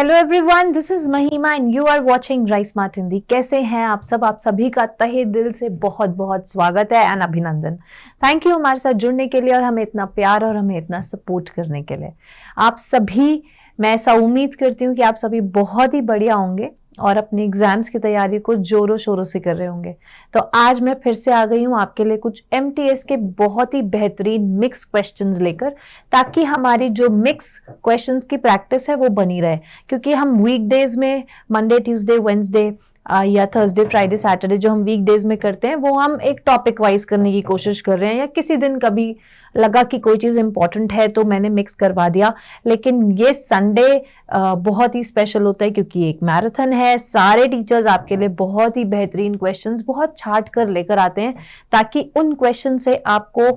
Hello everyone, this is Mahima and you are watching rice smart Hindi. कैसे हैं आप सब? आप सभी का तहे दिल से बहुत बहुत स्वागत है एंड अभिनंदन। थैंक यू हमारे साथ जुड़ने के लिए और हमें इतना प्यार और हमें इतना सपोर्ट करने के लिए। आप सभी, मैं ऐसा उम्मीद करती हूँ कि आप सभी बहुत ही बढ़िया होंगे और अपनी एग्जाम्स की तैयारी को जोरों शोरों से कर रहे होंगे। तो आज मैं फिर से आ गई हूँ आपके लिए कुछ एमटीएस के बहुत ही बेहतरीन मिक्स क्वेश्चंस लेकर, ताकि हमारी जो मिक्स क्वेश्चंस की प्रैक्टिस है वो बनी रहे। क्योंकि हम वीकडेज में मंडे, ट्यूसडे, वेडनेसडे या थर्सडे, फ्राइडे, सैटरडे जो हम वीकडेज में करते हैं वो हम एक टॉपिक वाइज करने की कोशिश कर रहे हैं, या किसी दिन कभी लगा कि कोई चीज़ इंपॉर्टेंट है तो मैंने मिक्स करवा दिया। लेकिन ये संडे बहुत ही स्पेशल होता है क्योंकि एक मैराथन है। सारे टीचर्स आपके लिए बहुत ही बेहतरीन क्वेश्चंस बहुत छाट कर लेकर आते हैं, ताकि उन क्वेश्चन से आपको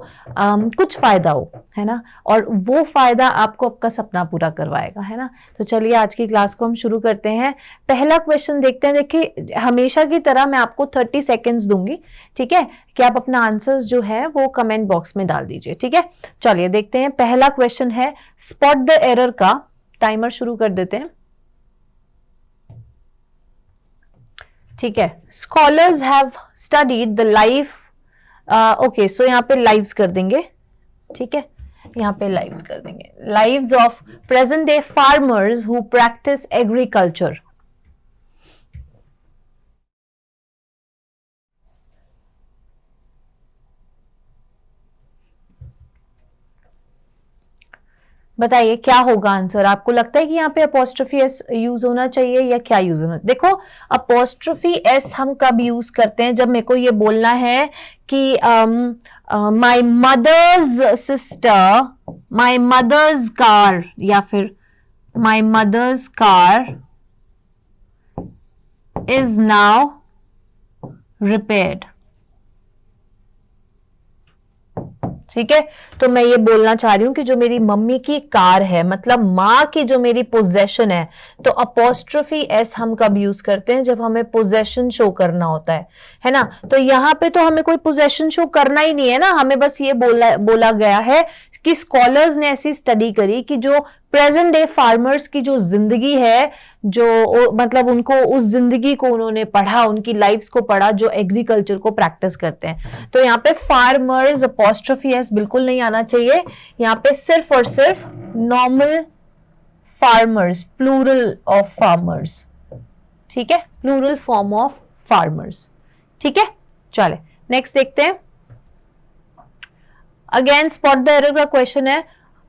कुछ फायदा हो, है ना। और वो फायदा आपको आपका सपना पूरा करवाएगा, है ना। तो चलिए आज की क्लास को हम शुरू करते हैं। पहला क्वेश्चन देखते हैं। देखिए, हमेशा की तरह मैं आपको 30 सेकेंड्स दूंगी, ठीक है, कि आप अपना आंसर्स जो है वो कमेंट बॉक्स में डाल दीजिए, ठीक है। चलिए देखते हैं। पहला क्वेश्चन है स्पॉट द एरर का। टाइमर शुरू कर देते हैं, ठीक है। Scholars have studied the life, okay, so यहां पे लाइव्स कर देंगे, ठीक है, यहां पे लाइव्स कर देंगे। Lives of present day farmers who practice agriculture. बताइए क्या होगा आंसर। आपको लगता है कि यहाँ पे अपोस्ट्रोफी एस यूज होना चाहिए या क्या यूज होना? देखो, अपोस्ट्रोफी एस हम कब यूज करते हैं? जब मेरे को ये बोलना है कि my mother's sister, my mother's car, या फिर my mother's car is now repaired, ठीक है। तो मैं ये बोलना चाह रही हूं कि जो मेरी मम्मी की कार है, मतलब माँ की जो मेरी पोजेशन है, तो अपोस्ट्रोफी एस हम कब यूज करते हैं? जब हमें पोजेशन शो करना होता है ना। तो यहाँ पे तो हमें कोई पोजेशन शो करना ही नहीं है ना, हमें बस ये बोला गया है कि स्कॉलर्स ने ऐसी स्टडी करी कि जो प्रेजेंट डे फार्मर्स की जो जिंदगी है, जो मतलब उनको उस जिंदगी को उन्होंने पढ़ा, उनकी लाइफ्स को पढ़ा जो एग्रीकल्चर को प्रैक्टिस करते हैं। तो यहाँ पे फार्मर्स अपोस्ट्रोफी एस बिल्कुल नहीं आना चाहिए। यहाँ पे सिर्फ और सिर्फ normal farmers, plural of farmers, ठीक है, प्लूरल फॉर्म ऑफ फार्मर्स, ठीक है। चले नेक्स्ट देखते हैं। अगेन स्पॉट द एरर का क्वेश्चन है।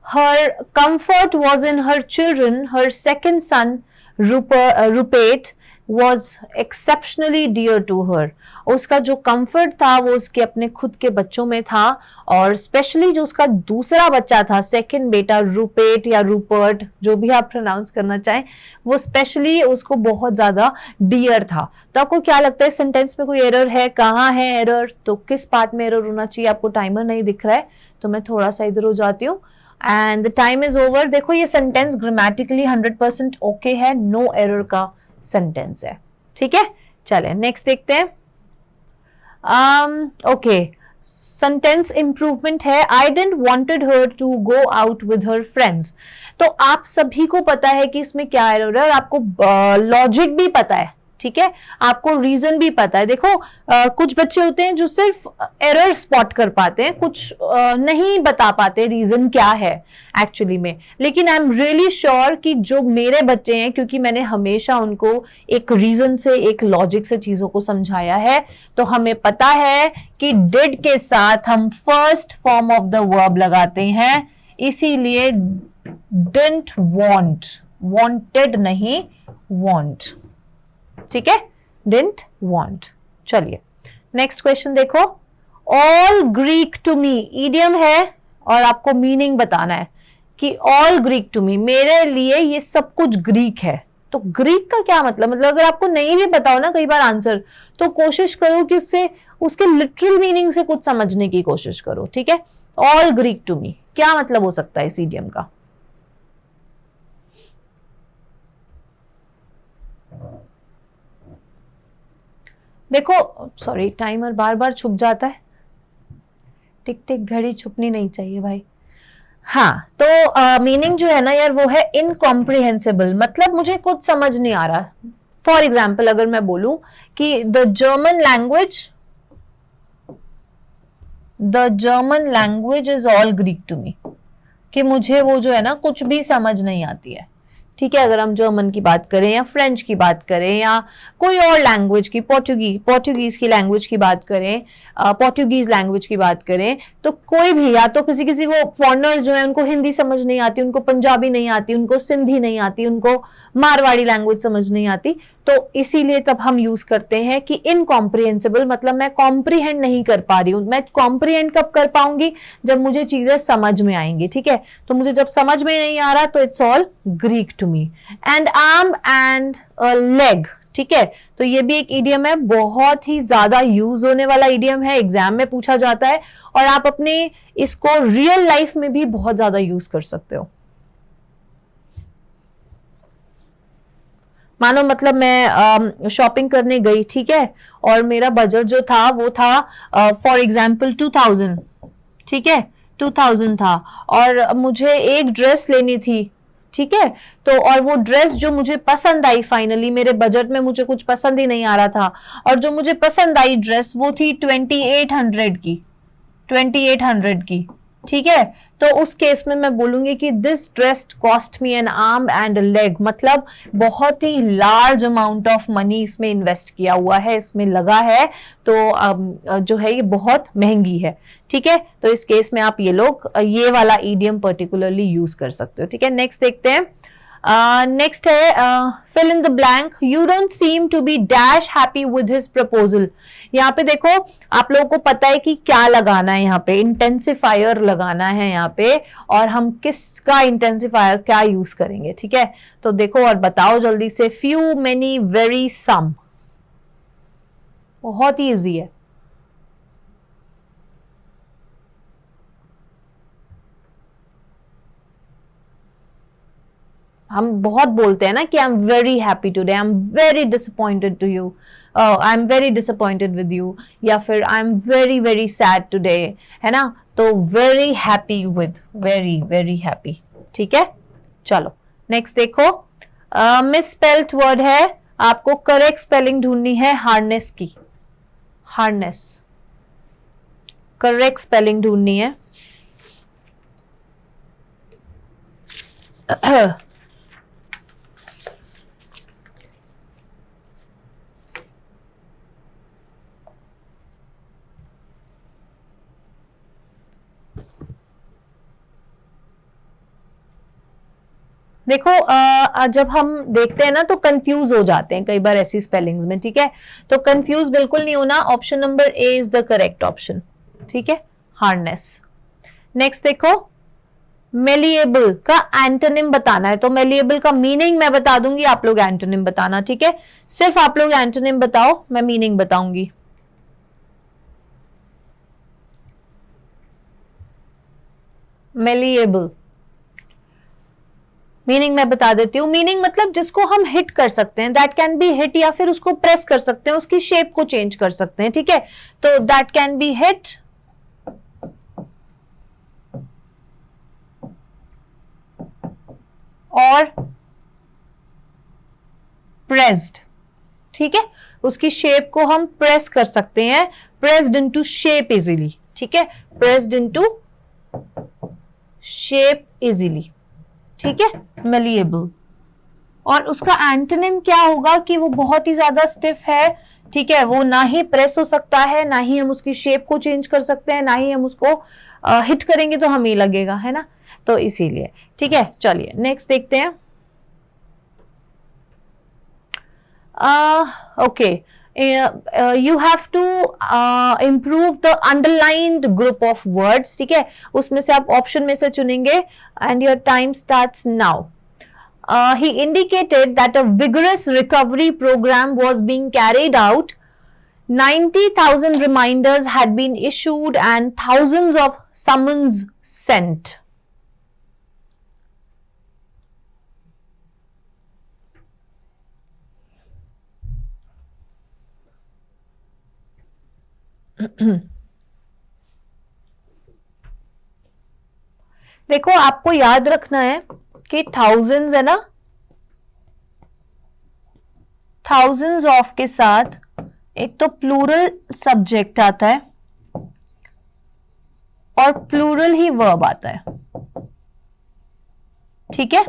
Her comfort was in her children. Her second son, Rupert, was exceptionally dear to her. उसका जो comfort था वो उसके अपने खुद के बच्चों में था, और स्पेशली जो उसका दूसरा बच्चा था, सेकंड बेटा रूपेट या रूपर्ट, जो भी आप प्रोनाउंस करना चाहें, वो स्पेशली उसको बहुत ज्यादा डियर था। तो आपको क्या लगता है सेंटेंस में कोई एरर है? कहाँ है एरर? तो किस पार्ट में एरर होना चाहिए? आपको टाइमर नहीं दिख रहा है तो मैं थोड़ा सा इधर हो जाती हूँ and the time is over. देखो, ये सेंटेंस ग्रामेटिकली 100% ओके है, नो एरर का सेंटेंस है, ठीक है। चले नेक्स्ट देखते हैं। ओके, सेंटेंस इंप्रूवमेंट है। I didn't wanted her to go out with her friends. तो आप सभी को पता है कि इसमें क्या एरर है, और आपको लॉजिक भी पता है, ठीक है, आपको रीजन भी पता है। देखो, कुछ बच्चे होते हैं जो सिर्फ एरर स्पॉट कर पाते हैं, कुछ नहीं बता पाते रीजन क्या है एक्चुअली में। लेकिन आई एम रियली श्योर कि जो मेरे बच्चे हैं, क्योंकि मैंने हमेशा उनको एक रीजन से, एक लॉजिक से चीजों को समझाया है, तो हमें पता है कि डिड के साथ हम first form of the verb लगाते हैं, इसीलिए डिडंट वांट, वांटेड नहीं, वांट, ठीक है, डिडंट वांट। चलिए नेक्स्ट क्वेश्चन देखो। All Greek to me, idiom है और आपको मीनिंग बताना है कि ऑल ग्रीक टू मी, मेरे लिए ये सब कुछ ग्रीक है। तो ग्रीक का क्या मतलब? मतलब अगर आपको नहीं भी पता हो ना कई बार आंसर, तो कोशिश करो कि उससे, उसके लिटरल मीनिंग से कुछ समझने की कोशिश करो, ठीक है। ऑल ग्रीक टू मी क्या मतलब हो सकता है इस ईडियम का? देखो, सॉरी, टाइमर बार बार छुप जाता है, टिक टिक घड़ी छुपनी नहीं चाहिए भाई। हाँ, तो मीनिंग जो है ना यार वो है इनकॉम्प्रिहेंसिबल, मतलब मुझे कुछ समझ नहीं आ रहा। फॉर एग्जाम्पल अगर मैं बोलूं कि the German language is all Greek to me, कि मुझे वो जो है ना कुछ भी समझ नहीं आती है। ठीक है, अगर हम जर्मन की बात करें या फ्रेंच की बात करें या कोई और लैंग्वेज की, पोर्टुगीज की लैंग्वेज की बात करें, पोर्टुगीज लैंग्वेज की बात करें, तो कोई भी, या तो किसी किसी को फॉरनर्स जो है उनको हिंदी समझ नहीं आती, उनको पंजाबी नहीं आती, उनको सिंधी नहीं आती, उनको मारवाड़ी लैंग्वेज समझ नहीं आती, तो इसीलिए तब हम यूज करते हैं कि इनकॉम्प्रिहेंसिबल, मतलब मैं कॉम्प्रीहेंड नहीं कर पा रही हूं। मैं कॉम्प्रीहेंड कब कर पाऊंगी? जब मुझे चीजें समझ में आएंगी। ठीक है, तो मुझे जब समझ में नहीं आ रहा तो it's all Greek to me. And arm and leg, ठीक है, तो ये भी एक इडियम है, बहुत ही ज्यादा यूज होने वाला इडियम है, एग्जाम में पूछा जाता है और आप अपने इसको रियल लाइफ में भी बहुत ज्यादा यूज कर सकते हो। मानो मतलब मैं शॉपिंग करने गई, ठीक है, और मेरा बजट जो था वो था फॉर एग्जाम्पल 2000, ठीक है, 2000 था, और मुझे एक ड्रेस लेनी थी, ठीक है, तो और वो ड्रेस जो मुझे पसंद आई, फाइनली मेरे बजट में मुझे कुछ पसंद ही नहीं आ रहा था, और जो मुझे पसंद आई ड्रेस वो थी 2800 की, 2800 की, ठीक है, तो उस केस में मैं बोलूंगी कि this dress cost me N arm and leg, मतलब बहुत ही लार्ज अमाउंट ऑफ मनी इसमें इन्वेस्ट किया हुआ है, इसमें लगा है, तो जो है ये बहुत महंगी है। ठीक है, तो इस केस में आप ये लोग ये वाला ईडियम पर्टिकुलरली यूज कर सकते हो। ठीक है, नेक्स्ट देखते हैं। नेक्स्ट है fill in the blank, you don't seem to be dash happy with his proposal. यहाँ पे देखो आप लोगों को पता है कि क्या लगाना है, यहाँ पे इंटेंसिफायर लगाना है यहाँ पे, और हम किसका इंटेंसिफायर क्या यूज करेंगे। ठीक है, तो देखो और बताओ जल्दी से, फ्यू, मेनी, वेरी, सम, बहुत ही इजी है। हम बहुत बोलते हैं ना कि I am very happy today, I am very disappointed to you, I am very disappointed with you, या फिर I am very very sad today, है ना, तो very happy with, very very happy. ठीक है, चलो नेक्स्ट देखो, मिसस्पेल्ड वर्ड है, आपको करेक्ट स्पेलिंग ढूंढनी है हार्नेस की, हार्नेस, करेक्ट स्पेलिंग ढूंढनी है। देखो जब हम देखते हैं ना तो कंफ्यूज हो जाते हैं कई बार ऐसी स्पेलिंग्स में। ठीक है, तो कंफ्यूज बिल्कुल नहीं होना, option number A is the correct option. ठीक है, हार्नेस। नेक्स्ट देखो, मेलिएबल का एंटोनिम बताना है, तो मेलिएबल का मीनिंग मैं बता दूंगी, आप लोग एंटोनिम बताना। ठीक है, सिर्फ आप लोग एंटोनिम बताओ, मैं मीनिंग बताऊंगी। मेलिएबल मीनिंग मैं बता देती हूँ। मीनिंग मतलब जिसको हम हिट कर सकते हैं, दैट कैन बी हिट, या फिर उसको प्रेस कर सकते हैं, उसकी शेप को चेंज कर सकते हैं। ठीक है, तो दैट कैन बी हिट और प्रेस्ड। ठीक है, उसकी शेप को हम प्रेस कर सकते हैं, प्रेस्ड इनटू शेप इजीली। ठीक है, प्रेस्ड इनटू शेप इजीली। ठीक है, मेलिएबल। और उसका एंटोनिम क्या होगा कि वो बहुत ही ज्यादा स्टिफ है। ठीक है, वो ना ही प्रेस हो सकता है, ना ही हम उसकी शेप को चेंज कर सकते हैं, ना ही हम उसको हिट करेंगे तो हमें लगेगा, है ना, तो इसीलिए। ठीक है, चलिए नेक्स्ट देखते हैं। Okay, you have to improve the underlined group of words. ठीक है, उसमें से आप ऑप्शन में से चुनेंगे and your time starts now. He indicated that a vigorous recovery program was being carried out. 90,000 reminders had been issued and thousands of summons sent. देखो आपको याद रखना है कि थाउजेंड्स है ना, थाउजेंड्स ऑफ के साथ एक तो प्लूरल सब्जेक्ट आता है और प्लूरल ही वर्ब आता है, ठीक है।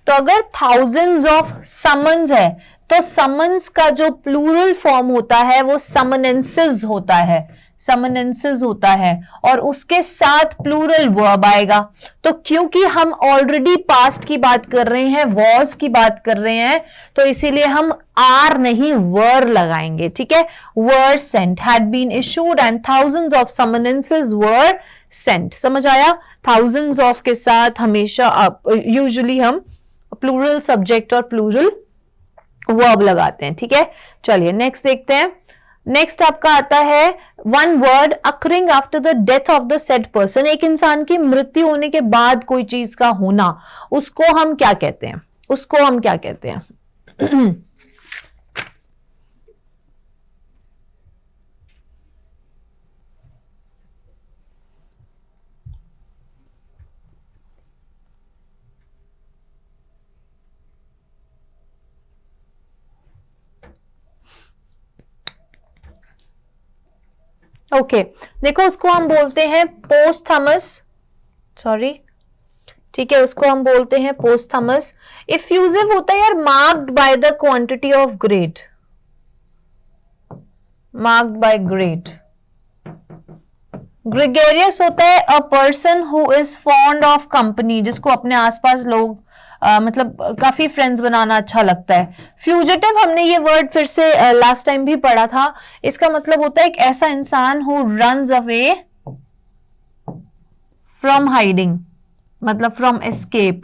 तो अगर थाउजेंड्स ऑफ समन्स है तो समन्स का जो प्लूरल फॉर्म होता है वो समनेंसेस होता है, समनेंसेस होता है, और उसके साथ प्लूरल वर्ब आएगा। तो क्योंकि हम ऑलरेडी पास्ट की बात कर रहे हैं, वॉज की बात कर रहे हैं, तो इसीलिए हम आर नहीं वर लगाएंगे, ठीक है। Were sent, had been issued and thousands of summonses were sent. समझ आया? थाउजेंड्स ऑफ के साथ हमेशा यूजुअली हम प्लूरल सब्जेक्ट और प्लूरल वर्ब लगाते हैं, ठीक है। चलिए नेक्स्ट देखते हैं। नेक्स्ट आपका आता है one word occurring after the death of the said person. एक इंसान की मृत्यु होने के बाद कोई चीज का होना, उसको हम क्या कहते हैं? उसको हम क्या कहते हैं? ओके देखो उसको हम बोलते हैं पोस्थमस, सॉरी, ठीक है, उसको हम बोलते हैं पोस्थमस। इफ्यूजिव होता है यार marked by the quantity of grade, marked by grade. Gregarious होता है a person who is fond of company, जिसको अपने आसपास लोग मतलब काफी फ्रेंड्स बनाना अच्छा लगता है। फ्यूजिटिव हमने ये वर्ड फिर से लास्ट टाइम भी पढ़ा था, इसका मतलब होता है एक ऐसा इंसान who runs away from hiding, मतलब फ्रॉम एस्केप,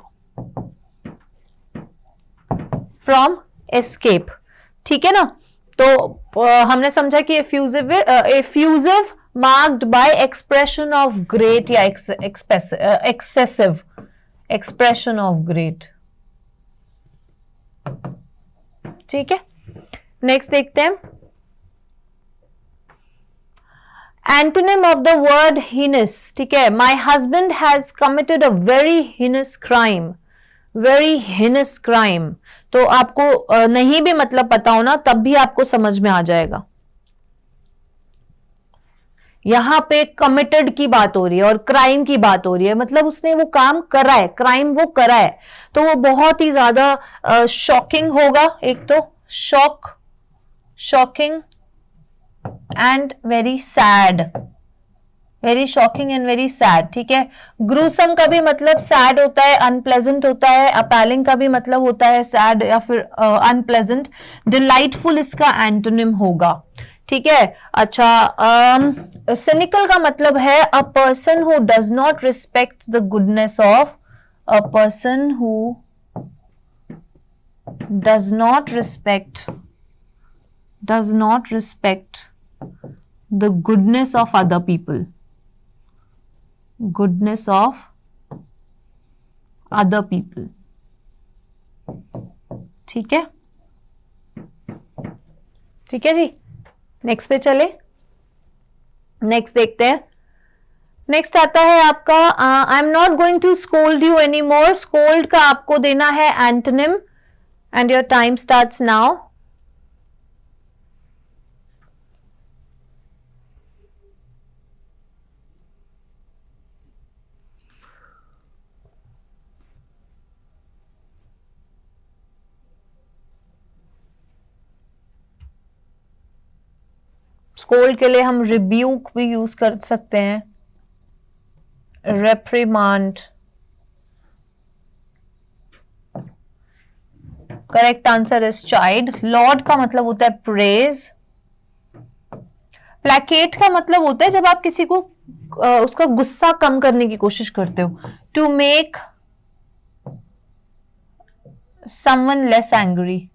फ्रॉम एस्केप, ठीक है ना। तो हमने समझा कि effusive marked by expression of great या एक्सेसिव एक्सप्रेशन ऑफ ग्रेट, ठीक है। नेक्स्ट देखते हैं antonym of the word heinous, ठीक है। My husband has committed a very heinous crime, very heinous crime. तो आपको नहीं भी मतलब पता हो ना तब भी आपको समझ में आ जाएगा। यहां पे कमिटेड की बात हो रही है और क्राइम की बात हो रही है, मतलब उसने वो काम करा है, क्राइम वो करा है, तो वो बहुत ही ज्यादा शॉकिंग होगा। एक तो shocking and very sad, very shocking and very sad, ठीक है। ग्रूसम का भी मतलब सैड होता है, अनप्लेजेंट होता है। अपैलिंग का भी मतलब होता है सैड या फिर अनप्लेजेंट। डिलाइटफुल इसका एंटोनिम होगा, ठीक है। अच्छा, सिनिकल का मतलब है a person who does not respect the goodness of, a person who does not respect the goodness of other people, goodness of other people, ठीक है, ठीक है जी। नेक्स्ट पे चले, नेक्स्ट देखते हैं। नेक्स्ट आता है आपका I am not going to scold you any more. Scold का आपको देना है antonym and your time starts now. Scold के लिए हम रिब्यूक भी यूज कर सकते हैं, reprimand. Correct answer is chide. Laud का मतलब होता है प्रेज। प्लैकेट का मतलब होता है जब आप किसी को उसका गुस्सा कम करने की कोशिश करते हो, to make someone less angry,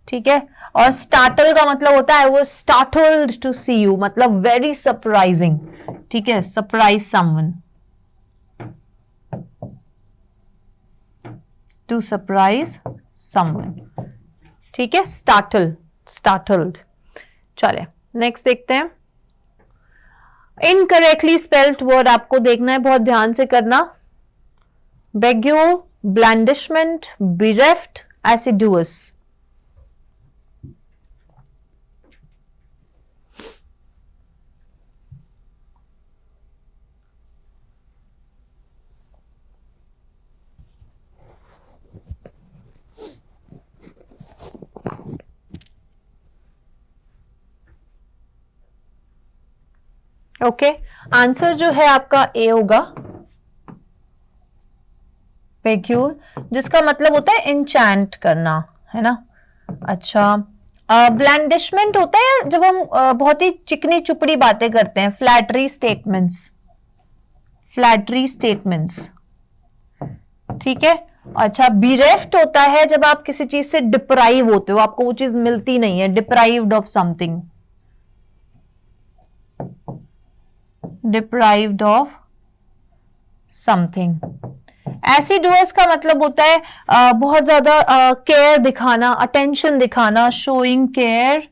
ठीक है। और स्टार्टल का मतलब होता है वो स्टार्टल्ड टू सी यू, मतलब वेरी सरप्राइजिंग, ठीक है, surprise someone, to surprise someone, ठीक है। स्टार्टल्ड। चले नेक्स्ट देखते हैं। इनकरेक्टली स्पेल्ड वर्ड आपको देखना है, बहुत ध्यान से करना। बेग्यू, ब्लैंडिशमेंट, बिरेफ्ट, एसिडुअस। ओके, आंसर जो है आपका ए होगा, पेक्यूल, जिसका मतलब होता है इंचैंट करना, है ना। अच्छा, ब्लैंडिशमेंट होता है जब हम बहुत ही चिकनी चुपड़ी बातें करते हैं, फ्लैटरी स्टेटमेंट्स, फ्लैटरी स्टेटमेंट्स, ठीक है। अच्छा, बिरेफ्ट होता है जब आप किसी चीज से डिप्राइव होते हो, आपको वो चीज मिलती नहीं है, deprived of something, deprived of something. Assiduous का मतलब होता है बहुत ज्यादा केयर दिखाना, अटेंशन दिखाना, showing care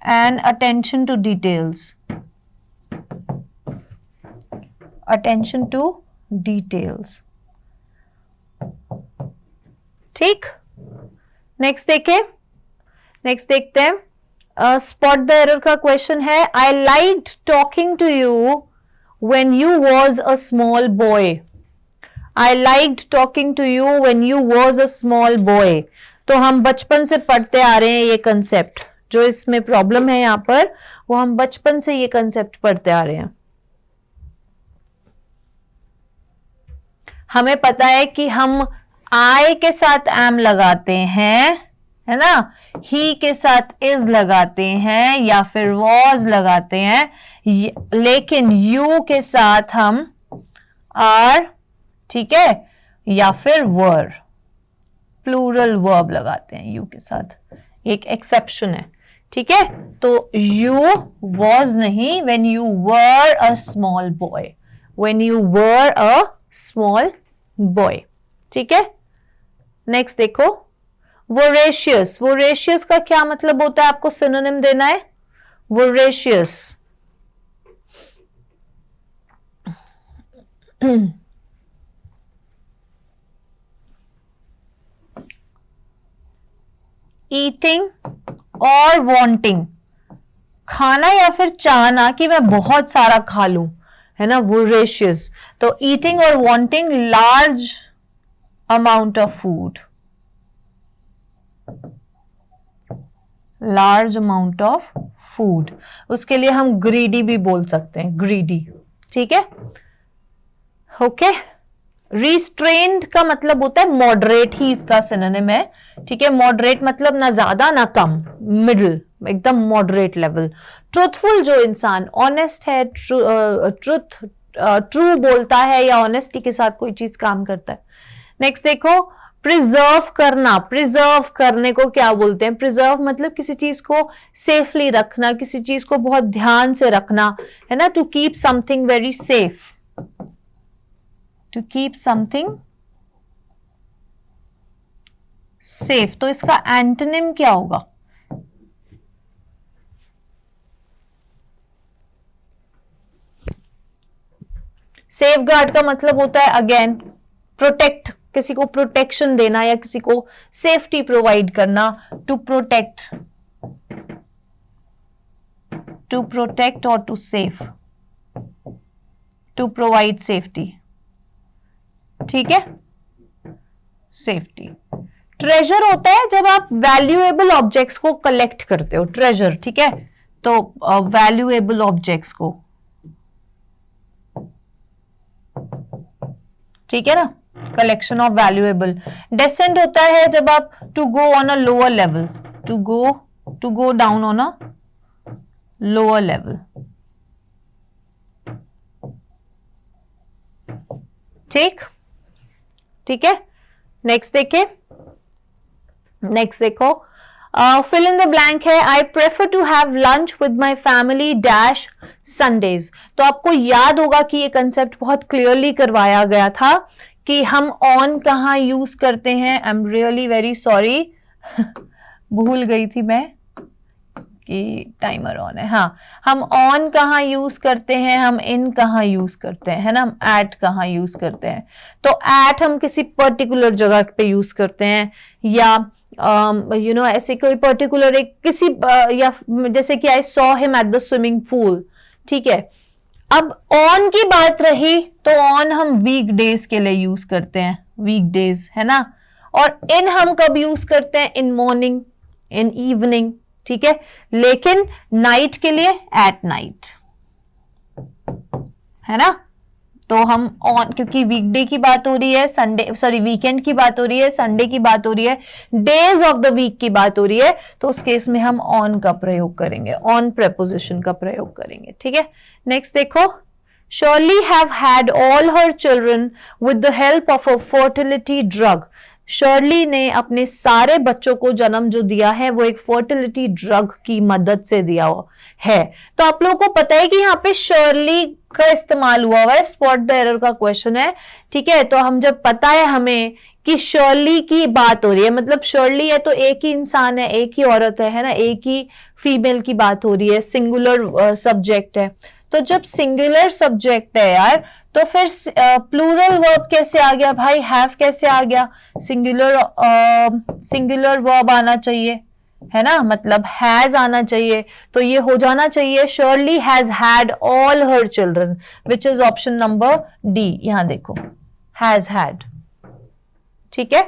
and attention to details, attention to details, ठीक। नेक्स्ट देखिए, नेक्स्ट देखते हैं, स्पॉट द एरर का क्वेश्चन है। I liked talking to you when you was a small boy. I liked talking to you when you was a small boy. तो हम बचपन से पढ़ते आ रहे हैं ये कंसेप्ट, जो इसमें प्रॉब्लम है यहां पर, वो हम बचपन से ये कंसेप्ट पढ़ते आ रहे हैं। हमें पता है कि हम I के साथ am लगाते हैं, है ना, ही के साथ इज लगाते हैं या फिर वॉज लगाते हैं, लेकिन यू के साथ हम आर, ठीक है, या फिर वर, प्लूरल वर्ब लगाते हैं यू के साथ, एक एक्सेप्शन है, ठीक है। तो यू वॉज नहीं, when you were a small boy, when you were a small boy, ठीक है। नेक्स्ट देखो, वोरेशियस, वोरेशियस का क्या मतलब होता है, आपको सिनोनिम देना है। वोरेशियस, ईटिंग और वांटिंग, खाना या फिर चाहना कि मैं बहुत सारा खा लूं, है ना, वोरेशियस। तो ईटिंग और wanting large amount of food, large amount of food, उसके लिए हम ग्रीडी भी बोल सकते हैं, ग्रीडी, ठीक है। ओके, रिस्ट्रेन्ड का मतलब होता है मॉडरेट, ही इसका सिनोनिम है, ठीक है। मॉडरेट मतलब ना ज्यादा ना कम, मिडिल, एकदम मॉडरेट लेवल। ट्रूथफुल, जो इंसान ऑनेस्ट है, ट्रू बोलता है या ऑनेस्टी के साथ कोई चीज काम करता है। नेक्स्ट देखो, प्रिजर्व करना, प्रिजर्व करने को क्या बोलते हैं। प्रिजर्व मतलब किसी चीज को सेफली रखना, किसी चीज को बहुत ध्यान से रखना, है ना, to keep something very safe, to keep something safe. तो इसका एंटोनिम क्या होगा, सेफगार्ड का मतलब होता है अगेन प्रोटेक्ट, किसी को प्रोटेक्शन देना या किसी को सेफ्टी प्रोवाइड करना, टू प्रोटेक्ट, टू प्रोटेक्ट और to safe, to provide safety, ठीक है, सेफ्टी। ट्रेजर होता है जब आप वैल्यूएबल ऑब्जेक्ट्स को कलेक्ट करते हो, ट्रेजर, ठीक है। तो वैल्यूएबल ऑब्जेक्ट्स को, ठीक है ना, कलेक्शन ऑफ वैल्यूएबल। डेसेंट होता है जब आप to go on a lower level, to go down on a lower level, ठीक, ठीक है। नेक्स्ट देखिए, नेक्स्ट देखो, फिल इन द ब्लैंक है, I prefer to have lunch with my family dash Sundays. तो आपको याद होगा कि ये कंसेप्ट बहुत क्लियरली करवाया गया था कि हम ऑन कहाँ यूज करते हैं। I am really very sorry, भूल गई थी मैं कि टाइमर ऑन है। हाँ, हम ऑन कहाँ यूज करते हैं, हम इन कहाँ यूज करते हैं, है ना, हम एट कहाँ यूज करते हैं। तो एट हम किसी पर्टिकुलर जगह पे यूज करते हैं, या ऐसे कोई पर्टिकुलर एक किसी या जैसे कि I saw him at the swimming pool, ठीक है। अब ऑन की बात रही तो ऑन हम वीक डेज के लिए यूज करते हैं, वीक डेज, है ना। और इन हम कब यूज करते हैं, इन मॉर्निंग, इन इवनिंग, ठीक है। लेकिन नाइट के लिए एट नाइट, है ना। तो हम ऑन, क्योंकि वीकडे की बात हो रही है, संडे सॉरी वीकेंड की बात हो रही है, संडे की बात हो रही है, डेज ऑफ द वीक की बात हो रही है, तो उस केस में हम ऑन का प्रयोग करेंगे, ऑन प्रेपोजिशन का प्रयोग करेंगे, ठीक है। नेक्स्ट देखो, Shirley have had all her children with the help of a fertility drug. Shirley ने अपने सारे बच्चों को जन्म जो दिया है वो एक फर्टिलिटी ड्रग की मदद से दिया है। तो आप लोगों को पता है कि यहाँ पे शर्ली का इस्तेमाल हुआ है, स्पॉट द एरर का क्वेश्चन है, ठीक है। तो हम जब पता है हमें कि शर्ली की बात हो रही है, मतलब शर्ली है तो एक ही इंसान है, एक ही औरत है ना, एक ही फीमेल की बात हो रही है, सिंगुलर सब्जेक्ट है। तो जब सिंगुलर सब्जेक्ट है यार, तो फिर प्लूरल वर्ब कैसे आ गया भाई, हैव कैसे आ गया, सिंगुलर वर्ब आना चाहिए, है ना, मतलब हैज आना चाहिए। तो ये हो जाना चाहिए, Shirley has had all her children, which is option number D. यहां देखो, हैज हैड, ठीक है।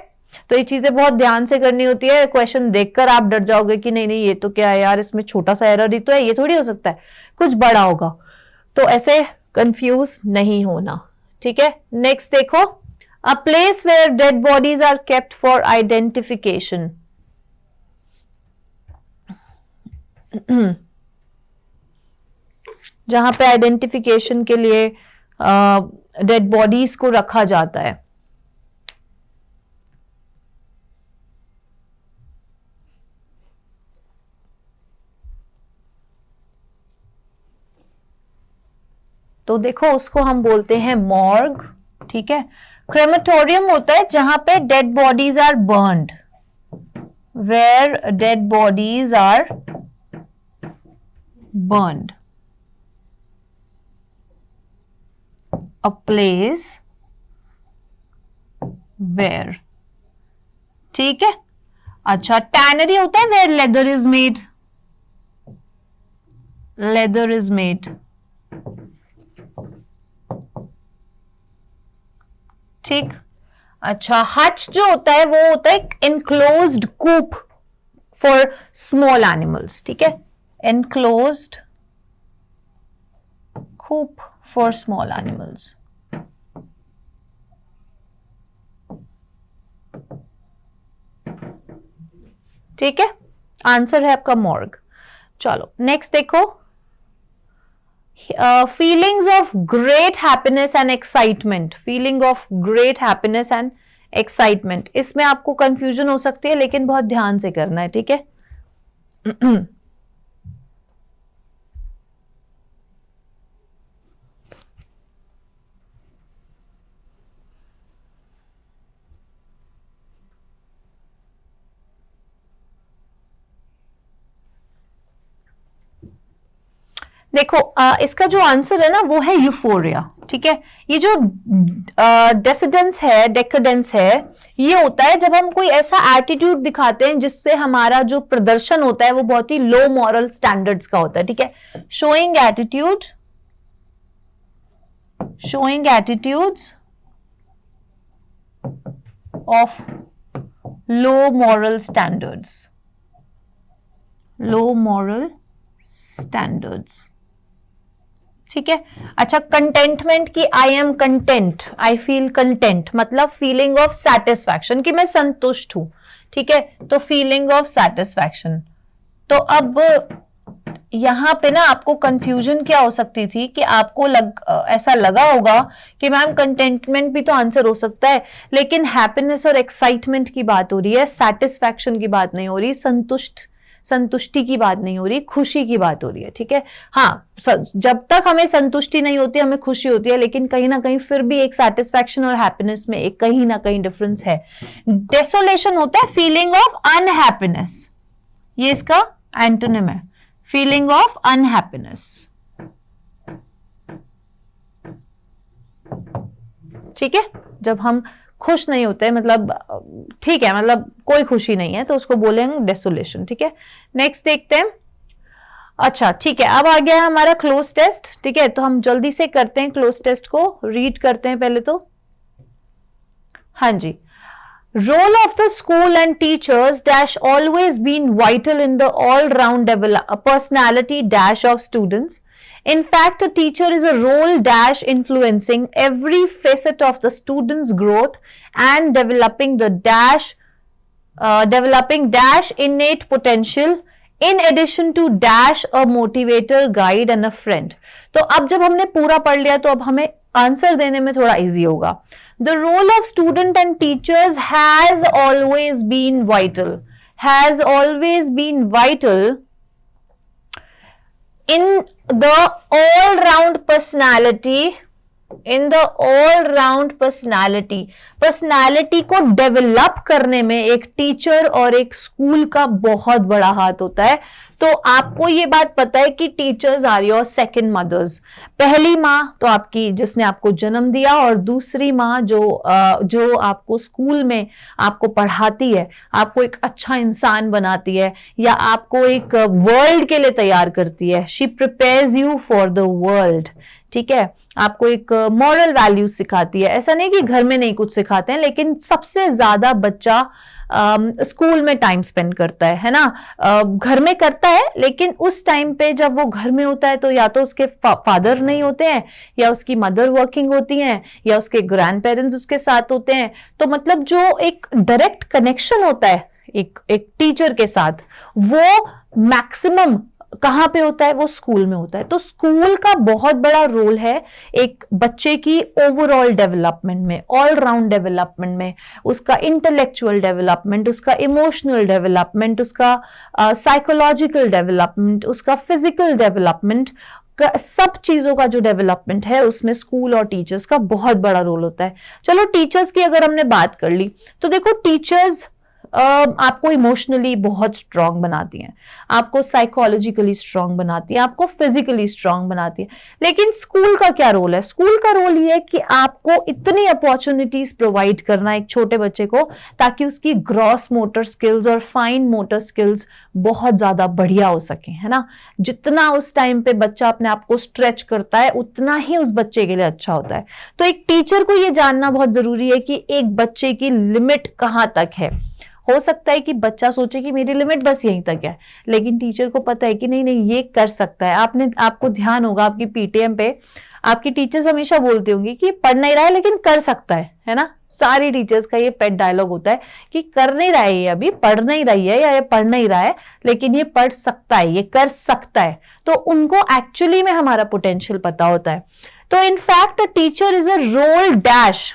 तो ये चीजें बहुत ध्यान से करनी होती है, क्वेश्चन देखकर आप डर जाओगे कि नहीं नहीं ये तो क्या है यार, इसमें छोटा सा एरर ही तो है, ये थोड़ी हो सकता है, कुछ बड़ा होगा। तो ऐसे कंफ्यूज नहीं होना, ठीक है। नेक्स्ट देखो, a place where dead bodies are kept for identification. जहां पे आइडेंटिफिकेशन के लिए डेड बॉडीज को रखा जाता है। तो देखो उसको हम बोलते हैं मॉर्ग, ठीक है। क्रेमेटोरियम होता है जहां पे dead bodies are burned, where dead bodies are burned, a place where, ठीक है। अच्छा, टैनरी होता है where leather is made, leather is made, ठीक। अच्छा, हच जो होता है वो होता है enclosed coop for small animals, ठीक है, enclosed coop for small animals, ठीक है। आंसर है आपका मॉर्ग। चलो नेक्स्ट देखो, feelings of great happiness and excitement, feeling of great happiness and excitement, इसमें आपको कंफ्यूजन हो सकती है लेकिन बहुत ध्यान से करना है, ठीक है। देखो इसका जो आंसर है ना वो है यूफोरिया, ठीक है। ये जो डेसिडेंस है, डेकेडेंस है, ये होता है जब हम कोई ऐसा एटीट्यूड दिखाते हैं जिससे हमारा जो प्रदर्शन होता है वो बहुत ही लो मॉरल स्टैंडर्ड्स का होता है, ठीक है। Showing attitude, showing attitudes of low moral standards, low moral standards, ठीक है। अच्छा, कंटेंटमेंट की I am content, I feel content, मतलब फीलिंग ऑफ सेटिस्फैक्शन कि मैं संतुष्ट हूं, ठीक है। तो फीलिंग ऑफ सेटिस्फैक्शन। तो अब यहां पे ना आपको कंफ्यूजन क्या हो सकती थी कि आपको ऐसा लगा होगा कि मैम कंटेंटमेंट भी तो आंसर हो सकता है, लेकिन हैप्पीनेस और एक्साइटमेंट की बात हो रही है, सेटिस्फैक्शन की बात नहीं हो रही, संतुष्टि की बात नहीं हो रही, खुशी की बात हो रही है, ठीक है। हाँ, जब तक हमें संतुष्टि नहीं होती हमें खुशी होती है, लेकिन कहीं ना कहीं फिर भी एक सेटिस्फैक्शन और हैप्पीनेस में एक कहीं ना कहीं डिफरेंस है। डेसोलेशन होता है फीलिंग ऑफ अनहैप्पीनेस, ये इसका एंटोनिम है, फीलिंग ऑफ अनहैप्पीनेस। ठीक है, जब हम खुश नहीं होते, मतलब ठीक है, मतलब कोई खुशी नहीं है, तो उसको बोलेंगे डेसोलेशन। ठीक है, नेक्स्ट देखते हैं। अच्छा ठीक है, अब आ गया हमारा क्लोज टेस्ट। ठीक है, तो हम जल्दी से करते हैं क्लोज टेस्ट को, रीड करते हैं पहले तो। हाँ जी, role of the school and teachers dash always been vital in the all round personality dash of students. In fact, a teacher is a role dash influencing every facet of the student's growth and developing dash innate potential in addition to dash a motivator, guide and a friend. तो अब जब हमने पूरा पढ़ लिया तो अब हमें आंसर देने में थोड़ा इजी होगा. The role of student and teachers has always been vital. Has always been vital in the all-round personality, in the all-round personality. Personality को डेवलप करने में एक टीचर और एक स्कूल का बहुत बड़ा हाथ होता है. तो आपको ये बात पता है कि teachers are your second mothers. पहली माँ तो आपकी जिसने आपको जन्म दिया, और दूसरी माँ जो आपको स्कूल में आपको पढ़ाती है, आपको एक अच्छा इंसान बनाती है, या आपको एक वर्ल्ड के लिए तैयार करती है. She prepares you for the world. ठीक है, आपको एक मॉरल वैल्यूज सिखाती है. ऐसा नहीं कि घर में नहीं कुछ सिखाते हैं, लेकिन सबसे ज्यादा बच्चा स्कूल में टाइम स्पेंड करता है ना. घर में करता है, लेकिन उस टाइम पे जब वो घर में होता है तो या तो उसके फादर नहीं होते हैं, या उसकी मदर वर्किंग होती हैं, या उसके ग्रैंड पेरेंट्स उसके साथ होते हैं. तो मतलब जो एक डायरेक्ट कनेक्शन होता है एक टीचर के साथ, वो मैक्सिमम कहां पे होता है? वो स्कूल में होता है. तो स्कूल का बहुत बड़ा रोल है एक बच्चे की ओवरऑल डेवलपमेंट में, ऑल राउंड डेवलपमेंट में, उसका इंटेलेक्चुअल डेवलपमेंट, उसका इमोशनल डेवलपमेंट, उसका साइकोलॉजिकल डेवलपमेंट, उसका फिजिकल डेवलपमेंट, सब चीजों का जो डेवलपमेंट है उसमें स्कूल और टीचर्स का बहुत बड़ा रोल होता है. चलो टीचर्स की अगर हमने बात कर ली, तो देखो टीचर्स आपको इमोशनली बहुत स्ट्रांग बनाती हैं, आपको साइकोलॉजिकली स्ट्रांग बनाती है, आपको फिजिकली स्ट्रांग बनाती है. लेकिन स्कूल का क्या रोल है? स्कूल का रोल ये है कि आपको इतनी अपॉर्चुनिटीज प्रोवाइड करना एक छोटे बच्चे को, ताकि उसकी ग्रॉस मोटर स्किल्स और फाइन मोटर स्किल्स बहुत ज्यादा बढ़िया हो सके, है ना. जितना उस टाइम पे बच्चा अपने आप को स्ट्रेच करता है, उतना ही उस बच्चे के लिए अच्छा होता है. तो एक टीचर को यह जानना बहुत जरूरी है कि एक बच्चे की लिमिट कहां तक है. हो सकता है कि बच्चा सोचे कि मेरी लिमिट बस यहीं तक है, लेकिन टीचर को पता है कि नहीं नहीं ये कर सकता है. आपको ध्यान होगा आपकी पीटीएम पे आपकी टीचर्स हमेशा बोलती होंगी कि पढ़ नहीं रहा है लेकिन कर सकता है ना. सारी टीचर्स का ये पेट डायलॉग होता है कि कर नहीं रहा है ये, अभी पढ़ नहीं रही है या ये पढ़ नहीं रहा है, लेकिन ये पढ़ सकता है, ये कर सकता है. तो उनको एक्चुअली में हमारा पोटेंशियल पता होता है. तो in fact teacher is a role dash.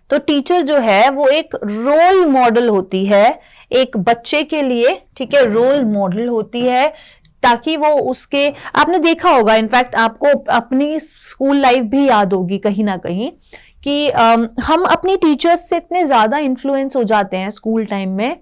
तो टीचर जो है वो एक रोल मॉडल होती है एक बच्चे के लिए. ठीक है, रोल मॉडल होती है ताकि वो उसके, आपने देखा होगा, इनफैक्ट आपको अपनी स्कूल लाइफ भी याद होगी कहीं ना कहीं कि हम अपनी टीचर्स से इतने ज्यादा इन्फ्लुएंस हो जाते हैं स्कूल टाइम में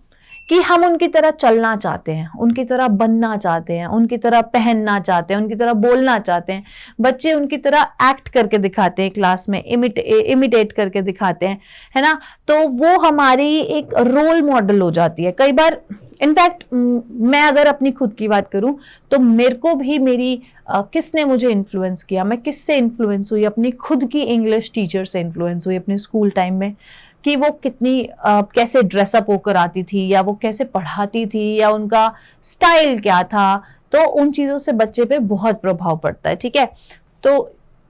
कि हम उनकी तरह चलना चाहते हैं, उनकी तरह बनना चाहते हैं, उनकी तरह पहनना चाहते हैं, उनकी तरह बोलना चाहते हैं. बच्चे उनकी तरह एक्ट करके दिखाते हैं क्लास में, इमिटेट करके दिखाते हैं, है ना. तो वो हमारी एक रोल मॉडल हो जाती है कई बार. इनफैक्ट मैं अगर अपनी खुद की बात करूं तो मेरे को भी मेरी किसने मुझे इन्फ्लुएंस किया, मैं किससे इन्फ्लुएंस हुई? अपनी खुद की इंग्लिश टीचर से इन्फ्लुएंस हुई अपने स्कूल टाइम में, कि वो कितनी कैसे ड्रेसअप होकर आती थी, या वो कैसे पढ़ाती थी, या उनका स्टाइल क्या था. तो उन चीजों से बच्चे पे बहुत प्रभाव पड़ता है. ठीक है, तो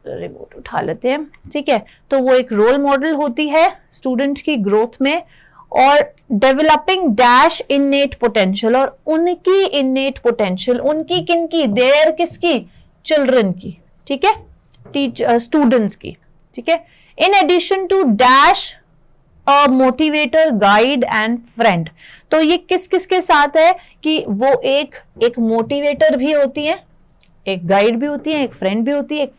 रिमोट उठा लेते हैं. ठीक है, तो वो एक रोल मॉडल होती है स्टूडेंट की ग्रोथ में, और डेवलपिंग डैश इननेट पोटेंशियल. और उनकी इननेट पोटेंशियल उनकी किनकी? देयर किसकी? चिल्ड्रन की. ठीक है, स्टूडेंट्स की. ठीक है, in addition to dash a motivator, guide and friend. तो ये किस किस के साथ है कि वो एक मोटिवेटर भी होती है, एक गाइड भी होती है, एक फ्रेंड भी होती है, एक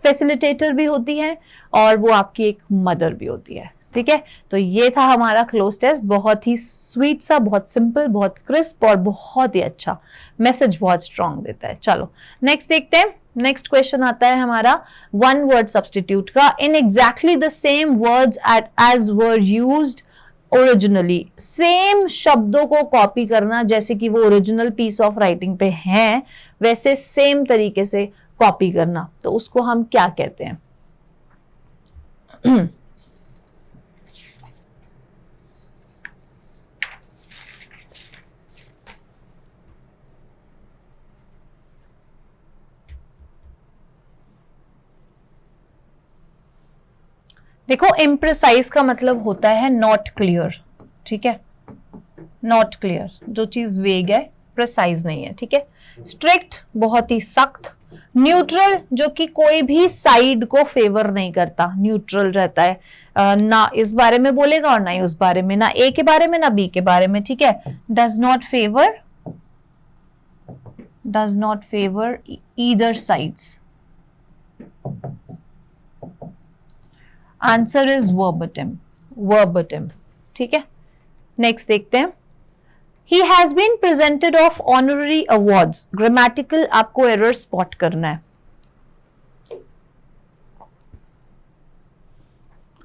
फैसिलिटेटर भी होती है, और वो आपकी एक मदर भी होती है. ठीक है, तो ये था हमारा क्लोज टेस्ट, बहुत ही स्वीट सा, बहुत सिंपल, बहुत क्रिस्प और बहुत ही अच्छा मैसेज, बहुत स्ट्रांग देता है। चलो नेक्स्ट देखते हैं। नेक्स्ट क्वेश्चन आता है हमारा वन वर्ड सब्स्टिट्यूट का। In exactly the same words as were used originally, same शब्दों को कॉपी करना जैसे कि वो ओरिजिनल पीस ऑफ राइटिंग पे हैं, वैसे सेम तरीके से कॉपी करना, तो उसको हम क्या कहते हैं? देखो, इम्प्रिसाइज का मतलब होता है नॉट क्लियर, ठीक है, नॉट क्लियर, जो चीज वेग है, प्रिसाइज नहीं है, ठीक है। स्ट्रिक्ट, बहुत ही सख्त। न्यूट्रल, जो कि कोई भी साइड को फेवर नहीं करता, न्यूट्रल रहता है, ना इस बारे में बोलेगा और ना ही उस बारे में, ना ए के बारे में ना बी के बारे में, ठीक है। Does not favour either sides. Answer is verbatim, ठीक है। नेक्स्ट देखते हैं। He has been presented of honorary awards. Grammatical आपको एरर स्पॉट करना है।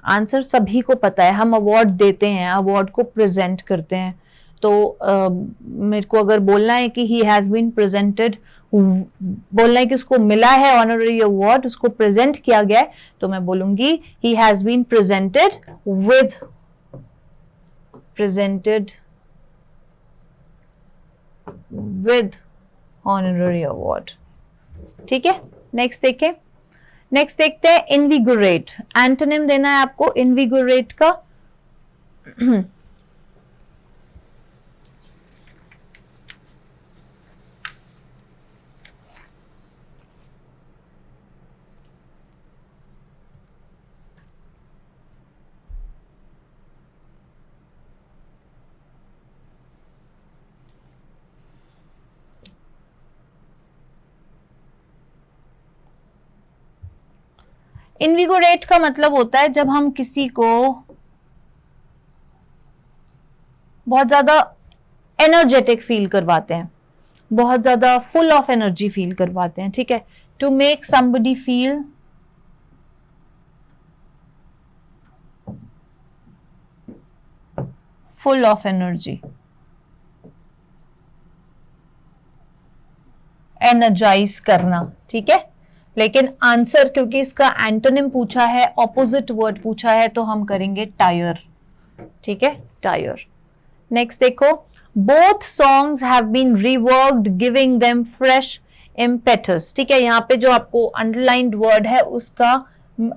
आंसर सभी को पता है, हम अवार्ड देते हैं, अवार्ड को प्रेजेंट करते हैं, तो मेरे को अगर बोलना है कि he has been presented, बोलना है कि उसको मिला है ऑनररी अवार्ड, उसको प्रेजेंट किया गया है, तो मैं बोलूंगी he has been presented with honorary award, ठीक है। नेक्स्ट देखते हैं इनविगोरेट। एंटोनिम देना है आपको इनविगोरेट का। इनविगोरेट का मतलब होता है जब हम किसी को बहुत ज्यादा एनर्जेटिक फील करवाते हैं, बहुत ज्यादा फुल ऑफ एनर्जी फील करवाते हैं, ठीक है। To make somebody feel full of energy, energize करना, ठीक है। लेकिन आंसर, क्योंकि इसका एंटोनिम पूछा है, ऑपोजिट वर्ड पूछा है, तो हम करेंगे टायर, ठीक है, टायर। नेक्स्ट देखो, both songs have been reworked giving them fresh impetus, ठीक है। यहाँ पे जो आपको अंडरलाइंड वर्ड है उसका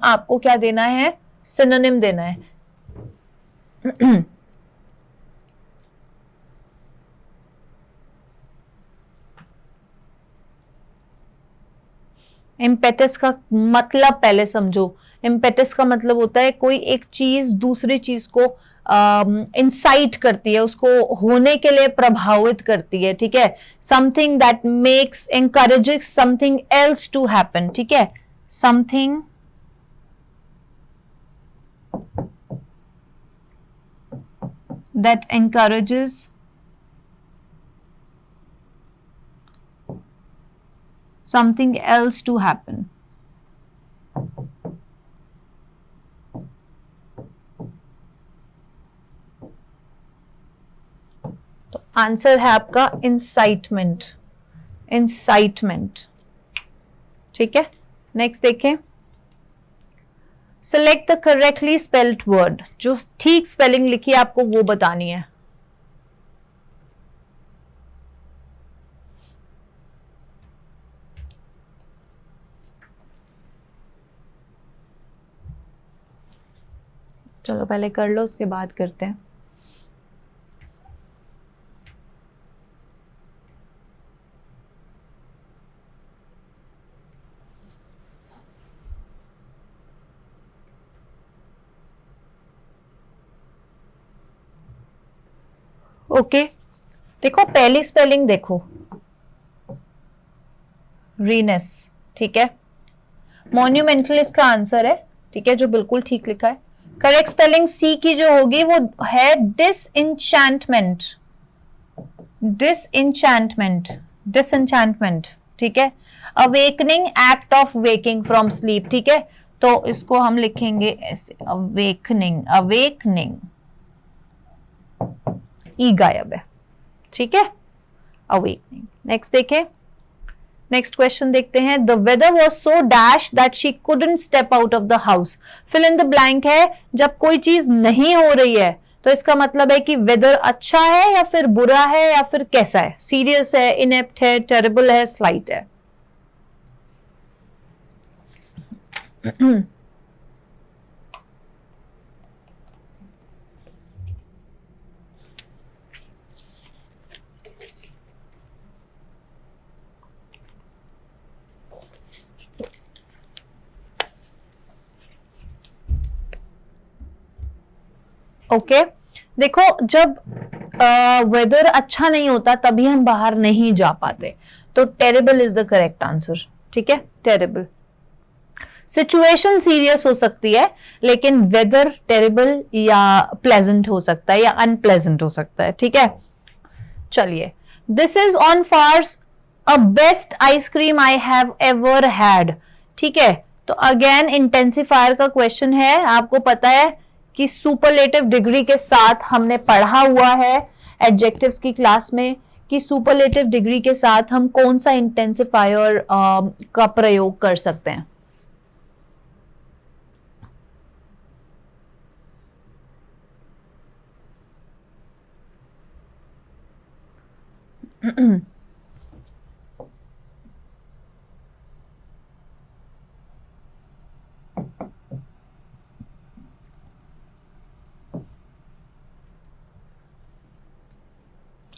आपको क्या देना है? सिनोनिम देना है। इम्पेटस का मतलब पहले समझो। इम्पेटस का मतलब होता है कोई एक चीज दूसरी चीज को इंसाइट करती है, उसको होने के लिए प्रभावित करती है, ठीक है। Something that makes encourages something else to happen, ठीक है। Something that encourages something else to happen. तो आंसर है आपका इंसाइटमेंट, ठीक है। नेक्स्ट देखें, select the correctly spelled word, जो ठीक स्पेलिंग लिखी है आपको वो बतानी है। चलो पहले कर लो, उसके बाद करते हैं। ओके, देखो पहली स्पेलिंग देखो, रीनेस, ठीक है। मॉन्यूमेंटल इसका आंसर है, ठीक है, जो बिल्कुल ठीक लिखा है। करेक्ट स्पेलिंग सी की जो होगी वो है डिसइंचैंटमेंट, डिसइंचैंटमेंट, डिसइंचैंटमेंट, ठीक है। Awakening, act of waking from sleep, ठीक है, तो इसको हम लिखेंगे ऐसे, अवेकनिंग, अवेकनिंग, ई गायब है, ठीक है, अवेकनिंग। नेक्स्ट देखें, नेक्स्ट क्वेश्चन देखते हैं। The weather was so dash that she couldn't step out of the house. Fill in the blank है, जब कोई चीज नहीं हो रही है तो इसका मतलब है कि वेदर अच्छा है या फिर बुरा है या फिर कैसा है, सीरियस है, इनेप्ट है, टेरेबल है, स्लाइट है। ओके देखो, जब वेदर अच्छा नहीं होता तभी हम बाहर नहीं जा पाते, तो terrible is the correct answer, ठीक है, टेरेबल। सिचुएशन सीरियस हो सकती है लेकिन वेदर टेरेबल या प्लेजेंट हो सकता है या अनप्लेजेंट हो सकता है, ठीक है। चलिए, this is on farce a best ice cream I have ever had, ठीक है, तो अगेन इंटेंसिफायर का क्वेश्चन है। आपको पता है कि सुपरलेटिव डिग्री के साथ हमने पढ़ा हुआ है एडजेक्टिव्स की क्लास में कि सुपरलेटिव डिग्री के साथ हम कौन सा इंटेंसिफायर का प्रयोग कर सकते हैं।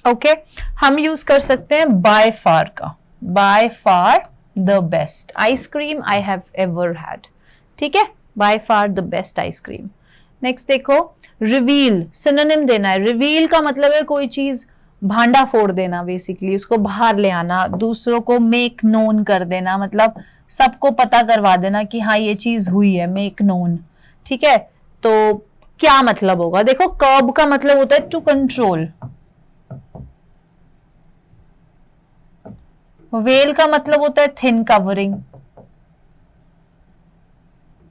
ओके हम यूज कर सकते हैं बाय फार का, by far the best ice cream I have ever had, ठीक है, by far the best ice cream. Next देखो, रिवील सिनोनिम देना है। रिवील का मतलब है कोई चीज भांडा फोड़ देना, बेसिकली उसको बाहर ले आना, दूसरों को मेक नोन कर देना, मतलब सबको पता करवा देना कि हाँ ये चीज हुई है, मेक नोन, ठीक है। तो क्या मतलब होगा, देखो कर्ब का मतलब होता है टू कंट्रोल, वेल का मतलब होता है थिन कवरिंग,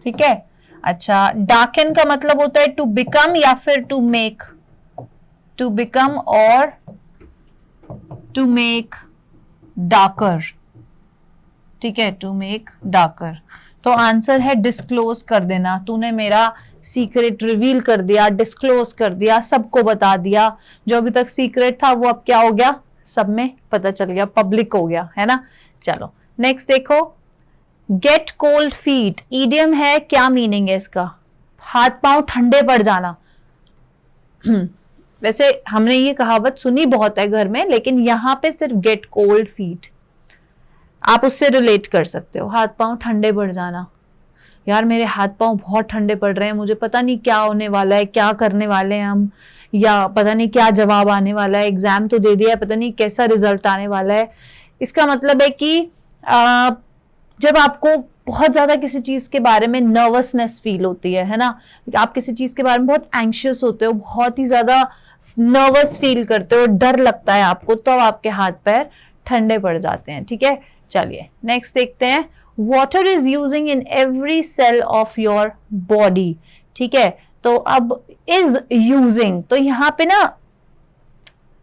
ठीक है। अच्छा, डार्कन का मतलब होता है टू बिकम या फिर टू मेक, टू बिकम और टू मेक डार्कर, ठीक है, टू मेक डार्कर। तो आंसर है डिस्क्लोज कर देना, तूने मेरा सीक्रेट रिवील कर दिया, डिस्क्लोज कर दिया, सबको बता दिया, जो अभी तक सीक्रेट था वो अब क्या हो गया, सब में पता चल गया, पब्लिक हो गया, है ना। चलो नेक्स्ट देखो, गेट कोल्ड फीट ईडियम है, क्या मीनिंग है इसका, हाथ पांव ठंडे पड़ जाना। वैसे हमने ये कहावत सुनी बहुत है घर में, लेकिन यहां पे सिर्फ गेट कोल्ड फीट, आप उससे रिलेट कर सकते हो, हाथ पांव ठंडे पड़ जाना। यार मेरे हाथ पांव बहुत ठंडे पड़ रहे हैं, मुझे पता नहीं क्या होने वाला है, क्या करने वाले हैं हम, या पता नहीं क्या जवाब आने वाला है, एग्जाम तो दे दिया है, पता नहीं कैसा रिजल्ट आने वाला है। इसका मतलब है कि जब आपको बहुत ज्यादा किसी चीज के बारे में नर्वसनेस फील होती है ना, आप किसी चीज के बारे में बहुत एंग्शियस होते हो, बहुत ही ज्यादा नर्वस फील करते हो, डर लगता है आपको, तो आपके हाथ पैर ठंडे पड़ जाते हैं, ठीक है। चलिए नेक्स्ट देखते हैं, water is using in every cell of your body, ठीक है। तो अब इज यूजिंग, तो यहाँ पे ना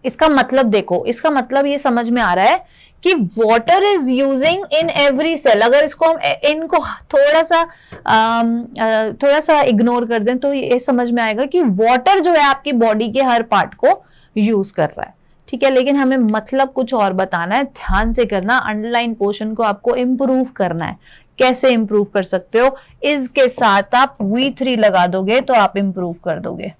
इसका मतलब देखो, इसका मतलब ये समझ में आ रहा है कि water is using in every cell. अगर इसको हम इनको थोड़ा सा इग्नोर कर दें तो ये समझ में आएगा कि वाटर जो है आपकी बॉडी के हर पार्ट को यूज कर रहा है, ठीक है। लेकिन हमें मतलब कुछ और बताना है, ध्यान से करना, अंडरलाइन पोर्शन को आपको इंप्रूव करना है। कैसे इंप्रूव कर सकते हो, इज के साथ आप V3 लगा दोगे तो आप इंप्रूव कर दोगे,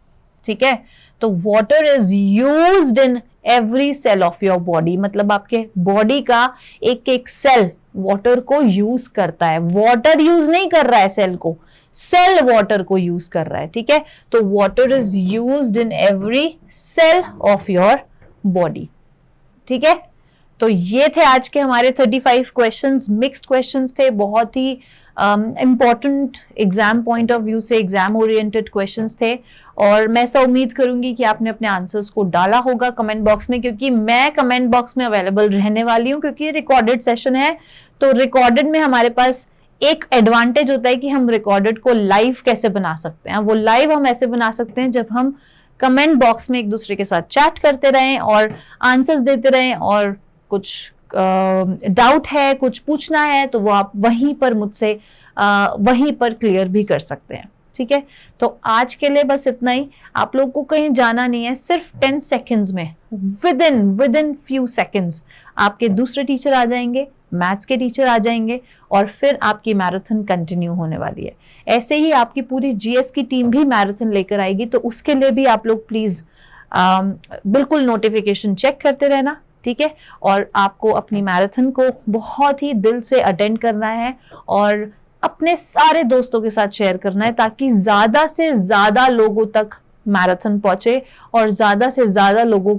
ठीक है। तो water is used in every cell of your body, मतलब आपके बॉडी का एक एक सेल वाटर को यूज करता है, वाटर यूज नहीं कर रहा है सेल को, सेल वाटर को यूज कर रहा है, ठीक है। तो water is used in every cell of your body, ठीक है। तो ये थे आज के हमारे 35 क्वेश्चंस, मिक्स्ड क्वेश्चंस थे, बहुत ही important exam point of view से एग्जाम ओरिएंटेड क्वेश्चंस थे, और मैं ऐसा उम्मीद करूंगी कि आपने अपने आंसर्स को डाला होगा कमेंट बॉक्स में, क्योंकि मैं कमेंट बॉक्स में अवेलेबल रहने वाली हूँ, क्योंकि ये रिकॉर्डेड सेशन है। तो रिकॉर्डेड में हमारे पास एक एडवांटेज होता है कि हम रिकॉर्डेड को लाइव कैसे बना सकते हैं। वो लाइव हम ऐसे बना सकते हैं जब हम कमेंट बॉक्स में एक दूसरे के साथ चैट करते रहें और आंसर्स देते रहें, और कुछ डाउट है, कुछ पूछना है, तो वो आप वहीं पर मुझसे वहीं पर क्लियर भी कर सकते हैं। ठीक है, तो आज के लिए बस इतना ही। आप लोग को कहीं जाना नहीं है, सिर्फ 10 सेकेंड्स में, विद इन फ्यू सेकेंड्स आपके दूसरे टीचर आ जाएंगे, मैथ्स के टीचर आ जाएंगे, और फिर आपकी मैराथन कंटिन्यू होने वाली है। ऐसे ही आपकी पूरी जीएस की टीम भी मैराथन लेकर आएगी, तो उसके लिए भी आप लोग प्लीज बिल्कुल नोटिफिकेशन चेक करते रहना। ठीक है, और आपको अपनी मैराथन को बहुत ही दिल से अटेंड करना है और अपने सारे दोस्तों के साथ शेयर करना है, ताकि ज्यादा से ज्यादा लोगों तक मैराथन पहुंचे और ज्यादा से ज्यादा लोगों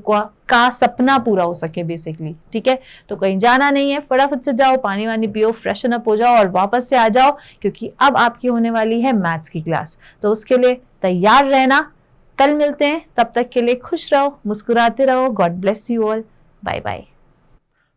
का सपना पूरा हो सके बेसिकली। ठीक है, तो कहीं जाना नहीं है, फटाफट से जाओ, पानी वानी पियो, फ्रेशन अप हो जाओ और वापस से आ जाओ, क्योंकि अब आपकी होने वाली है मैथ्स की क्लास। तो उसके लिए तैयार रहना। कल मिलते हैं, तब तक के लिए खुश रहो, मुस्कुराते रहो। God bless you all, bye bye.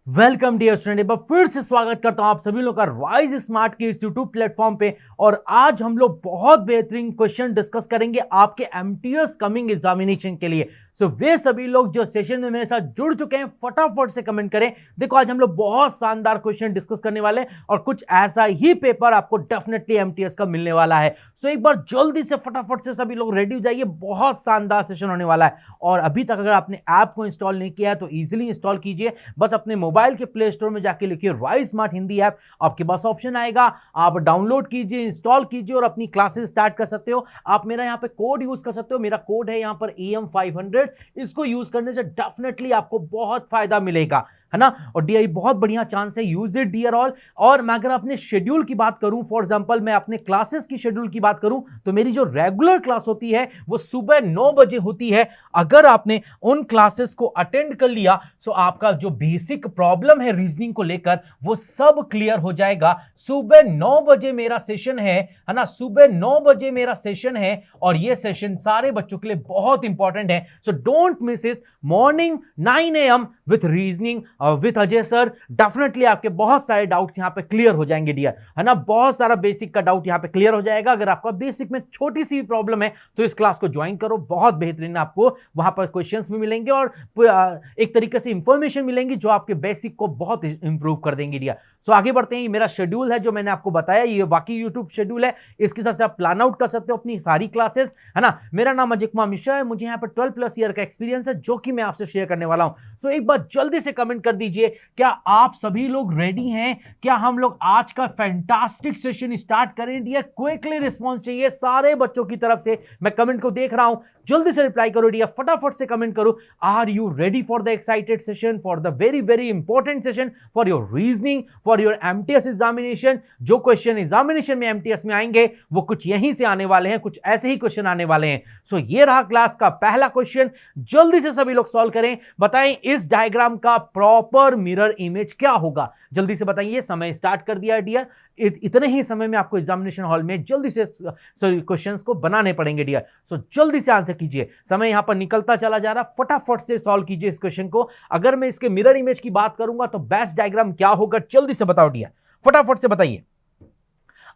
Welcome dear student, एक बार फिर से स्वागत करता हूं आप सभी लोग का राइज स्मार्ट के इस यूट्यूब प्लेटफॉर्म पे। और आज हम लोग बहुत बेहतरीन क्वेश्चन डिस्कस करेंगे आपके एमटीएस कमिंग एग्जामिनेशन के लिए। सो वे सभी लोग जो सेशन में मेरे साथ जुड़ चुके हैं, फटाफट से कमेंट करें। देखो आज हम लोग बहुत शानदार क्वेश्चन डिस्कस करने वाले हैं और कुछ ऐसा ही पेपर आपको डेफिनेटली एमटीएस का मिलने वाला है। सो एक बार जल्दी से फटाफट से सभी लोग रेडी हो जाइए, बहुत शानदार सेशन होने वाला है। और अभी तक अगर आपने ऐप को इंस्टॉल नहीं किया है तो इजीली इंस्टॉल कीजिए। बस अपने मोबाइल के प्ले स्टोर में जाके लिखिए राइज स्मार्ट हिंदी ऐप, आपके पास ऑप्शन आएगा, आप डाउनलोड कीजिए, इंस्टॉल कीजिए और अपनी क्लासेस स्टार्ट कर सकते हो। आप मेरा यहाँ पे कोड यूज कर सकते हो, मेरा कोड है यहाँ पर AM500। इसको यूज करने से डेफिनेटली आपको बहुत फायदा मिलेगा, है ना। और डीआई बहुत बढ़िया चांस है, यूज इट डियर ऑल। और मैं अगर अपने शेड्यूल की बात करूं, फॉर एग्जांपल मैं अपने क्लासेस की शेड्यूल की बात करूं, तो मेरी जो रेगुलर क्लास होती है वो सुबह 9 बजे होती है। अगर आपने उन क्लासेस को अटेंड कर लिया तो आपका जो बेसिक प्रॉब्लम है रीजनिंग को लेकर वो सब क्लियर हो जाएगा। सुबह 9 बजे मेरा सेशन है ना, सुबह 9 बजे मेरा सेशन है और ये सेशन सारे बच्चों के लिए बहुत इंपॉर्टेंट है। So don't miss it. Morning 9 AM with reasoning with Ajay sir. Definitely आपके बहुत सारे डाउट्स यहां पे क्लियर हो जाएंगे डियर, है ना। बहुत सारा बेसिक का डाउट यहां पे क्लियर हो जाएगा। अगर आपका बेसिक में छोटी सी प्रॉब्लम है तो इस क्लास को ज्वाइन करो, बहुत बेहतरीन आपको वहां पर क्वेश्चंस भी मिलेंगे और एक तरीके से इंफॉर्मेशन मिलेंगी जो आपके बेसिक को बहुत इंप्रूव कर देंगे डियर। सो आगे बढ़ते हैं। मेरा शेड्यूल है जो मैंने आपको बताया, ये वाकई यूट्यूब शेड्यूल है, इसके हिसाब से आप प्लान आउट कर सकते हो अपनी सारी क्लासेस, है ना। मेरा नाम अजय कुमार मिश्रा है, मुझे यहाँ पर 12+ ईयर का एक्सपीरियंस है जो कि मैं आपसे शेयर करने वाला हूं। सो एक बार जल्दी से कमेंट कर दीजिए, क्या आप सभी लोग रेडी हैं? क्या हम लोग आज का फैंटास्टिक सेशन स्टार्ट करें डियर? क्विकली रिस्पॉन्स चाहिए सारे बच्चों की तरफ से, मैं कमेंट को देख रहा हूं, जल्दी से रिप्लाई करो डियर, फटाफट से कमेंट करो। Are you ready for the excited session, for the very very important session, for your reasoning, for your MTS examination? जो क्वेश्चन एग्जामिनेशन में एमटीएस में आएंगे वो कुछ यहीं से आने वाले हैं, कुछ ऐसे ही क्वेश्चन आने वाले हैं। सो ये रहा क्लास का पहला क्वेश्चन, जल्दी से सभी लोग सॉल्व करें। बताएं इस डायग्राम का प्रॉपर मिरर इमेज क्या होगा, जल्दी से बताइए। समय स्टार्ट कर दिया है डियर, इतने ही समय में आपको एग्जामिनेशन हॉल में जल्दी से क्वेश्चंस को बनाने पड़ेंगे डियर। सो जल्दी से आंसर कीजिए, समय यहां पर निकलता चला जा रहा, फटाफट से सॉल्व कीजिए इस क्वेश्चन को। अगर मैं इसके मिरर इमेज की बात करूंगा तो बेस्ट डायग्राम क्या होगा, जल्दी से बताओ डियर, फटाफट से बताइए।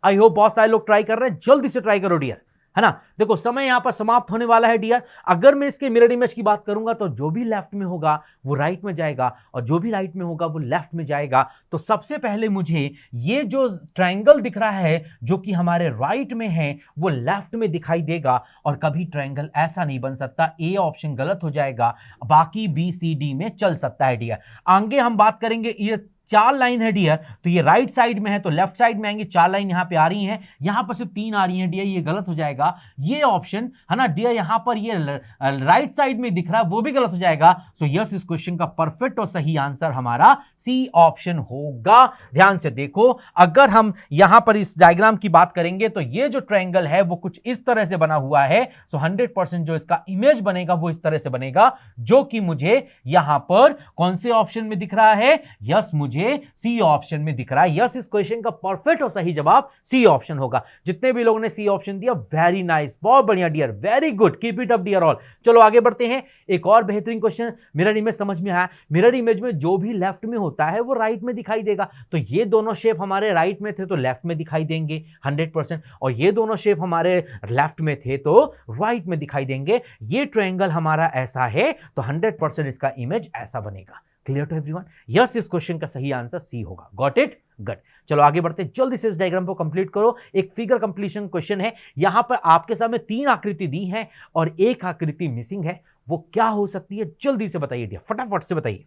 आई होप बहुत सारे लोग ट्राई कर रहे हैं, जल्दी से ट्राई करो डियर, है ना। देखो समय यहां पर समाप्त होने वाला है डियर। अगर मैं इसके मिरर इमेज की बात करूंगा तो जो भी लेफ्ट में होगा वो राइट में जाएगा और जो भी राइट में होगा वो लेफ्ट में जाएगा। तो सबसे पहले मुझे ये जो ट्रायंगल दिख रहा है जो कि हमारे राइट में है वो लेफ्ट में दिखाई देगा, और कभी ट्रायंगल ऐसा नहीं बन सकता, ए ऑप्शन गलत हो जाएगा, बाकी BCD में चल सकता है डियर। आगे हम बात करेंगे, ये 4 लाइन है डियर, तो ये राइट साइड में है तो लेफ्ट साइड में आएंगे, 4 लाइन यहां पे आ रही हैं, यहां पर सिर्फ 3 आ रही हैं डियर, ये गलत हो जाएगा। ये ऑप्शन है ना डियर, यहां पर ये राइट साइड में दिख रहा है वो भी गलत हो जाएगा। सो यस, इस क्वेश्चन का परफेक्ट और सही आंसर हमारा C ऑप्शन होगा। ध्यान से देखो, अगर हम यहां पर इस डायग्राम की बात करेंगे तो ये जो ट्रायंगल है वो कुछ इस तरह से बना हुआ है। सो 100% जो इसका इमेज बनेगा वो इस तरह से बनेगा, जो कि मुझे यहां पर कौन से ऑप्शन में दिख रहा है? यस, मुझे मुझे सी ऑप्शन में दिख रहा है। यस, इस क्वेश्चन का परफेक्ट और सही जवाब सी ऑप्शन होगा। जितने भी लोगों ने सी ऑप्शन दिया, वेरी नाइस, बहुत बढ़िया dear, very good, keep it up dear all. चलो आगे बढ़ते हैं। एक और बेहतरीन क्वेश्चन, मिरर इमेज समझ में आया। मिरर इमेज में जो भी लेफ्ट में होता है वो राइट में दिखाई देगा। तो ये दोनों शेप हमारे राइट में थे तो लेफ्ट में दिखाई देंगे 100%, और ये दोनों शेप हमारे लेफ्ट में थे तो राइट में दिखाई देंगे। ये ट्रायंगल हमारा ऐसा है तो 100% इसका इमेज ऐसा बनेगा। Clear to everyone? यस, इस क्वेश्चन का सही आंसर सी होगा। Got it? गुड। चलो आगे बढ़ते, जल्दी से इस डायग्राम को कंप्लीट करो। एक फिगर कंप्लीशन क्वेश्चन है। यहां पर आपके सामने 3 आकृति दी है और एक आकृति मिसिंग है। वो क्या हो सकती है, जल्दी से बताइए डियर, फटाफट से बताइए।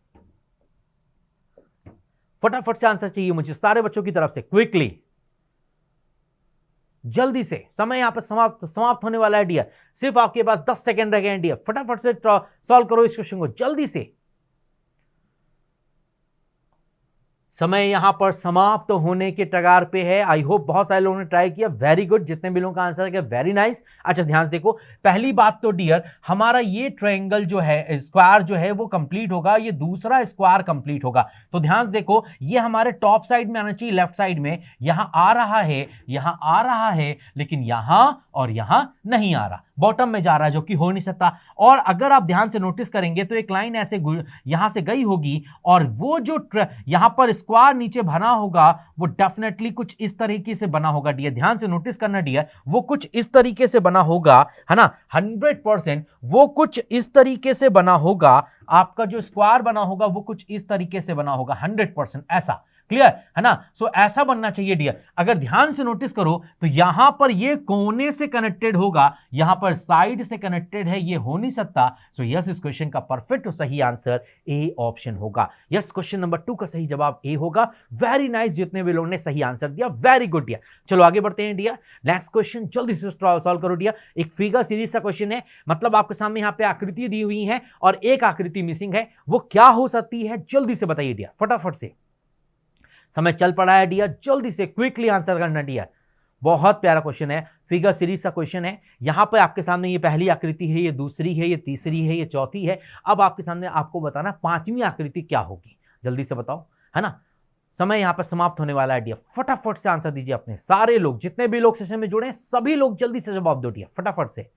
फटाफट से आंसर चाहिए मुझे सारे बच्चों की तरफ से, क्विकली, जल्दी से। समय यहां पर समाप्त होने वाला है डियर। सिर्फ आपके पास 10 सेकंड रह गए हैं डियर। फटाफट से सॉल्व करो इस क्वेश्चन को जल्दी से। समय यहां पर समाप्त होने के कगार पे है। आई होप बहुत सारे लोगों ने ट्राई किया, वेरी गुड। जितने भी लोगों का आंसर है वेरी नाइस। अच्छा ध्यान से देखो, पहली बात तो डियर, हमारा ये ट्रायंगल जो है, स्क्वायर जो है वो कंप्लीट होगा, ये दूसरा स्क्वायर कंप्लीट होगा। तो ध्यान से देखो, ये हमारे टॉप साइड में आना चाहिए, लेफ्ट साइड में। यहां आ रहा है, यहां आ रहा है, लेकिन यहां और यहां नहीं आ रहा, बॉटम में जा रहा है, जो कि हो नहीं सकता। और अगर आप ध्यान से नोटिस करेंगे तो एक लाइन ऐसे यहां से गई होगी, और वो जो यहां पर स्क्वायर नीचे बना होगा वो डेफिनेटली कुछ इस तरीके से बना होगा डियर। ध्यान से नोटिस करना डियर, वो कुछ इस तरीके से बना होगा, है ना, 100% वो कुछ इस तरीके से बना होगा। आपका जो स्क्वायर बना होगा वो कुछ इस तरीके से बना होगा, 100% ऐसा। क्लियर है ना? सो ऐसा बनना चाहिए डियर। अगर ध्यान से नोटिस करो तो यहां पर ये कोने से कनेक्टेड होगा, यहां पर साइड से कनेक्टेड है, ये हो नहीं सकता। सो यस, इस क्वेश्चन का परफेक्ट और सही आंसर ए ऑप्शन होगा। यस, क्वेश्चन नंबर 2 का सही जवाब ए होगा। वेरी नाइस, जितने भी लोगों ने सही आंसर दिया, वेरी गुड डियर। चलो आगे बढ़ते हैं डियर। नेक्स्ट क्वेश्चन जल्दी से सॉल्व करो डियर। एक फिगर सीरीज का क्वेश्चन है, मतलब आपके सामने यहां पे आकृति दी हुई है और एक आकृति मिसिंग है। वो क्या हो सकती है, जल्दी से बताइए डियर, फटाफट से। समय चल पड़ा है डियर, जल्दी से क्विकली आंसर करना डियर। बहुत प्यारा क्वेश्चन है, फिगर सीरीज का क्वेश्चन है। यहां पर आपके सामने ये पहली आकृति है, ये दूसरी है, ये तीसरी है, ये चौथी है। अब आपके सामने आपको बताना 5वीं आकृति क्या होगी, जल्दी से बताओ, है ना। समय यहां पर समाप्त होने वाला है डियर। फटाफट से आंसर दीजिए अपने सारे लोग, जितने भी लोग सेशन में जुड़े हैं सभी लोग जल्दी से जवाब दो डियर, फटाफट से।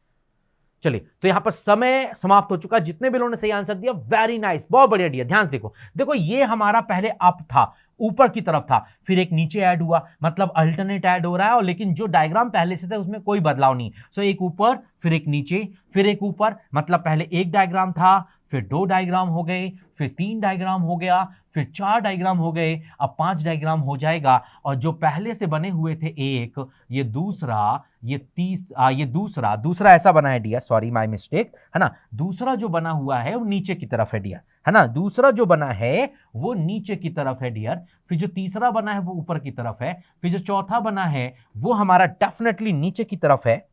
चलिए, तो यहां पर समय समाप्त हो चुका। जितने भी लोगों ने सही आंसर दिया, वेरी नाइस, बहुत बढ़िया डियर। ध्यान से देखो, देखो ये हमारा पहले अप था, ऊपर की तरफ था, फिर एक नीचे ऐड हुआ, मतलब अल्टरनेट ऐड हो रहा है, और लेकिन जो डायग्राम पहले से था उसमें कोई बदलाव नहीं। सो एक ऊपर, फिर एक नीचे, फिर एक ऊपर, मतलब पहले एक डायग्राम था, फिर 2 डायग्राम हो गए, फिर 3 डायग्राम हो गया, फिर 4 डायग्राम हो गए, अब 5 डायग्राम हो जाएगा। और जो पहले से बने हुए थे, एक, ये दूसरा, ये ये दूसरा ऐसा बना है डियर, सॉरी माय मिस्टेक, है ना। दूसरा जो बना हुआ है वो नीचे की तरफ है डियर, है ना। दूसरा जो बना है वो नीचे की तरफ है डियर। फिर जो तीसरा बना है वो ऊपर की तरफ है। फिर जो चौथा बना है वो हमारा डेफिनेटली नीचे की तरफ है।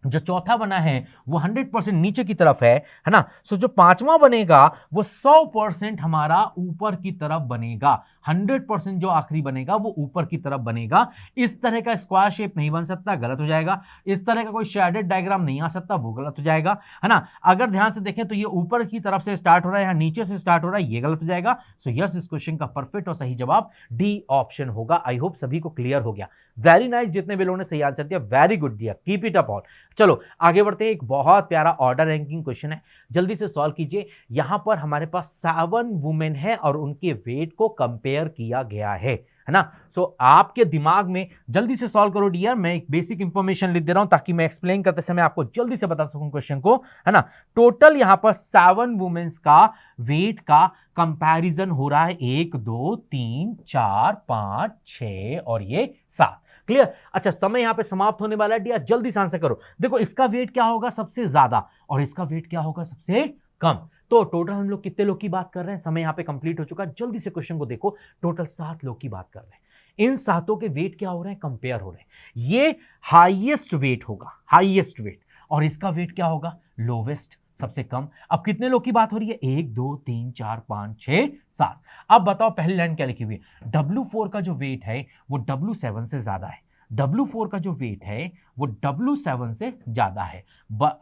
जो चौथा बना है वो 100% नीचे की तरफ है ना। सो जो 5वां बनेगा वो 100% हमारा ऊपर की तरफ बनेगा। 100% जो आखिरी बनेगा वो ऊपर की तरफ बनेगा। इस तरह का स्क्वायर शेप नहीं बन सकता, गलत हो जाएगा। इस तरह का कोई शेडेड डायग्राम नहीं आ सकता, वो गलत हो जाएगा, है ना। अगर ध्यान से देखें तो ये ऊपर की तरफ से स्टार्ट हो रहा है, यहाँ नीचे से स्टार्ट हो रहा है, ये गलत हो जाएगा। सो यस, इस क्वेश्चन का परफेक्ट और सही जवाब डी ऑप्शन होगा। आई होप सभी को क्लियर हो गया। वेरी नाइस, जितने भी लोगों ने सही आंसर दिया, वेरी गुड दिया, कीप इट अप ऑल। चलो आगे बढ़ते हैं। एक बहुत प्यारा ऑर्डर रैंकिंग क्वेश्चन है, जल्दी से सॉल्व कीजिए। यहां पर हमारे पास 7 वुमेन है और उनके वेट को कंपेयर किया गया है ना। सो आपके दिमाग में जल्दी से सॉल्व करो डियर। मैं एक बेसिक इंफॉर्मेशन लिख दे रहा हूं ताकि मैं एक्सप्लेन करते समय आपको जल्दी से बता सकूं क्वेश्चन को, है ना। टोटल यहां पर 7 वुमेन्स का वेट का कंपैरिजन हो रहा है, 1 2 3 4 5 6 और ये 7। क्लियर? अच्छा, समय यहां पे समाप्त होने वाला है डियर, जल्दी से आंसर करो। देखो इसका वेट क्या होगा सबसे ज्यादा और इसका वेट क्या होगा सबसे कम। तो टोटल हम लोग कितने लोग की बात कर रहे हैं, समय यहां पे कंप्लीट हो चुका है। जल्दी से क्वेश्चन को देखो, टोटल 7 लोग की बात कर रहे हैं। इन 7 के वेट क्या हो रहे हैं, कंपेयर हो रहे हैं। ये हाईएस्ट वेट होगा, हाईएस्ट वेट, और इसका वेट क्या होगा, लोवेस्ट, सबसे कम। अब कितने लोग की बात हो रही है, 1 2 3 4 5 6 7। अब बताओ पहली लाइन क्या लिखी हुई है, W4 का जो वेट है वो W7 से ज्यादा है। W4 का जो वेट है वो W7 से ज्यादा है।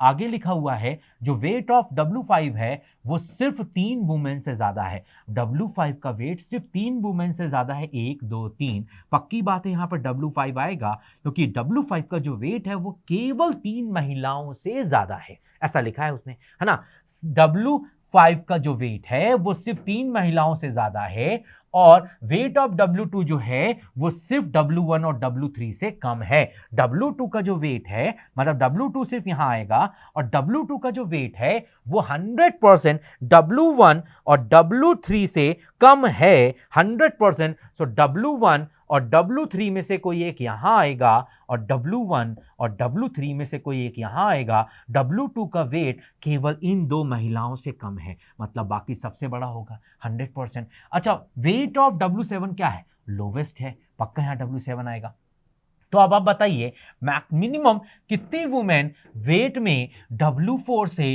आगे लिखा हुआ है जो वेट ऑफ W5 है वो सिर्फ 3 वुमेन से ज्यादा है। W5 का वेट सिर्फ 3 वुमेन से ज्यादा है, 1 2 3। पक्की बात है यहां पर W5 आएगा क्योंकि W5 का जो वेट है वो केवल 3 महिलाओं से ज्यादा है, ऐसा लिखा है उसने, है ना। W5 का जो वेट है वो सिर्फ 3 महिलाओं से ज्यादा है और वेट ऑफ W2 जो है वो सिर्फ W1 और W3 से कम है। W2 का जो वेट है मतलब W2 सिर्फ यहां आएगा और W2 का जो वेट है वो 100% W1 और W3 से कम है, 100%। सो W1 और W3 में से कोई एक यहां आएगा और W1 और W3 में से कोई एक यहां आएगा। W2 का वेट केवल इन 2 महिलाओं से कम है, मतलब बाकी सबसे बड़ा होगा 100%। अच्छा, वेट ऑफ W7 क्या है? लोवेस्ट है, पक्का यहां W7 आएगा। तो अब आप बताइए मिनिमम कितनी वुमेन वेट में W4 से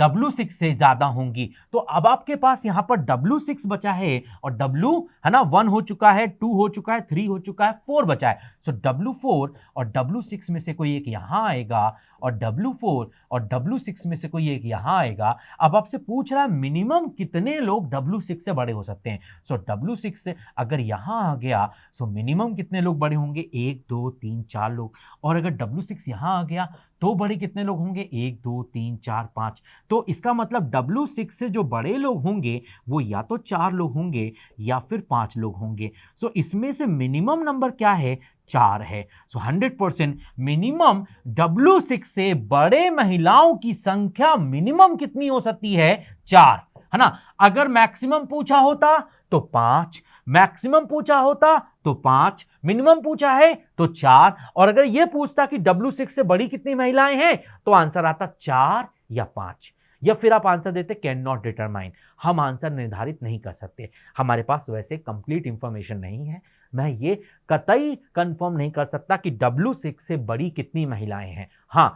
W6 से ज्यादा होंगी। तो अब आपके पास यहां पर W6 बचा है और W है ना 1 हो चुका है, 2 हो चुका है, 3 हो चुका है, 4 बचा है। सो W4 और W6 में से कोई एक यहां आएगा और W4 और W6 में से कोई एक यहां आएगा। अब आपसे पूछ रहा है मिनिमम कितने लोग W6 से बड़े हो सकते हैं। सो W6 से अगर यहां आ गया सो मिनिमम कितने लोग बड़े होंगे? 1 2 3 4 लोग। और अगर W6 यहां आ गया तो बड़े कितने लोग होंगे? 1 2 3 4 5। तो इसका मतलब W6 से जो बड़े लोग होंगे वो या तो 4 लोग होंगे या फिर 5 लोग होंगे। सो इसमें से मिनिमम नंबर क्या है? 4 है। सो 100% मिनिमम W6 से बड़े महिलाओं की संख्या मिनिमम कितनी हो सकती है? 4, है ना। अगर मैक्सिमम पूछा होता तो 5, मैक्सिमम पूछा होता तो 5, मिनिमम पूछा है तो 4। और अगर यह पूछता कि W6 से बड़ी कितनी महिलाएं हैं तो आंसर आता 4 या 5, या फिर आप आंसर देते कैन नॉट डिटरमाइन। हम आंसर निर्धारित नहीं कर सकते, हमारे पास वैसे कंप्लीट इंफॉर्मेशन नहीं है। मैं ये कतई कंफर्म नहीं कर सकता कि W6 से बड़ी कितनी महिलाएं हैं। हां,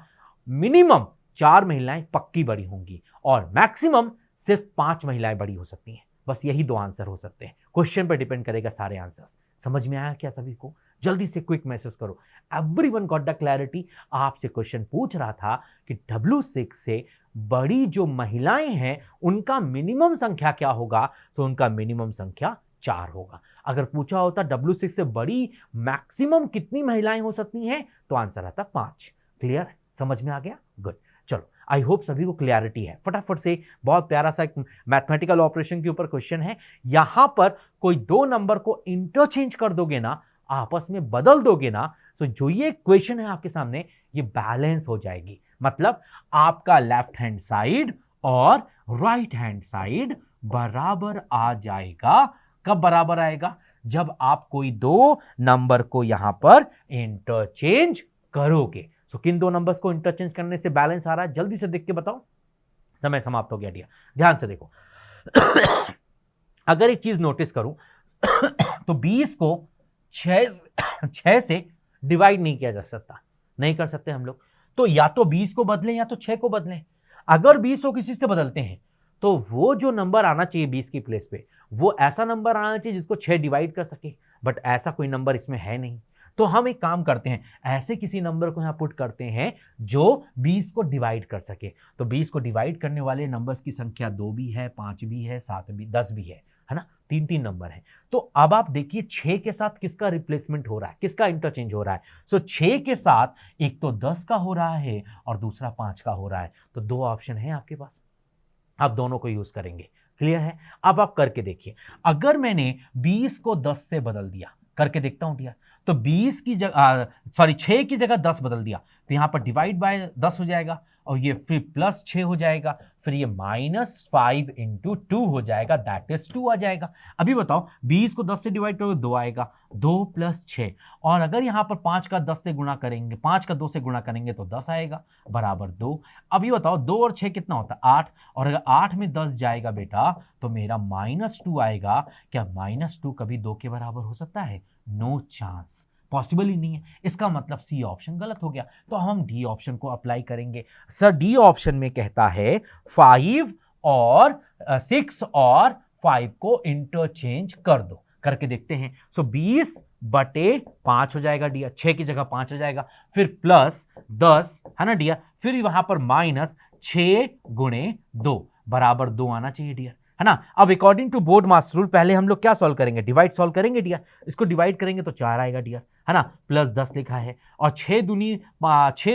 मिनिमम 4 महिलाएं पक्की बड़ी होंगी और मैक्सिमम सिर्फ 5 महिलाएं बड़ी हो सकती हैं। बस यही 2 आंसर हो सकते हैं। क्वेश्चन पर डिपेंड करेगा सारे आंसर्स। समझ में आया क्या सभी को? जल्दी से क्विक मैसेज करो। Everyone got the clarity. आपसे क्वेश्चन पूछ रहा था कि W6 से बड़ी जो महिलाएं हैं उनका मिनिमम संख्या क्या होगा? तो उनका मिनिमम संख्या 4 होगा। अगर पूछा होता W6 से बड़ी मैक्सिमम कितनी महिलाएं हो सकती हैं तो आंसर आता 5। क्लियर? समझ में आ गया? गुड। चलो, आई होप सभी को क्लैरिटी है। फटाफट से बहुत प्यारा सा एक मैथमेटिकल ऑपरेशन के ऊपर क्वेश्चन है। यहां पर कोई 2 नंबर को इंटरचेंज कर दोगे ना, आपस में बदल दोगे ना, तो जो ये क्वेश्चन है आपके सामने ये बैलेंस हो जाएगी। मतलब आपका लेफ्ट हैंड साइड और राइट हैंड साइड बराबर आ जाएगा। कब बराबर आएगा? जब आप कोई 2 नंबर को यहां पर इंटरचेंज करोगे। सो किन 2 नंबर्स को इंटरचेंज करने से बैलेंस आ रहा है? जल्दी से देख के बताओ। समय समाप्त हो गया डियर, ध्यान से देखो। अगर एक चीज नोटिस करूं तो 20 को 6 से डिवाइड नहीं किया जा सकता, नहीं कर सकते हम लोग। तो या तो 20 को बदलें या तो 6 को बदलें। अगर 20 को किसी से बदलते हैं तो वो जो नंबर आना चाहिए 20 की प्लेस पे वो ऐसा नंबर आना चाहिए जिसको 6 डिवाइड कर सके, बट ऐसा कोई नंबर इसमें है नहीं। तो हम एक काम करते हैं, ऐसे किसी नंबर को यहां पुट करते हैं जो 20 को डिवाइड कर सके। तो 20 को डिवाइड करने वाले नंबर्स की संख्या 2 भी है, 5 भी है, 7 भी, 10 भी है ना। 3 नंबर है। तो अब आप देखिए 6 के साथ किसका रिप्लेसमेंट हो रहा है, किसका इंटरचेंज हो रहा है। सो 6 के साथ एक तो 10 का हो रहा है और दूसरा 5 का हो रहा है। तो 2 ऑप्शन है आपके पास, आप दोनों को यूज करेंगे। क्लियर है? अब आप करके देखिए। अगर मैंने 20 को 10 से बदल दिया, करके देखता हूं डियर, तो 20 की जगह 6 की जगह 10 बदल दिया तो यहां पर डिवाइड बाय 10 हो जाएगा और ये फिर प्लस 6 हो जाएगा, फिर ये -5 × 2 हो जाएगा, दैट इज 2 आ जाएगा। अभी बताओ 20 को 10 से डिवाइड करोगे 2 आएगा, 2 + 6। और अगर यहां पर 5 का 10 से गुणा करेंगे, 5 का 2 से गुणा करेंगे तो 10 आएगा बराबर 2। अभी बताओ 2 और 6 कितना होता है? 8। और अगर 8 में 10 जाएगा बेटा तो मेरा -2 आएगा। क्या -2 कभी 2 के बराबर हो सकता है? नो चांस, पॉसिबल ही नहीं है। इसका मतलब सी ऑप्शन गलत हो गया। तो हम डी ऑप्शन को अप्लाई करेंगे। सर डी ऑप्शन में कहता है 5 और 6 और 5 को इंटरचेंज कर दो। करके देखते हैं। सो 20 बटे 5 हो जाएगा डियर, 6 की जगह 5 हो जाएगा, फिर प्लस 10 है ना डियर, फिर वहां पर माइनस 6 गुणे 2 बराबर 2 आना चाहिए डियर, है ना। अब according to BODMAS rule पहले हम लोग क्या सॉल्व करेंगे, डिवाइड सॉल्व करेंगे डियर, इसको डिवाइड करेंगे तो 4 आएगा डियर, है ना, प्लस 10 लिखा है, और 6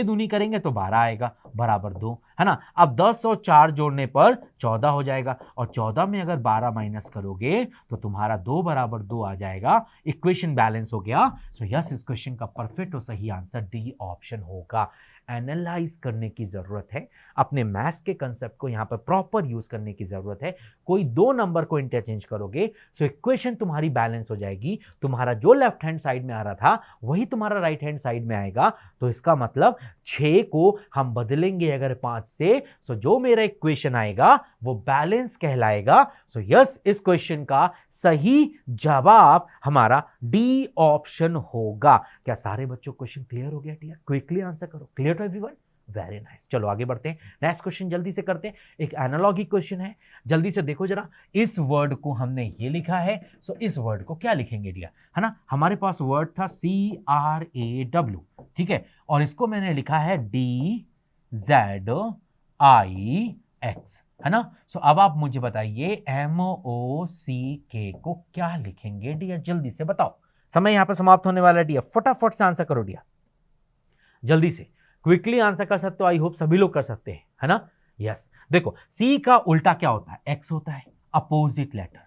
दूनी करेंगे तो 12 आएगा बराबर 2, है ना। अब 10 और 4 जोड़ने पर 14 हो जाएगा, और 14 में अगर 12 माइनस करोगे तो तुम्हारा 2 बराबर 2 आ जाएगा, इक्वेशन बैलेंस हो गया। सो यस, इस क्वेश्चन का परफेक्ट और सही आंसर डी ऑप्शन होगा। एनालाइज करने की जरूरत है, अपने मैथ्स के कंसेप्ट को यहां पर प्रॉपर यूज करने की जरूरत है। कोई दो नंबर को इंटरचेंज करोगे तो इक्वेशन तुम्हारी बैलेंस हो जाएगी, तुम्हारा जो लेफ्ट हैंड साइड में आ रहा था वही तुम्हारा राइट हैंड साइड में आएगा। तो इसका मतलब 6 को हम बदलेंगे अगर 5 से, सो जो मेरा इक्वेशन आएगा वो बैलेंस कहलाएगा। सो यस, इस क्वेश्चन का सही जवाब हमारा डी ऑप्शन होगा। क्या सारे बच्चों को क्वेश्चन क्लियर हो गया डियर? क्विकली आंसर करो। Clear to everyone? Very nice. चलो आगे बढ़ते हैं, नेक्स्ट क्वेश्चन जल्दी से करते हैं। एक एनालॉगी क्वेश्चन है, जल्दी से देखो जरा। इस वर्ड को हमने ये लिखा है, सो इस वर्ड को क्या लिखेंगे डियर, है ना। हमारे पास वर्ड था CRAW, ठीक है, और इसको मैंने लिखा है DZIX, है ना। सो अब आप मुझे बताइए MOCK को क्या लिखेंगे डियर, जल्दी से बताओ। समय यहां पर समाप्त होने वाला है डियर, फटाफट से आंसर करो डियर, जल्दी से क्विकली आंसर कर सकते हो। आई होप सभी लोग कर सकते हैं, है ना। यस, देखो सी का उल्टा क्या होता है, एक्स होता है, अपोजिट लेटर,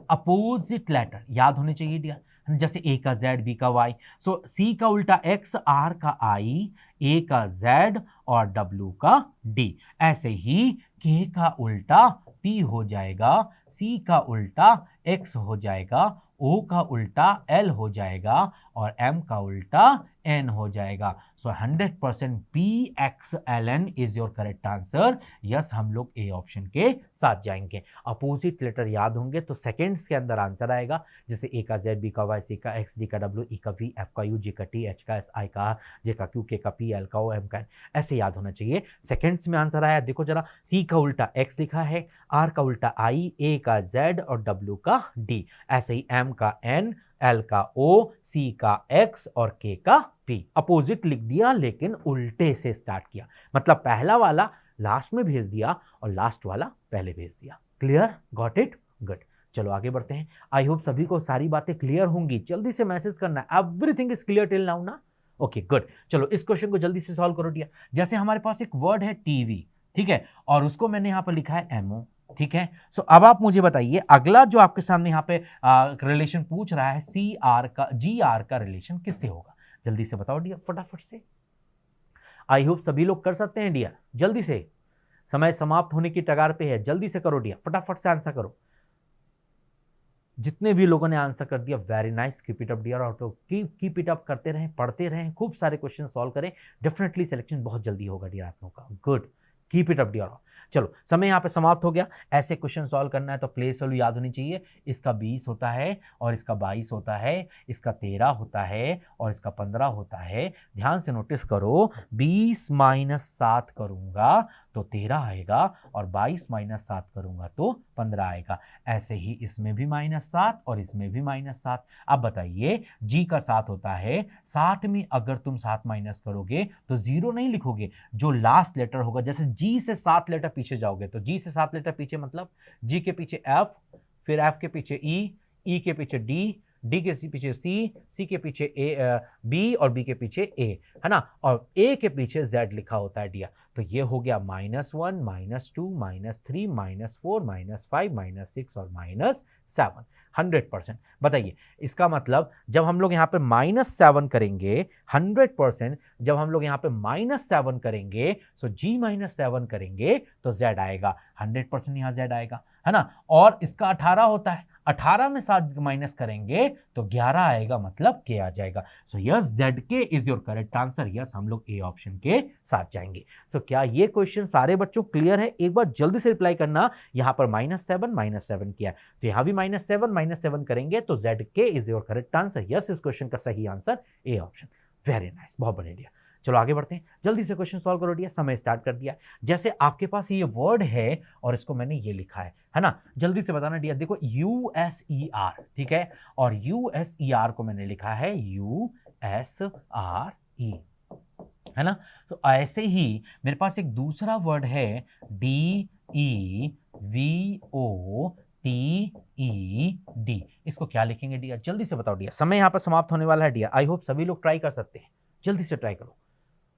अपोजिट लेटर याद होने चाहिए डियर, जैसे ए का जेड, बी का वाई। सो सी का उल्टा एक्स, आर का आई, ए का जेड और डब्ल्यू का डी। ऐसे ही के का उल्टा पी हो जाएगा, सी का उल्टा एक्स हो जाएगा, ओ का उल्टा एल हो जाएगा और एम का उल्टा एन हो जाएगा। सो 100% BXLN is your correct answer. Yes, हम लोग ए ऑप्शन के साथ जाएंगे। अपोजिट लेटर याद होंगे तो सेकेंड्स के अंदर आंसर आएगा, जैसे ए का जेड, बी का वाई, सी का एक्स, डी का डब्ल्यू, ई का वी, एफ का यू, जी का टी, एच का एस, आई का आर, जे का क्यू, के का पी, एल का ओ, एम का एन, ऐसे याद होना चाहिए। सेकेंड्स में आंसर आया, देखो जरा, सी का उल्टा एक्स लिखा है, आर का उल्टा आई, ए का जेड और डब्ल्यू का डी। ऐसे ही एम का एन, एल का ओ, सी का एक्स और के का पी। अपोजिट लिख दिया लेकिन उल्टे से स्टार्ट किया, मतलब पहला वाला लास्ट में भेज दिया और लास्ट वाला पहले भेज दिया। क्लियर? Got it? गुड। चलो आगे बढ़ते हैं। आई होप सभी को सारी बातें क्लियर होंगी। जल्दी से मैसेज करना, everything is clear till now ना? Okay good. चलो इस क्वेश्चन को जल्दी से सॉल्व करो डियर। जैसे हमारे पास एक वर्ड है टीवी, ठीक है, और उसको मैंने यहां पर लिखा है एमओ, ठीक है। सो अब आप मुझे बताइए, अगला जो आपके सामने यहाँ पे रिलेशन पूछ रहा है, CR का GR का रिलेशन किससे होगा? जल्दी से बताओ डियर, फटाफट से। आई होप सभी लोग कर सकते हैं डियर, जल्दी से, समय समाप्त होने की कगार पे है, जल्दी से करो डियर, फटाफट से आंसर करो। जितने भी लोगों ने आंसर कर दिया, very nice, keep it up dear, और तो कीप इट अप करते रहें, पढ़ते रहें, खूब सारे क्वेश्चन सॉल्व करें, डेफिनेटली सिलेक्शन बहुत जल्दी होगा डियर आप लोगों का। Good, keep it up dear. चलो समय यहाँ पे समाप्त हो गया। ऐसे क्वेश्चन सॉल्व करना है तो प्लेस वैल्यू याद होनी चाहिए। इसका 20 होता है और इसका 22 होता है, इसका 13 होता है और इसका 15 होता है। ध्यान से नोटिस करो, 20 माइनस 7 करूंगा तो 13 आएगा और 22 माइनस 7 करूंगा तो 15 आएगा। ऐसे ही इसमें भी -7 और इसमें भी -7। अब बताइए, जी का 7 होता है, 7 में अगर तुम 7 माइनस करोगे तो 0 नहीं लिखोगे, जो लास्ट लेटर होगा, जैसे जी से 7 लेटर पीछे जाओगे तो जी से 7 लेटर पीछे मतलब जी के पीछे एफ, फिर एफ के पीछे ई के पीछे डी के पीछे सी के पीछे बी और बी के पीछे ए, है ना, और ए के पीछे जेड लिखा होता है डियर। तो ये हो गया -1, -2, -3, -4, -5, -6 और -7। 100%। बताइए, इसका मतलब जब हम लोग यहाँ पे -7 करेंगे, 100% जब हम लोग यहाँ पे -7 करेंगे, सो जी -7 करेंगे तो z आएगा, 100% यहाँ z आएगा, है ना। और इसका 18 होता है, 18 में 7 माइनस करेंगे तो 11 आएगा, मतलब k आ जाएगा। So yes, ZK is your correct answer. Yes, हम लोग ए ऑप्शन के साथ जाएंगे। सो क्या ये क्वेश्चन सारे बच्चों क्लियर है? एक बार जल्दी से रिप्लाई करना। यहाँ पर -7 किया है तो यहाँ भी -7 करेंगे तो ZK is your correct answer. Yes, इस क्वेश्चन का सही answer A option. Very nice, बहुत बढ़िया। चलो आगे बढ़ते हैं, जल्दी से क्वेश्चन सॉल्व करो डियर, समय स्टार्ट कर दिया। जैसे आपके पास ये वर्ड है और इसको मैंने ये लिखा है ना, जल्दी से बताना डियर। देखो USER, ठीक है, और USER को मैंने लिखा है USRE, है ना। तो ऐसे ही मेरे पास एक दूसरा वर्ड है DEVOTED, इसको क्या लिखेंगे डियर, जल्दी से बताओ डियर, समय यहां पर समाप्त होने वाला है डियर। आई होप सभी लोग ट्राई कर सकते हैं, जल्दी से ट्राई करो।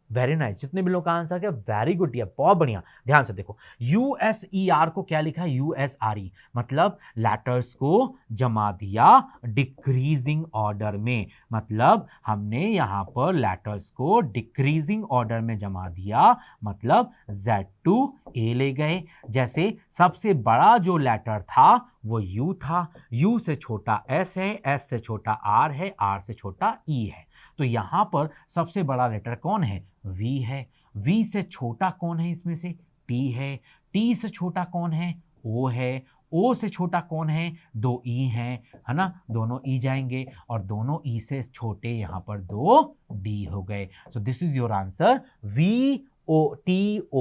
वेरी नाइस, जितने भी लोग का आंसर किया वेरी गुड डियर, बहुत बढ़िया। ध्यान से देखो, USER को क्या लिखा है USRE, मतलब लेटर्स को जमा दिया डिक्रीजिंग ऑर्डर में, मतलब हमने यहां पर लेटर्स को डिक्रीजिंग ऑर्डर में जमा दिया, मतलब Z to A ले गए। जैसे सबसे बड़ा जो लेटर था वो U था, U से छोटा S है, S से छोटा R है, R से छोटा E है। तो यहां पर सबसे बड़ा लेटर कौन है, V है। V से छोटा कौन है इसमें से, T है। T से छोटा कौन है, O है। O से छोटा कौन है, 2 E हैं, है ना, दोनों E जाएंगे, और दोनों E से छोटे यहां पर 2 D हो गए। So this is your answer, VOTOEED।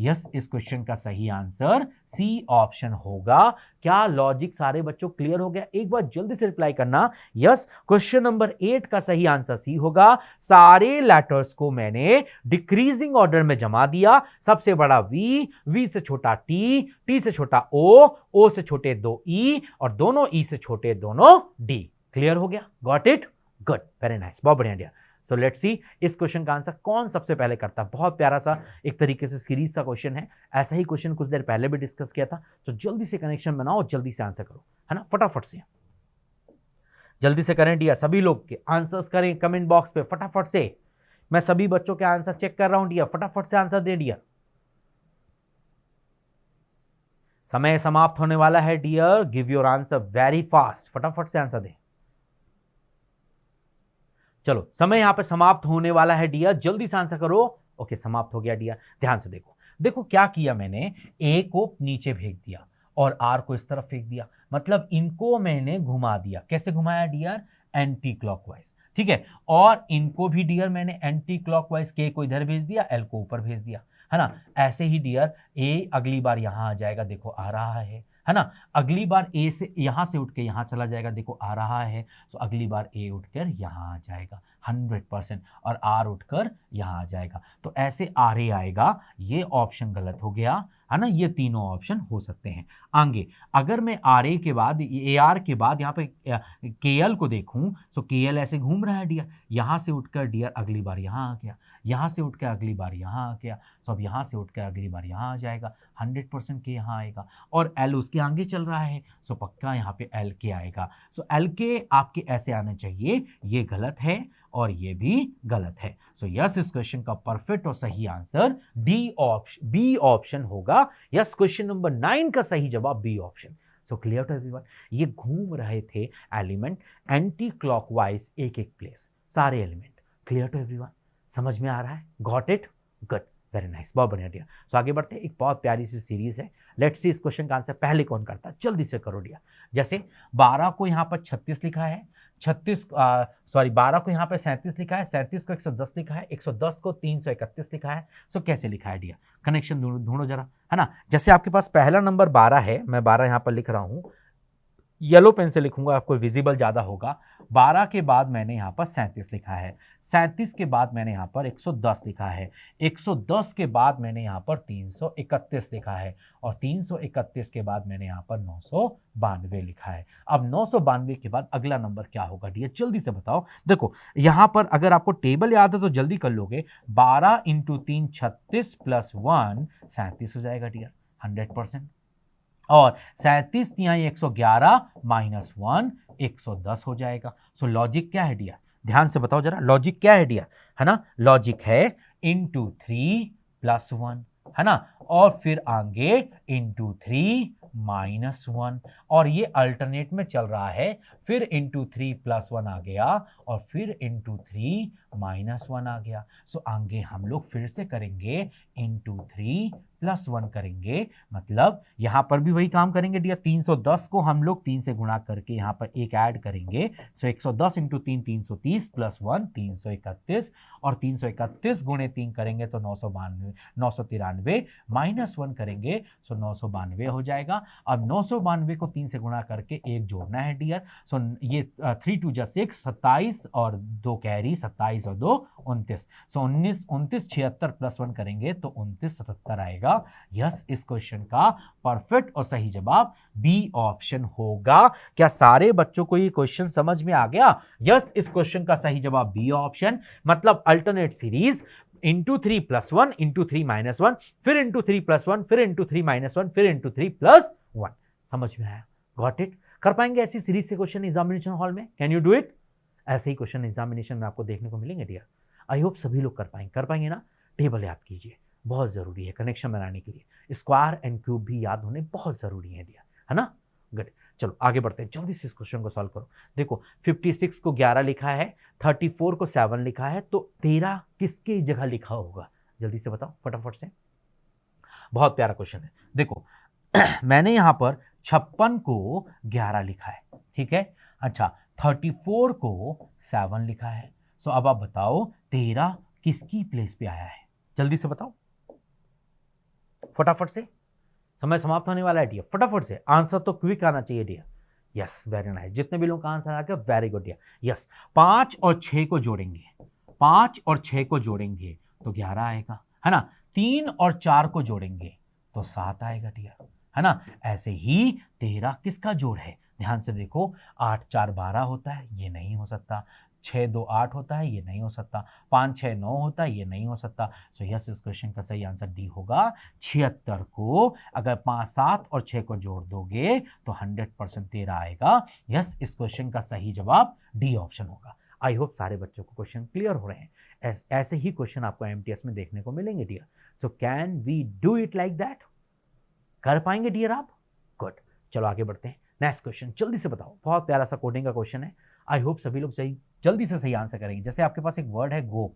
Yes, इस क्वेश्चन का सही आंसर सी ऑप्शन होगा। क्या लॉजिक सारे बच्चों क्लियर हो गया, एक बार जल्दी से रिप्लाई करना। यस, क्वेश्चन नंबर 8 का सही आंसर सी होगा। सारे लेटर्स को मैंने डिक्रीजिंग ऑर्डर में जमा दिया, सबसे बड़ा V से छोटा T से छोटा O से छोटे 2 E, और दोनों E से छोटे दोनों D। क्लियर हो गया, got it, good, very nice, बहुत बढ़िया डियर। सो लेट्स सी इस क्वेश्चन का आंसर कौन सबसे पहले करता है। बहुत प्यारा सा एक तरीके से सीरीज सा क्वेश्चन है, ऐसा ही क्वेश्चन कुछ देर पहले भी डिस्कस किया था। तो जल्दी से कनेक्शन बनाओ, जल्दी से आंसर करो, है ना, फटाफट से जल्दी से करें डियर। सभी लोग के आंसर्स करें कमेंट बॉक्स पे फटाफट से, मैं सभी बच्चों के आंसर चेक कर रहा हूं डियर, फटाफट से आंसर दे डियर। समय समाप्त होने वाला है dear, give your answer very fast, फटाफट से आंसर दे। चलो समय यहां पे समाप्त होने वाला है डियर, जल्दी से आंसर करो। ओके, समाप्त हो गया डियर। ध्यान से देखो, देखो क्या किया मैंने, ए को नीचे फेंक दिया और आर को इस तरफ फेंक दिया, मतलब इनको मैंने घुमा दिया। कैसे घुमाया डियर, एंटी क्लॉकवाइज, ठीक है। और इनको भी डियर मैंने एंटी क्लॉकवाइज, के को इधर भेज दिया, एल को ऊपर भेज दिया, है ना। ऐसे ही डियर ए अगली बार यहां आ जाएगा, देखो आ रहा है ना। अगली बार ए से यहां से उठ के यहां चला जाएगा, देखो आ रहा है। तो अगली बार ए उठकर यहां आ जाएगा 100%, और आर उठकर यहां आ जाएगा। तो ऐसे आर ए आएगा, ये ऑप्शन गलत हो गया, है ना। ये तीनों ऑप्शन हो सकते हैं। आगे अगर मैं आर ए के बाद, ए आर के बाद यहाँ पे के एल को देखूं, तो के एल ऐसे घूम रहा है डियर, यहां से उठकर डियर अगली बार यहां आ गया, यहां से उठकर अगली बार यहां आ गया। सो अब यहां से उठकर अगली बार यहां आ जाएगा, 100% के यहां आएगा, और एल उसके आगे चल रहा है, सो पक्का यहाँ पे एल के आएगा। सो एल के आपके ऐसे आने चाहिए, ये गलत है और ये भी गलत है। सो यस, इस क्वेश्चन का परफेक्ट और सही आंसर बी ऑप्शन होगा। यस, क्वेश्चन नंबर 9 का सही जवाब B option. So clear to everyone, ये घूम रहे थे एलिमेंट एंटी क्लॉकवाइज, एक एक प्लेस, सारे एलिमेंट। क्लियर टू एवरीवन, समझ में आ रहा है, got it, good, very nice, बहुत बढ़िया डियर। सो आगे बढ़ते हैं, एक बहुत प्यारी सी सीरीज है। लेट्स सी इस क्वेश्चन का आंसर पहले कौन करता है, जल्दी से करो डियर। जैसे 12 को यहाँ पर 36 लिखा है, 12 को यहाँ पे 37 लिखा है, 37 को 110 लिखा है, 110 को 331 लिखा है। सो कैसे लिखा है डियर, कनेक्शन ढूंढो जरा, है ना। जैसे आपके पास पहला नंबर 12 है, मैं 12 यहाँ पर लिख रहा हूँ, येलो पेन से लिखूंगा, आपको विजिबल ज़्यादा होगा। 12 के बाद मैंने यहाँ पर 37 लिखा है, 37 के बाद मैंने यहाँ पर 110 लिखा है, 110 के बाद मैंने यहाँ पर 331 लिखा है, और 331 के बाद मैंने यहाँ पर 992 लिखा है। अब 992 के बाद अगला नंबर क्या होगा डियर, जल्दी से बताओ। देखो यहाँ पर अगर आपको टेबल याद है तो जल्दी कर लोगे, 12 × 3 36 + 1 37 हो जाएगा डियर, 100%। और 37 × 111 - 1 110 हो जाएगा। सो लॉजिक क्या है डियर, ध्यान से बताओ जरा, लॉजिक क्या है डियर, है ना। लॉजिक है × 3 + 1, है ना, और फिर आगे × 3 - 1, और ये अल्टरनेट में चल रहा है, फिर × 3 + 1 आ गया, और फिर × 3 - 1 आ गया। सो आगे हम लोग फिर से करेंगे × 3 +1 करेंगे, मतलब यहां पर भी वही काम करेंगे डियर। 310 को हम लोग 3 से गुणा करके यहां पर एक ऐड करेंगे। सो 110 इंटू 3 330 +1 331, और 331 गुणे 3 करेंगे तो 993 -1 करेंगे सो 992 हो जाएगा। अब 992 को 3 से गुणा करके एक जोड़ना है डियर। सो ये 3 2 6 27 और 2 कैरी 27 और 2 29। सो 29 76 +1 करेंगे तो 29 77 आएगा। यस, इस क्वेश्चन का परफेक्ट और सही जवाब बी ऑप्शन होगा। क्या सारे बच्चों को ये क्वेश्चन समझ में आ गया? यस, इस क्वेश्चन का सही जवाब बी ऑप्शन, मतलब अल्टरनेट सीरीज इंटू 3 +1 इंटू 3 -1 फिर इंटू 3 +1 फिर इंटू 3 -1 फिर इंटू 3 +1। समझ में आया? Got it? कर पाएंगे ऐसी सीरीज से क्वेश्चन एग्जामिनेशन हॉल में? Can you do it? ऐसे ही क्वेश्चन एग्जामिनेशन में आपको देखने को मिलेंगे डियर। आई होप सभी लोग कर पाएंगे ना? टेबल याद कीजिए, बहुत जरूरी है कनेक्शन बनाने के लिए। स्क्वायर एंड क्यूब भी याद होने बहुत जरूरी है डियर, है ना? गुड, चलो आगे बढ़ते हैं, जल्दी से इस क्वेश्चन को सॉल्व करो। देखो 56 को 11 लिखा है, 34 को 7 लिखा है, तो 13 किसकी जगह लिखा होगा? जल्दी से बताओ फटाफट से। बहुत प्यारा क्वेश्चन है। देखो मैंने यहां पर 56 को 11 लिखा है, ठीक है। अच्छा, 34 को 7 लिखा है। सो अब आप बताओ 13 किसकी प्लेस पे आया है? जल्दी से बताओ फटाफट से, समय समाप्त होने वाला है डियर। फटाफट से आंसर तो क्विक आना चाहिए डियर। यस, वेरी नाइस, जितने भी लोग का आंसर आ गया वेरी गुड डियर। यस, 5 और 6 को जोड़ेंगे, 5 और 6 को जोड़ेंगे तो 11 आएगा, है ना। 3 और 4 को जोड़ेंगे तो 7 आएगा डियर, है ना। ऐसे ही 13 किसका जोड़ है? ध्यान से देखो, 8 4 12 होता है, ये नहीं हो सकता। 6 2 8 होता है, ये नहीं हो सकता। 5 6 9 होता है, ये नहीं हो सकता। सो यस, इस क्वेश्चन का सही आंसर डी होगा। 76 को अगर 5 7 और 6 को जोड़ दोगे तो 100% 13 आएगा। यस, इस क्वेश्चन का सही जवाब डी ऑप्शन होगा। आई होप सारे बच्चों को क्वेश्चन क्लियर हो रहे हैं। ऐसे ही क्वेश्चन आपको एमटीएस में देखने को मिलेंगे dear. So can we do it like that? कर पाएंगे डियर आप? गुड, चलो आगे बढ़ते हैं। नेक्स्ट क्वेश्चन जल्दी से बताओ, बहुत प्यारा सा कोडिंग का क्वेश्चन है। आई होप सभी लोग सही जल्दी से सही आंसर करेंगे। जैसे आपके पास एक वर्ड है गोप,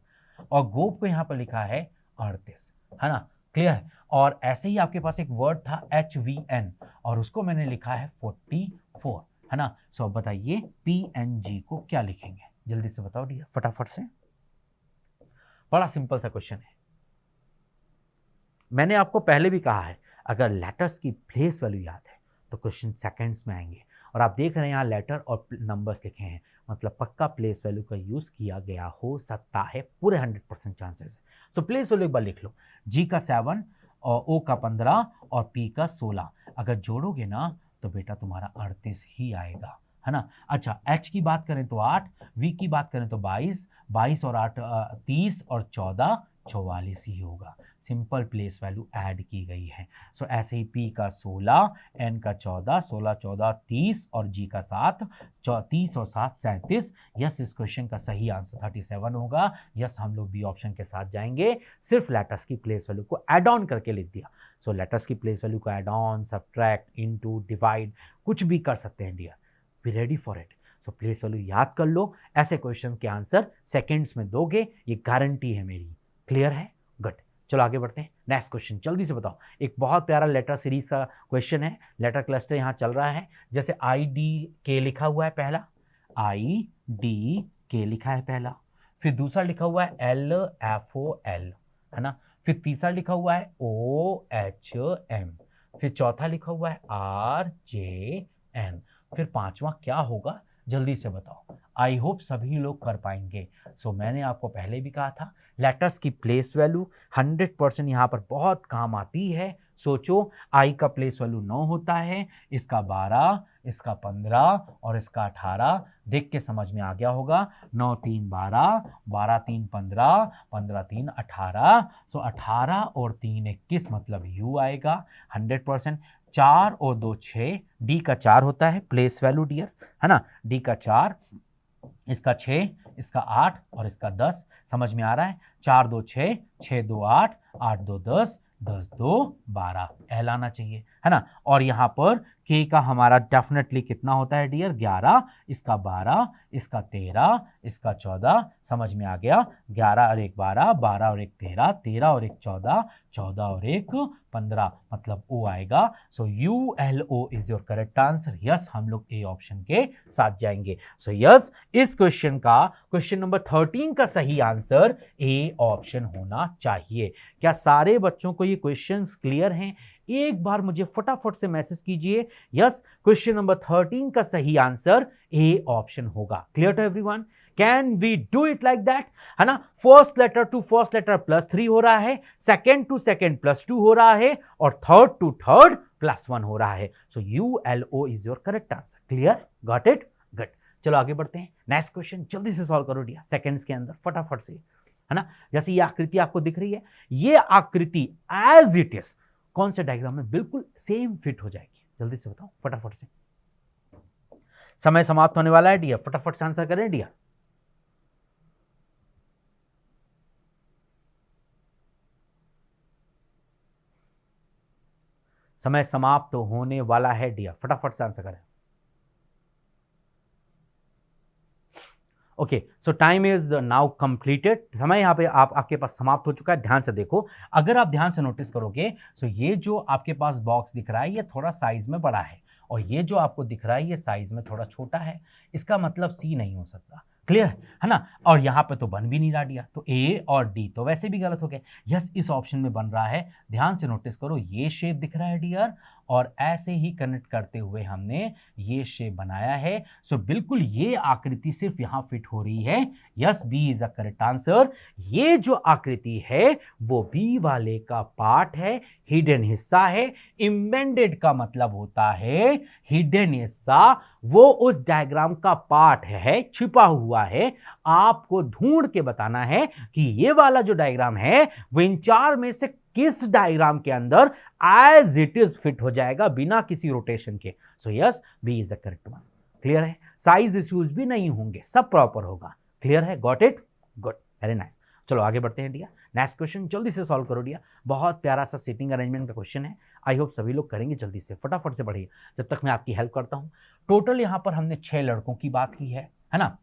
और गोप को यहाँ पर लिखा है 38, है ना, क्लियर है। और ऐसे ही आपके पास एक वर्ड था HVN, और उसको मैंने लिखा है 44, है ना। सो अब बताइए PNG को क्या लिखेंगे? जल्दी से बताओ डियर फटाफट से। बड़ा सिंपल सा क्वेश्चन है। मैंने आपको पहले भी कहा है, अगर लेटर्स की प्लेस वैल्यू याद है तो क्वेश्चन सेकंड्स में आएंगे। और आप देख रहे हैं यहाँ लेटर और नंबर्स लिखे हैं, मतलब पक्का प्लेस वैल्यू का यूज किया गया हो सकता है, पूरे 100% चांसेस है। सो प्लेस वैल्यू एक बार लिख लो। G का 7 और O का 15 और P का 16 अगर जोड़ोगे ना तो बेटा तुम्हारा 38 ही आएगा, है ना। अच्छा, H की बात करें तो 8, V की बात करें तो 22, 22 और 8 30 और 14 44 ही होगा। सिंपल प्लेस वैल्यू ऐड की गई है। सो ऐसे ही P का 16, N का 14, 16 14 30 और G का 7, 30 और 7 37। यस, इस क्वेश्चन का सही आंसर 37 होगा। यस, हम लोग बी ऑप्शन के साथ जाएंगे। सिर्फ लेटर्स की प्लेस वैल्यू को ऐड ऑन करके लिख दिया। सो लेटर्स की प्लेस वैल्यू को add on, subtract, into, divide कुछ भी कर सकते हैं dear. We ready for it. So place value याद कर लो। ऐसे क्वेश्चन के आंसर सेकेंड्स में दोगे, ये गारंटी है मेरी। क्लियर है? गुड, चलो आगे बढ़ते हैं। नेक्स्ट क्वेश्चन जल्दी से बताओ। एक बहुत प्यारा लेटर सीरीज का क्वेश्चन है। लेटर क्लस्टर यहाँ चल रहा है। जैसे IDK लिखा हुआ है पहला, IDK लिखा है पहला, फिर दूसरा लिखा हुआ है LFOL, है ना। फिर तीसरा लिखा हुआ है OHM, फिर चौथा लिखा हुआ है RJN, फिर पांचवा क्या होगा? जल्दी से बताओ। आई होप सभी लोग कर पाएंगे। सो मैंने आपको पहले भी कहा था, लेटर्स की प्लेस वैल्यू 100% यहाँ पर बहुत काम आती है। सोचो, I का प्लेस वैल्यू 9 होता है, इसका 12, इसका 15 और इसका 18। देख के समझ में आ गया होगा। 9 3 12, 12 3 15, 15 3 18। सो 18 और 3 21, मतलब U आएगा 100%। 4 और 2 6, D का 4 होता है प्लेस वैल्यू डियर, है ना। D का 4, इसका 6, इसका 8 और इसका 10। समझ में आ रहा है? 4 2 6, 6 2 8, 8 2 10, 10 2 12 एल आना चाहिए, है ना। और यहाँ पर के का हमारा डेफिनेटली कितना होता है डियर 11, इसका 12, इसका 13, इसका 14, समझ में आ गया। 11 और 1 12, 12 और 1 13, 13 और 1 14, 14 और 1 15, मतलब O आएगा। सो ULO is your correct answer. Yes, हम लोग ए ऑप्शन के साथ जाएंगे। सो यस, इस क्वेश्चन का क्वेश्चन नंबर 13 का सही आंसर ए ऑप्शन होना चाहिए। क्या सारे बच्चों को ये क्वेश्चंस क्लियर हैं? एक बार मुझे फटाफट से मैसेज कीजिए। यस, क्वेश्चन नंबर 13 का सही आंसर ए ऑप्शन होगा। Clear to everyone? Can we do it like that? है ना, first letter to first letter +3 हो रहा है, सेकेंड टू सेकेंड +2 हो रहा है, और थर्ड टू थर्ड +1 हो रहा है। सो ULO is your correct answer. Clear? Got it? Good. चलो आगे बढ़ते हैं। नेक्स्ट क्वेश्चन जल्दी से सॉल्व करो डियर, सेकेंड्स के अंदर फटाफट से, है ना। जैसे ये आकृति आपको दिख रही है, ये आकृति एज इट इज कौन से डायग्राम में बिल्कुल सेम फिट हो जाएगी? जल्दी से बताओ फटाफट से, समय समाप्त होने वाला है डियर, फटाफट से आंसर करें डियर। समय समाप्त होने वाला है डियर, फटाफट से आंसर करें। Okay, so time is now completed. समय यहाँ पे आपके पास समाप्त हो चुका है। ध्यान से देखो, अगर आप ध्यान से नोटिस करोगे, सो ये जो आपके पास बॉक्स दिख रहा है ये थोड़ा साइज में बड़ा है, और ये जो आपको दिख रहा है ये साइज में थोड़ा छोटा है। इसका मतलब सी नहीं हो सकता। क्लियर है ना? और यहाँ पे तो बन भी नहीं रहा डियर, तो ए और डी तो वैसे भी गलत हो गए। यस, इस ऑप्शन में बन रहा है। ध्यान से नोटिस करो, ये शेप दिख रहा है डियर, और ऐसे ही कनेक्ट करते हुए हमने ये शेप बनाया है। सो बिल्कुल ये आकृति सिर्फ यहां फिट हो रही है। Yes, B is a correct answer. ये जो आकृति है वो बी वाले का पार्ट है, हिडन हिस्सा है। इम्बेडेड का मतलब होता है हिडन हिस्सा, वो उस डायग्राम का पार्ट है, छिपा हुआ है। आपको ढूंढ के बताना है कि ये वाला जो डायग्राम है वो इन चार में से किस डायग्राम के अंदर एज इट इज फिट हो जाएगा बिना किसी रोटेशन के। So yes, B is a correct one. Clear है? साइज इश्यूज भी नहीं होंगे, सब प्रॉपर होगा। क्लियर है? Got it? Good, very nice. चलो आगे बढ़ते हैं डियर। नेक्स्ट क्वेश्चन जल्दी से सॉल्व करो डियर। बहुत प्यारा सा सीटिंग अरेंजमेंट का क्वेश्चन है। आई होप सभी लोग करेंगे। जल्दी से फटाफट से बढ़िए जब तक मैं आपकी हेल्प करता हूं। टोटल यहां पर हमने 6 लड़कों की बात की है ना।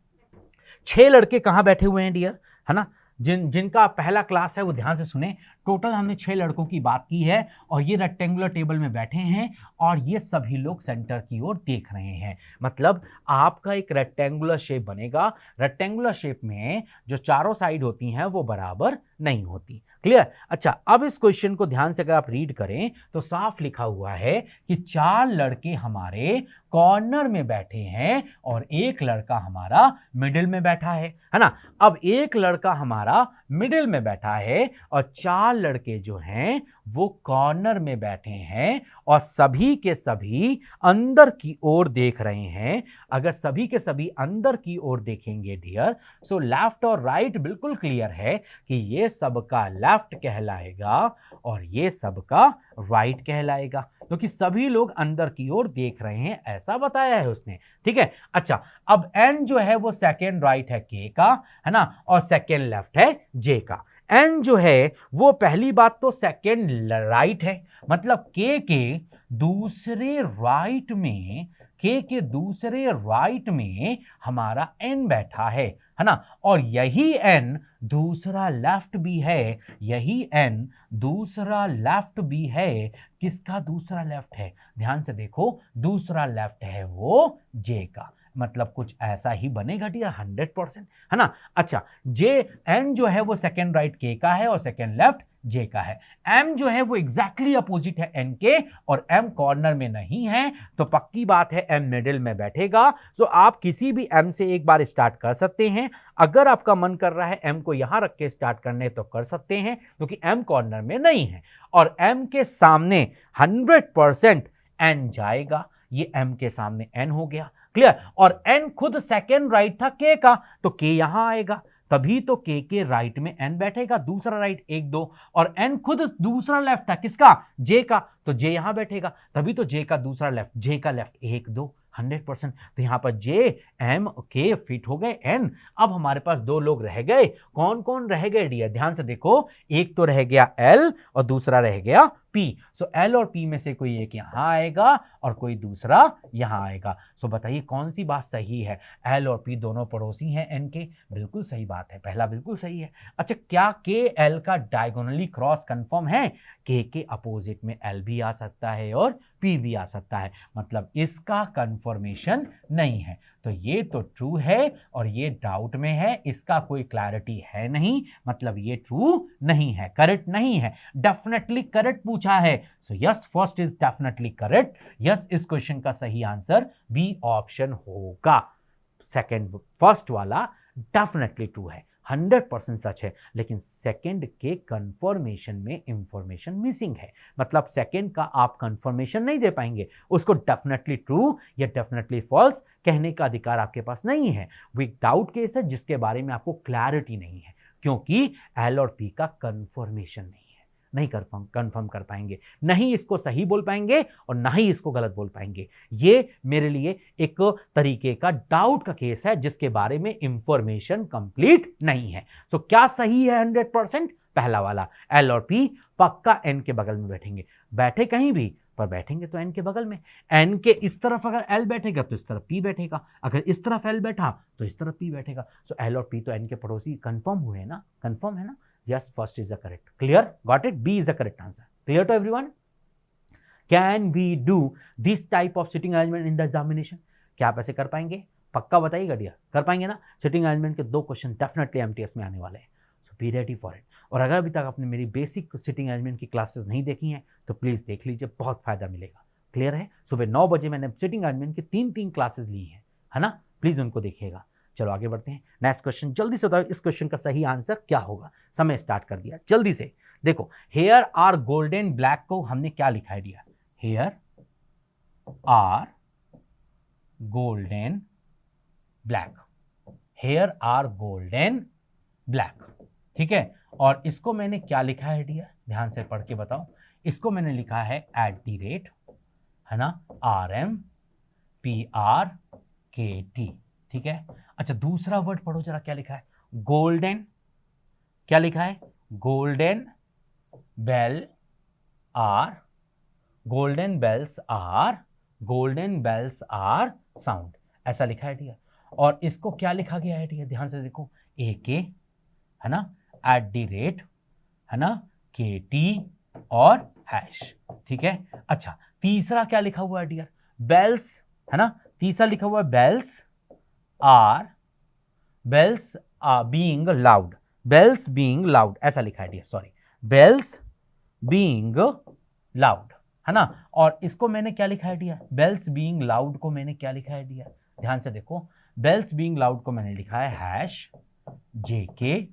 6 लड़के कहां बैठे हुए हैं डियर, है ना। जिनका पहला क्लास है वो ध्यान से सुने। टोटल हमने 6 लड़कों की बात की है, और ये रेक्टेंगुलर टेबल में बैठे हैं, और ये सभी लोग सेंटर की ओर देख रहे हैं। मतलब आपका एक रेक्टेंगुलर शेप बनेगा। रेक्टेंगुलर शेप में जो चारों साइड होती हैं वो बराबर नहीं होती। क्लियर? अच्छा, अब इस क्वेश्चन को ध्यान से अगर आप रीड करें तो साफ लिखा हुआ है कि 4 लड़के हमारे कॉर्नर में बैठे हैं और एक लड़का हमारा मिडिल में बैठा है ना। अब एक लड़का हमारा मिडिल में बैठा है और 4 लड़के जो हैं वो कॉर्नर में बैठे हैं, और सभी के सभी अंदर की ओर देख रहे हैं। अगर सभी के सभी अंदर की ओर देखेंगे डियर, सो लेफ्ट और राइट बिल्कुल क्लियर है कि ये सबका लेफ्ट कहलाएगा और ये सबका राइट कहलाएगा, क्योंकि सभी लोग अंदर की ओर देख रहे हैं, ऐसा बताया है उसने। ठीक है? अच्छा, अब एन जो है वो सेकेंड राइट है के का, है ना, और सेकेंड लेफ्ट है जे का। एन जो है वो पहली बात तो सेकेंड राइट है, मतलब के दूसरे राइट में, के दूसरे राइट में हमारा एन बैठा है ना। और यही एन दूसरा लेफ्ट भी है, यही एन दूसरा लेफ्ट भी है। किसका दूसरा लेफ्ट है? ध्यान से देखो, दूसरा लेफ्ट है वो जे का। मतलब कुछ ऐसा ही बनेगा डियर 100%, है ना। अच्छा, जे एन जो है वो सेकेंड राइट के का है और सेकेंड लेफ्ट जे का है। एम जो है वो एग्जैक्टली अपोजिट है एन के, और एम कॉर्नर में नहीं है, तो पक्की बात है एम मिडिल में बैठेगा। सो आप किसी भी एम से एक बार स्टार्ट कर सकते हैं। अगर आपका मन कर रहा है एम को यहां रख के स्टार्ट करने तो कर सकते हैं, क्योंकि एम कॉर्नर में नहीं है, और एम के सामने 100% एन जाएगा। ये एम के सामने एन हो गया। क्लियर? और एन खुद सेकेंड राइट था के का, तो के यहां आएगा, तभी तो के राइट में एन बैठेगा। दूसरा राइट 1 2, और एन खुद दूसरा लेफ्ट था किसका? जे का, तो जे यहां बैठेगा, तभी तो जे का दूसरा लेफ्ट, जे का लेफ्ट 1 2, 100%। तो यहाँ पर जे एम के फिट हो गए एन। अब हमारे पास दो लोग रह गए, कौन कौन रह गए डियर? ध्यान से देखो, एक तो रह गया एल और दूसरा रह गया पी। सो एल और पी में से कोई एक यहां आएगा और कोई दूसरा यहां आएगा। सो बताइए कौन सी बात सही है? एल और पी दोनों पड़ोसी हैं एन के, बिल्कुल सही बात है, पहला बिल्कुल सही है। अच्छा, क्या के एल का डायगोनली क्रॉस कंफर्म है? के अपोजिट में एल भी आ सकता है और पी भी आ सकता है, मतलब इसका कंफर्मेशन नहीं है। तो ये तो ट्रू है और ये डाउट में है, इसका कोई क्लैरिटी है नहीं, मतलब ये ट्रू नहीं है, करेक्ट नहीं है। डेफिनेटली करेक्ट पूछा है, so yes first is definitely correct. Yes, इस क्वेश्चन का सही आंसर बी ऑप्शन होगा। सेकंड, फर्स्ट वाला डेफिनेटली ट्रू है, 100% सच है, लेकिन सेकंड के कंफर्मेशन में इंफॉर्मेशन मिसिंग है, मतलब सेकंड का आप कंफर्मेशन नहीं दे पाएंगे, उसको डेफिनेटली ट्रू या डेफिनेटली फॉल्स कहने का अधिकार आपके पास नहीं है। वो एक डाउट केस है जिसके बारे में आपको क्लैरिटी नहीं है, क्योंकि एल और पी का कंफर्मेशन नहीं है, नहीं कंफर्म कर पाएंगे, नहीं इसको सही बोल पाएंगे और ना ही इसको गलत बोल पाएंगे। ये मेरे लिए एक तरीके का डाउट का केस है जिसके बारे में इंफॉर्मेशन कंप्लीट नहीं है। सो क्या सही है 100%? पहला वाला, एल और पी पक्का एन के बगल में बैठेंगे, बैठे कहीं भी पर बैठेंगे तो एन के बगल में। एन के इस तरफ अगर एल बैठेगा तो इस तरफ पी बैठेगा, अगर इस तरफ एल बैठा तो इस तरफ पी बैठेगा। सो एल और पी तो एन के पड़ोसी कंफर्म हुए ना, कंफर्म है ना। Yes, first is the correct. Clear? Got it? B is the correct answer. Clear to everyone? Can we do this type of sitting arrangement in the examination? क्या आप ऐसे कर पाएंगे? पक्का बताइएगा डियर, कर पाएंगे ना? सिटिंग अरेंजमेंट के 2 क्वेश्चन डेफिनेटली एमटीएस में आने वाले हैं, सो बी रेडी फॉर इट। और अगर अभी तक आपने मेरी बेसिक सिटिंग अरेंजमेंट की क्लासेस नहीं देखी हैं तो प्लीज़ देख लीजिए, बहुत फायदा मिलेगा। क्लियर है? सुबह 9 बजे मैंने सिटिंग अरेंजमेंट की 3 क्लासेस ली हैं, है ना? प्लीज़ उनको देखिएगा। चलो आगे बढ़ते हैं। नेक्स्ट क्वेश्चन, जल्दी से बताओ इस क्वेश्चन का सही आंसर क्या होगा। समय स्टार्ट कर दिया, जल्दी से देखो। हेयर आर गोल्डन ब्लैक को हमने क्या लिखा है दिया? Hair are golden black, hair are golden black, ठीक है। और इसको मैंने क्या लिखा है डियर? ध्यान से पढ़ के बताओ। इसको मैंने लिखा है @ है ना, RMPRKT, ठीक है। अच्छा, दूसरा वर्ड पढ़ो जरा, क्या लिखा है? गोल्डन, क्या लिखा है? Golden bell are, golden bells are, golden bells are sound, ऐसा लिखा है डियर। और इसको क्या लिखा गया है डियर? ध्यान से देखो, AK है ना, @ है ना, KT और हैश, ठीक है। अच्छा, तीसरा क्या लिखा हुआ है डियर? बेल्स, है ना, तीसरा लिखा हुआ है bells are being loud, bells being loud, ऐसा लिखा है dear, sorry, bells being loud, है ना। और इसको मैंने क्या लिखा है डियर? बेल्स बीइंग लाउड को मैंने क्या लिखा है डियर? ध्यान से देखो, बेल्स बीइंग लाउड को मैंने लिखा है हैश JK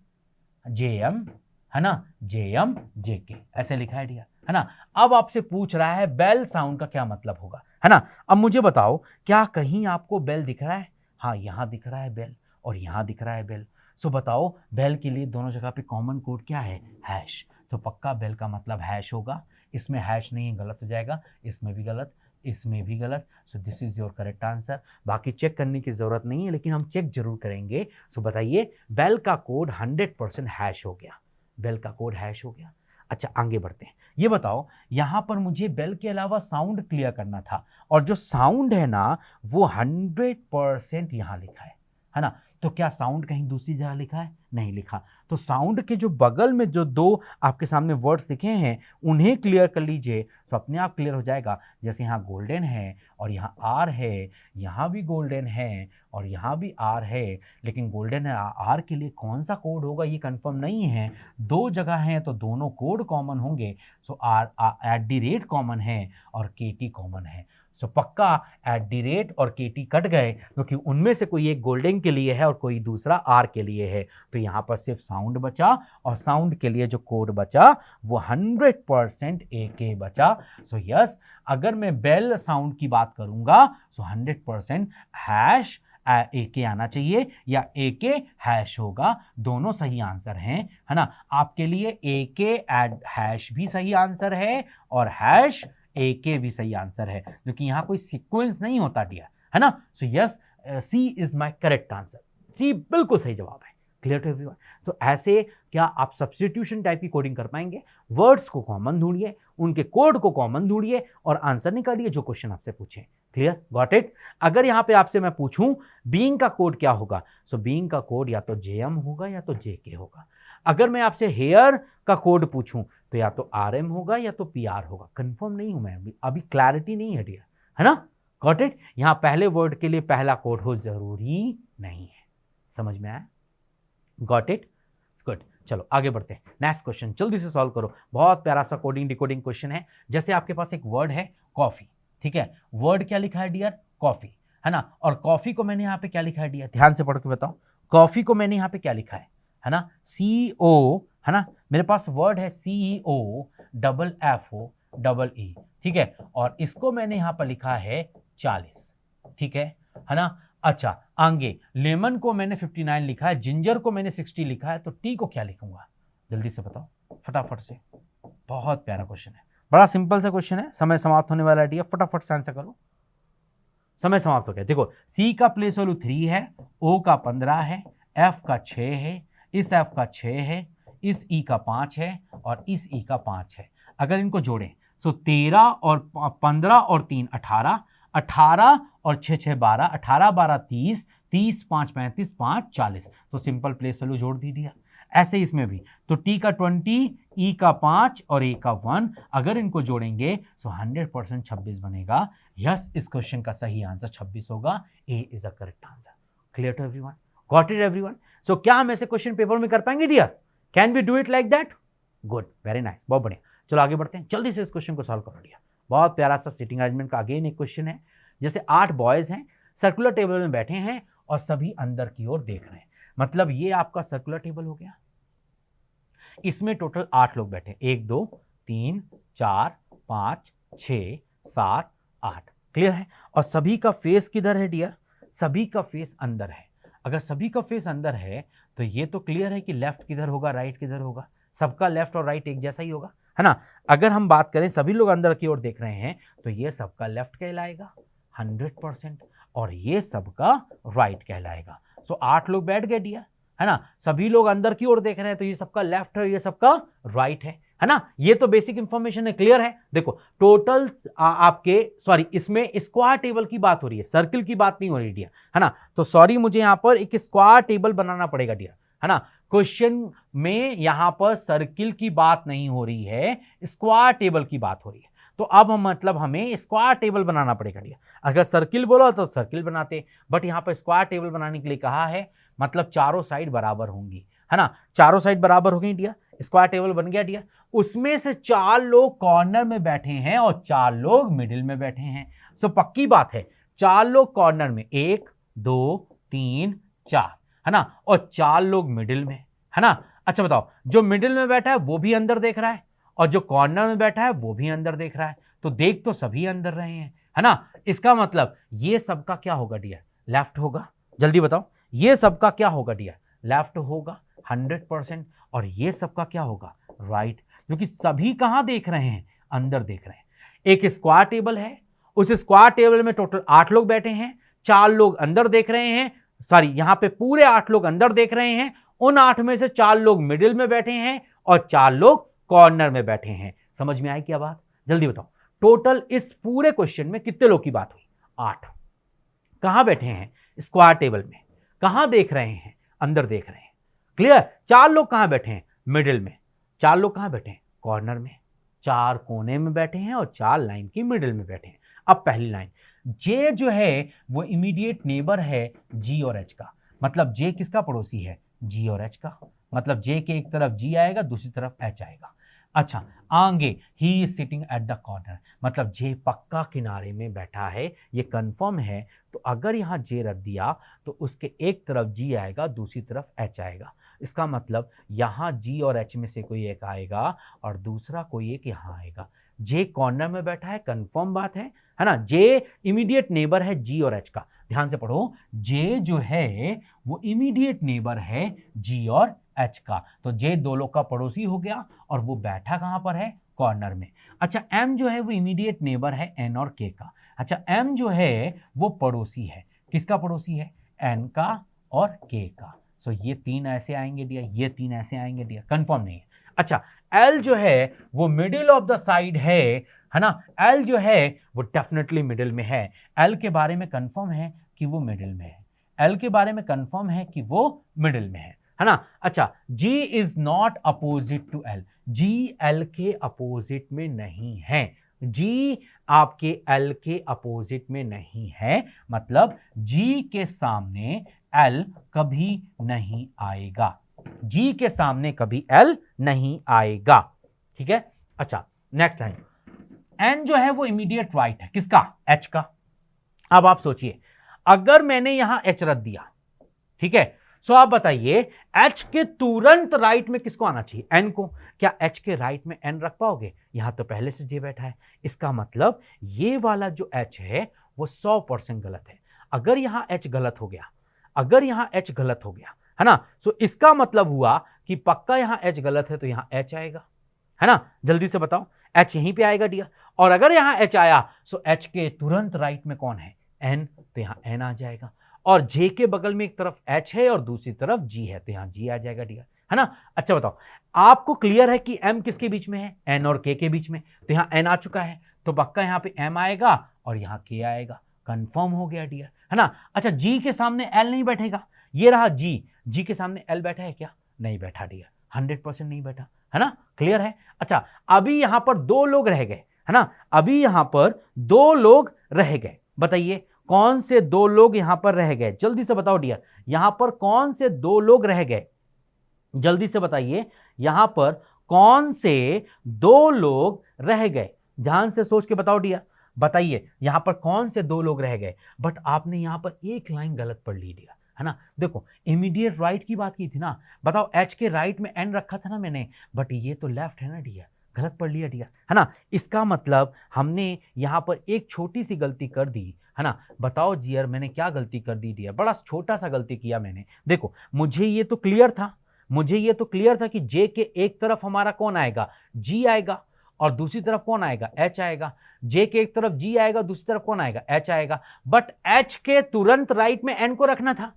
JM, है ना, JM JK, ऐसे लिखा है डियर, है ना। अब आपसे पूछ रहा है बेल साउंड का क्या मतलब होगा, है ना। अब मुझे बताओ, क्या कहीं आपको बेल दिख रहा है? हाँ, यहाँ दिख रहा है बेल और यहाँ दिख रहा है बेल। सो बताओ, बेल के लिए दोनों जगह पे कॉमन कोड क्या है? हैश। तो पक्का बेल का मतलब हैश होगा। इसमें हैश नहीं है, गलत हो जाएगा, इसमें भी गलत, इसमें भी गलत। So this is your correct answer. बाकी चेक करने की ज़रूरत नहीं है, लेकिन हम चेक जरूर करेंगे। सो बताइए, बेल का कोड 100% हैश हो गया, बेल का कोड हैश हो गया। अच्छा, आगे बढ़ते हैं। ये बताओ, यहाँ पर मुझे बेल के अलावा साउंड क्लियर करना था, और जो साउंड है ना वो 100% यहाँ लिखा है ना। तो क्या साउंड कहीं दूसरी जगह लिखा है? नहीं लिखा। तो साउंड के जो बगल में जो 2 आपके सामने वर्ड्स लिखे हैं उन्हें क्लियर कर लीजिए, तो अपने आप क्लियर हो जाएगा। जैसे यहाँ गोल्डन है और यहाँ आर है, यहाँ भी गोल्डन है और यहाँ भी आर है, लेकिन गोल्डन है आर के लिए कौन सा कोड होगा ये कंफर्म नहीं है। 2 जगह हैं तो दोनों कोड कॉमन होंगे। सो @ कॉमन है और KT कॉमन है। सो पक्का @ और KT कट गए, क्योंकि उनमें से कोई एक गोल्डन के लिए है और कोई दूसरा आर के लिए है। तो यहाँ पर सिर्फ साउंड बचा, और साउंड के लिए जो कोड बचा वो 100% AK बचा। सो यस, अगर मैं बेल साउंड की बात करूंगा सो 100% हैश AK आना चाहिए या AK हैश होगा। दोनों सही आंसर हैं, है ना। आपके लिए AK हैश भी सही आंसर है और हैश AK भी सही आंसर है, क्योंकि यहाँ कोई सीक्वेंस नहीं होता डियर, है ना। So yes, C is my correct answer, C बिल्कुल सही जवाब है। Clear to everyone. तो ऐसे क्या आप सब्स्टिट्यूशन टाइप की कोडिंग कर पाएंगे? वर्ड्स को कॉमन ढूंढिए, उनके कोड को कॉमन ढूंढिए और आंसर निकालिए जो क्वेश्चन आपसे पूछे। Clear, got it. अगर यहां पे आपसे मैं पूछूं बीइंग का कोड क्या होगा, सो बीइंग का कोड या तो जेएम होगा या तो जेके होगा। अगर मैं आपसे हेयर का कोड पूछूं तो या तो आरएम होगा या तो पीआर होगा। कंफर्म नहीं हूं मैं, अभी क्लैरिटी नहीं है डियर, है ना। Got it. यहां पहले वर्ड के लिए पहला कोड हो जरूरी नहीं है। समझ में आया? Got it, good. चलो आगे बढ़ते हैं। नेक्स्ट क्वेश्चन जल्दी से सॉल्व करो। बहुत प्यारा सा कोडिंग डिकोडिंग क्वेश्चन है। जैसे आपके पास एक वर्ड है कॉफी, ठीक है। वर्ड क्या लिखा है डियर? कॉफी, है ना। और कॉफी को मैंने यहां पे क्या लिखा है डियर? ध्यान से पढ़ के बताओ। कॉफी को मैंने यहां पे क्या लिखा है ना, CO, है ना। मेरे पास वर्ड है CEO double FO double E, ठीक है। और इसको मैंने यहां पर लिखा है 40, ठीक है ना। अच्छा, आगे लेमन को मैंने 59 लिखा है, जिंजर को मैंने 60 लिखा है, तो टी को क्या लिखूंगा? जल्दी से बताओ फटाफट से। बहुत प्यारा क्वेश्चन है, बड़ा सिंपल सा क्वेश्चन है। समय समाप्त होने वाला है, फटाफट से आंसर करो। समय समाप्त हो गया। देखो सी का प्लेस वैल्यू 3 है, O का 15 है, F का 6 है, इस F का 6 है, इस E का 5 है और इस E का 5 है। अगर इनको जोड़ें सो 13 और 15 और 3 18, 18 और 6 6 12, 18 12 30, 30 5 35, 5 40। तो सिंपल प्लेस वैल्यू जोड़ दी दिया। ऐसे इसमें भी तो टी का 20, ई का 5 और ए का 1, अगर इनको जोड़ेंगे सो 100% 26 बनेगा। यस, इस क्वेश्चन का सही आंसर 26 होगा। A is a correct answer. Clear to everyone? Got it everyone? So क्या हम ऐसे क्वेश्चन पेपर में कर पाएंगे dear? Can we do it like that? Good, very nice, बहुत बढ़िया। चलो आगे बढ़ते हैं, जल्दी से इस क्वेश्चन को सॉल्व करो डियर। बहुत प्यारा सा सिटिंग अरेंजमेंट का अगेन एक क्वेश्चन है। जैसे 8 बॉयज हैं, सर्कुलर टेबल में बैठे हैं और सभी अंदर की ओर देख रहे हैं। मतलब ये आपका सर्कुलर टेबल हो गया। इसमें टोटल 8 लोग बैठे, 1 2 3 4 5 6 7 8। क्लियर है? और सभी का फेस किधर है डियर? सभी का फेस अंदर है। अगर सभी का फेस अंदर है तो ये तो क्लियर है कि लेफ्ट किधर होगा, राइट किधर होगा। सबका लेफ्ट और राइट एक जैसा ही होगा, है ना। अगर हम बात करें सभी लोग अंदर की ओर देख रहे हैं तो ये सबका लेफ्ट कहलाएगा 100% और ये सबका राइट कहलाएगा। सो 8 लोग बैठ गए डियर, है ना। सभी लोग अंदर की ओर देख रहे हैं तो ये सबका लेफ्ट है, ये सबका राइट है ना। ये तो बेसिक इंफॉर्मेशन है। क्लियर है? देखो टोटल आपके सॉरी, इसमें स्क्वायर टेबल की बात हो रही है, सर्किल की बात नहीं हो रही डियर, है ना। तो सॉरी, मुझे यहां पर एक स्क्वायर टेबल बनाना पड़ेगा डियर, है ना। क्वेश्चन में यहां पर सर्किल की बात नहीं हो रही है, स्क्वायर टेबल की बात हो रही है। तो अब हम मतलब हमें स्क्वायर टेबल बनाना पड़ेगा डियर। अगर सर्किल बोला तो सर्किल बनाते, बट यहां पर स्क्वायर टेबल बनाने के लिए कहा है, मतलब चारों साइड बराबर होंगी, है ना। चारों साइड बराबर हो गई डियर, स्क्वायर टेबल बन गया डियर। उसमें से 4 लोग कॉर्नर में बैठे हैं और 4 लोग मिडिल में बैठे हैं। सो पक्की बात है 4 लोग कॉर्नर में, 1 2 3 4, है ना, और 4 लोग मिडिल में, है ना। अच्छा बताओ, जो मिडिल में बैठा है वो भी अंदर देख रहा है और जो कॉर्नर में बैठा है वो भी अंदर देख रहा है। तो देख तो सभी अंदर रहे हैं, है ना। इसका मतलब ये सबका क्या होगा डियर? लेफ्ट होगा। जल्दी बताओ, ये सबका क्या होगा डियर? लेफ्ट होगा 100%। और ये सबका क्या होगा? राइट, क्योंकि सभी कहां देख रहे हैं? अंदर देख रहे हैं। एक स्क्वायर टेबल है, उस स्क्वायर टेबल में टोटल 8 लोग बैठे हैं, 4 लोग अंदर देख रहे हैं, सॉरी यहां पे पूरे 8 लोग अंदर देख रहे हैं। उन 8 में से 4 लोग मिडिल में बैठे हैं और 4 लोग कॉर्नर में बैठे हैं। समझ में आई क्या बात? जल्दी बताओ, टोटल इस पूरे क्वेश्चन में कितने लोग की बात हुई? 8। कहां बैठे हैं? स्क्वायर टेबल में। कहां देख रहे हैं? अंदर देख रहे हैं। क्लियर? 4 लोग कहां बैठे हैं? मिडिल में। 4 लोग कहां बैठे हैं? कॉर्नर में। 4 कोने में बैठे हैं और 4 लाइन की मिडिल में बैठे हैं। अब पहली लाइन, जे जो है वो इमीडिएट नेबर है जी और एच का। मतलब जे किसका पड़ोसी है? जी और एच का। मतलब जे के एक तरफ जी आएगा, दूसरी तरफ एच आएगा। अच्छा, आगे he is sitting at the corner, मतलब जे पक्का किनारे में बैठा है, ये कंफर्म है। तो अगर यहाँ जे रख दिया तो उसके एक तरफ जी आएगा, दूसरी तरफ एच आएगा। इसका मतलब यहाँ जी और एच में से कोई एक आएगा और दूसरा कोई एक यहाँ आएगा। जे कॉर्नर में बैठा है, कंफर्म बात है ना। जे इमीडिएट नेबर है जी और एच का। ध्यान से पढ़ो, जे जो है वो इमीडिएट नेबर है जी और एच का। तो जे 2 लोग का पड़ोसी हो गया और वो बैठा कहां पर है? कॉर्नर में। अच्छा, एम जो है वो इमीडिएट नेबर है एन और के का। अच्छा m जो है वो पड़ोसी है, किसका पड़ोसी है, n का और k का। सो ये 3 ऐसे आएंगे डियर, ये 3 ऐसे आएंगे डियर, कंफर्म नहीं है। अच्छा l जो है वो मिडिल ऑफ द साइड है ना, l जो है वो डेफिनेटली मिडिल में है। l के बारे में कंफर्म है कि वो मिडिल में है, l के बारे में कंफर्म है कि वो मिडिल में है ना। अच्छा g is not opposite to l, g l के अपोजिट में नहीं है, g आपके l के अपोजिट में नहीं है, मतलब g के सामने l कभी नहीं आएगा, g के सामने कभी l नहीं आएगा, ठीक है। अच्छा नेक्स्ट लाइन, n जो है वो इमीडिएट राइट है, किसका, h का। अब आप सोचिए अगर मैंने यहां h रख दिया, ठीक है, सो आप बताइए h के तुरंत राइट में किसको आना चाहिए, n को। क्या h के राइट में n रख पाओगे, यहां तो पहले से j बैठा है, इसका मतलब ये वाला जो h है वो 100% गलत है। अगर यहां h गलत हो गया, अगर यहां h गलत हो गया, है ना, सो इसका मतलब हुआ कि पक्का यहां h गलत है तो यहां h आएगा, है ना। जल्दी से बताओ h यहीं पे आएगा डियर, और अगर यहां h आया सो h के तुरंत राइट में कौन है, n, तो यहां n आ जाएगा, और j के बगल में एक तरफ h है और दूसरी तरफ g है, तो यहां g आ जाएगा डियर, है ना। अच्छा बताओ आपको क्लियर है कि m किसके बीच में है, n और k के बीच में, तो यहां n आ चुका है, तो पक्का यहां पे m आएगा और यहां k आएगा, कंफर्म हो गया डियर, है ना। अच्छा g के सामने l नहीं बैठेगा, ये रहा g के सामने l बैठा है क्या, नहीं बैठा डियर, 100% नहीं बैठा, है ना, क्लियर है। अच्छा अभी यहां पर 2 लोग रह गए, है ना, अभी यहां पर 2 लोग रह गए, बताइए कौन से 2 लोग यहां पर रह गए, जल्दी से बताओ डियर, यहां पर कौन से 2 लोग रह गए, जल्दी से बताइए यहां पर कौन से 2 लोग रह गए, ध्यान से सोच के बताओ डियर, बताइए यहां पर कौन से 2 लोग रह गए। बट आपने यहां पर एक लाइन गलत पढ़ ली डियर, है ना। देखो इमीडिएट राइट की बात की थी ना, बताओ h के राइट में n रखा था ना मैंने, बट ये तो लेफ्ट है ना डियर, गलत पढ़ लिया डियर, है ना। इसका मतलब हमने यहां पर एक छोटी सी गलती कर दी, है ना। बताओ डियर मैंने क्या गलती कर दी डियर, बड़ा छोटा सा गलती किया मैंने। देखो मुझे ये तो क्लियर था, मुझे ये तो क्लियर था कि j के एक तरफ हमारा कौन आएगा, g आएगा, और दूसरी तरफ कौन आएगा, h आएगा, j के एक तरफ g आएगा, दूसरी तरफ कौन आएगा, h आएगा, बट h के तुरंत राइट में n को रखना था।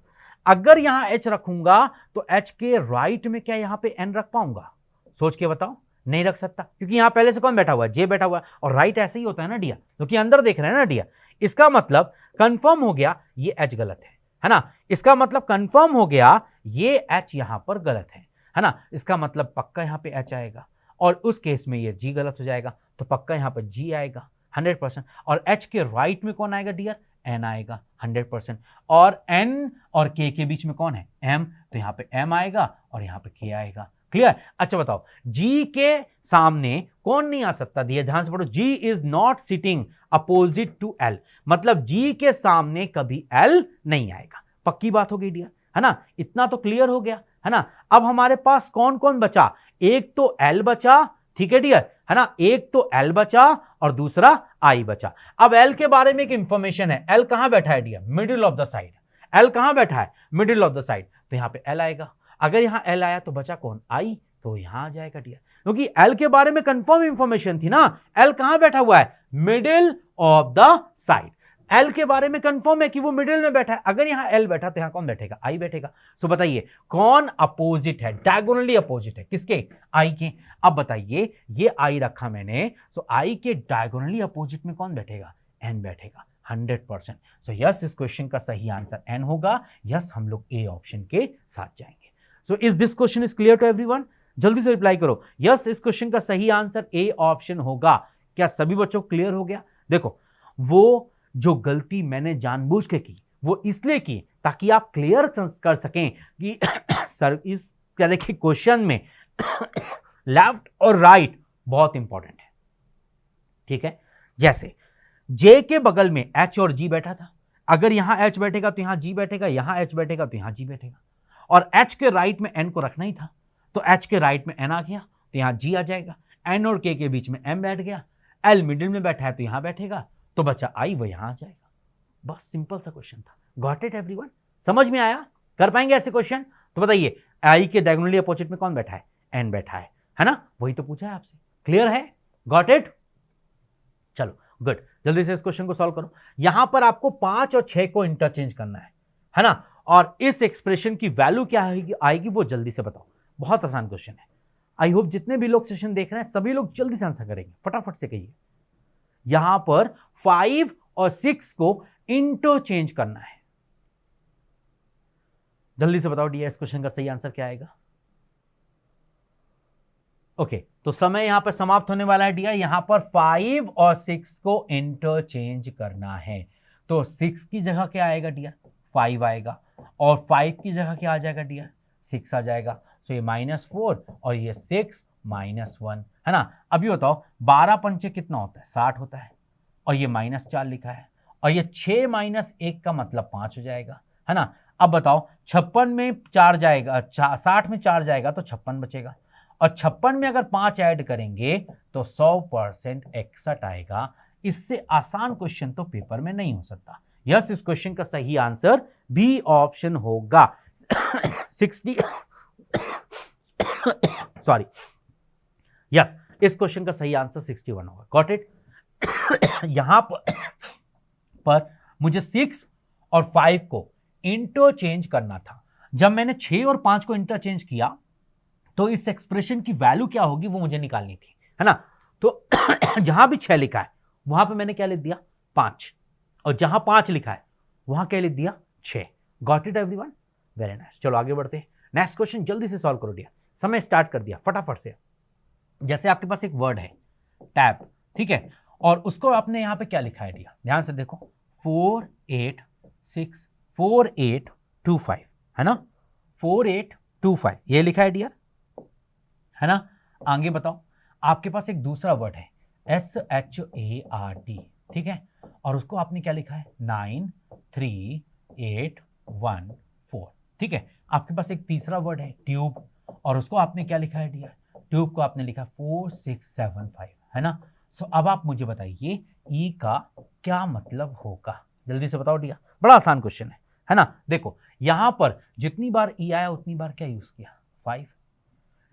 अगर यहां h रखूंगा तो h के राइट में क्या यहां पे n रख पाऊंगा, सोच के बताओ, नहीं रख सकता, क्योंकि यहां पहले से कौन बैठा हुआ है, j बैठा हुआ है, और राइट ऐसे ही होता है ना डियर, क्योंकि अंदर देख रहे हैं ना डियर। इसका मतलब कंफर्म हो गया ये h गलत है ना, इसका मतलब कंफर्म हो गया ये h यहां पर गलत है ना, इसका मतलब पक्का यहां पे h आएगा, और उस केस में ये g गलत हो जाएगा, तो पक्का यहां पर g आएगा 100%, और h के राइट में कौन आएगा डियर, n आएगा 100%, और n और k के बीच में कौन है, m, तो यहां पे m आएगा और यहां पे k आएगा, क्लियर। अच्छा बताओ g के सामने कौन नहीं आ सकता, दिए ध्यान से पढ़ो, g is not sitting opposite to l, मतलब g के सामने कभी l नहीं आएगा, पक्की बात हो गई डियर, है ना, इतना तो क्लियर हो गया, है ना। अब हमारे पास कौन कौन बचा, एक तो l बचा, ठीक है डियर, है ना, एक तो l बचा और दूसरा i बचा। अब l के बारे में एक इंफॉर्मेशन है, l कहां बैठा है dear, middle of the side, l कहां बैठा है, मिडिल ऑफ द साइड, तो यहां पे l आएगा, अगर यहां l आया तो बचा कौन, i, तो यहां आ जाएगा डियर, क्योंकि l के बारे में कंफर्म इंफॉर्मेशन थी ना, l कहां बैठा हुआ है, middle of the side, L के बारे में कंफर्म है कि वो मिडिल में बैठा है, अगर यहां L बैठा तो यहां कौन बैठेगा, I बैठेगा। सो बताइए कौन अपोजिट है, डायगोनली अपोजिट है, किसके, I के। अब बताइए ये I रखा मैंने, सो I के डायगोनली अपोजिट में कौन बैठेगा, N बैठेगा 100%। सो यस इस क्वेश्चन का सही आंसर N होगा, यस हम लोग A ऑप्शन के साथ जाएंगे। So is this question is clear to everyone, जल्दी से रिप्लाई करो, यस इस क्वेश्चन का सही आंसर A ऑप्शन होगा। क्या सभी बच्चों को क्लियर हो गया। देखो वो जो गलती मैंने जानबूझ के की वो इसलिए की ताकि आप क्लियर कर सकें कि सर इस तरह के क्वेश्चन में लेफ्ट और राइट बहुत इंपॉर्टेंट है, ठीक है। जैसे J के बगल में H और G बैठा था, अगर यहां H बैठेगा तो यहां G बैठेगा, यहां H बैठेगा तो यहां G बैठेगा, और H के राइट में N को रखना ही था, तो H के राइट में N आ गया तो यहां G आ जाएगा, N और K के बीच में M बैठ गया, L मिडिल में बैठा है तो यहां बैठेगा, तो बच्चा I वो यहां आ जाएगा। बस सिंपल सा क्वेश्चन था, गॉट इट एवरीवन, समझ में आया, कर पाएंगे ऐसे क्वेश्चन। तो बताइए I के डायगोनली अपोजिट में कौन बैठा है, N बैठा है ना, वही तो पूछा है आपसे, क्लियर है, गॉट इट। चलो गुड, जल्दी से इस क्वेश्चन को सॉल्व करो। यहां पर आपको 5 और 6 को इंटरचेंज करना है ना, और इस एक्सप्रेशन की वैल्यू क्या आएगी वो जल्दी से बताओ। बहुत आसान क्वेश्चन है। आई होप जितने भी लोग सेशन देख रहे हैं सभी लोग जल्दी से आंसर करेंगे, फटाफट से कहिए। यहां पर 5 और 6 को इंटरचेंज करना है। जल्दी से बताओ डिया, इस क्वेश्चन का सही आंसर क्या आएगा? ओके, तो समय यहां पर समाप्त होने वाला है डिया। यहां पर 5 और 6 को इंटरचेंज करना है, तो 6 की जगह क्या आएगा डिया? 5 आएगा, और 5 की जगह क्या आ जाएगा डिया? 6 आ जाएगा। तो ये -4 और ये 6 -1 है ना। अभी बताओ 12 पंचे कितना होता है? 60 होता है, और ये -4 लिखा है, और ये 6 - 1 का मतलब 5 हो जाएगा, है ना। अब बताओ 56 में 4 जाएगा, 60 में 4 जाएगा तो 56 बचेगा, और 56 में अगर 5 ऐड करेंगे तो 100% 61 आएगा। इससे आसान क्वेश्चन तो पेपर में नहीं हो सकता। यस, इस क्वेश्चन का सही आंसर बी ऑप्शन होगा 60 सॉरी, यस, इस क्वेश्चन का सही आंसर 61 होगा। Got it. यहां पर मुझे 6 और 5 को इंटरचेंज करना था। जब मैंने 6 और 5 को इंटरचेंज किया तो इस एक्सप्रेशन की वैल्यू क्या होगी वो मुझे निकालनी थी, है ना। तो जहां भी 6 लिखा है वहां पे मैंने क्या लिख दिया? 5, और जहां 5 लिखा है वहां क्या लिख दिया? 6। Got it everyone? Very nice. चलो आगे बढ़ते हैं। नेक्स्ट क्वेश्चन जल्दी से सॉल्व करो डिया, समय स्टार्ट कर दिया फटाफट से। जैसे आपके पास एक वर्ड है टैब, ठीक है, और उसको आपने यहां पे क्या लिखा है डिया? ध्यान से देखो, 4825 है ना, 4825 ये लिखा है डियर, है ना। आगे बताओ, आपके पास एक दूसरा वर्ड है SHART, ठीक है, और उसको आपने क्या लिखा है? 93814, ठीक है। आपके पास एक तीसरा वर्ड है ट्यूब, और उसको आपने क्या लिखा है डियर? ट्यूब को आपने लिखा 4675, है ना। सो अब आप मुझे बताइए ई का क्या मतलब होगा? जल्दी से बताओ डियर, बड़ा आसान क्वेश्चन है ना। देखो यहां पर जितनी बार ई आया उतनी बार क्या यूज किया? 5।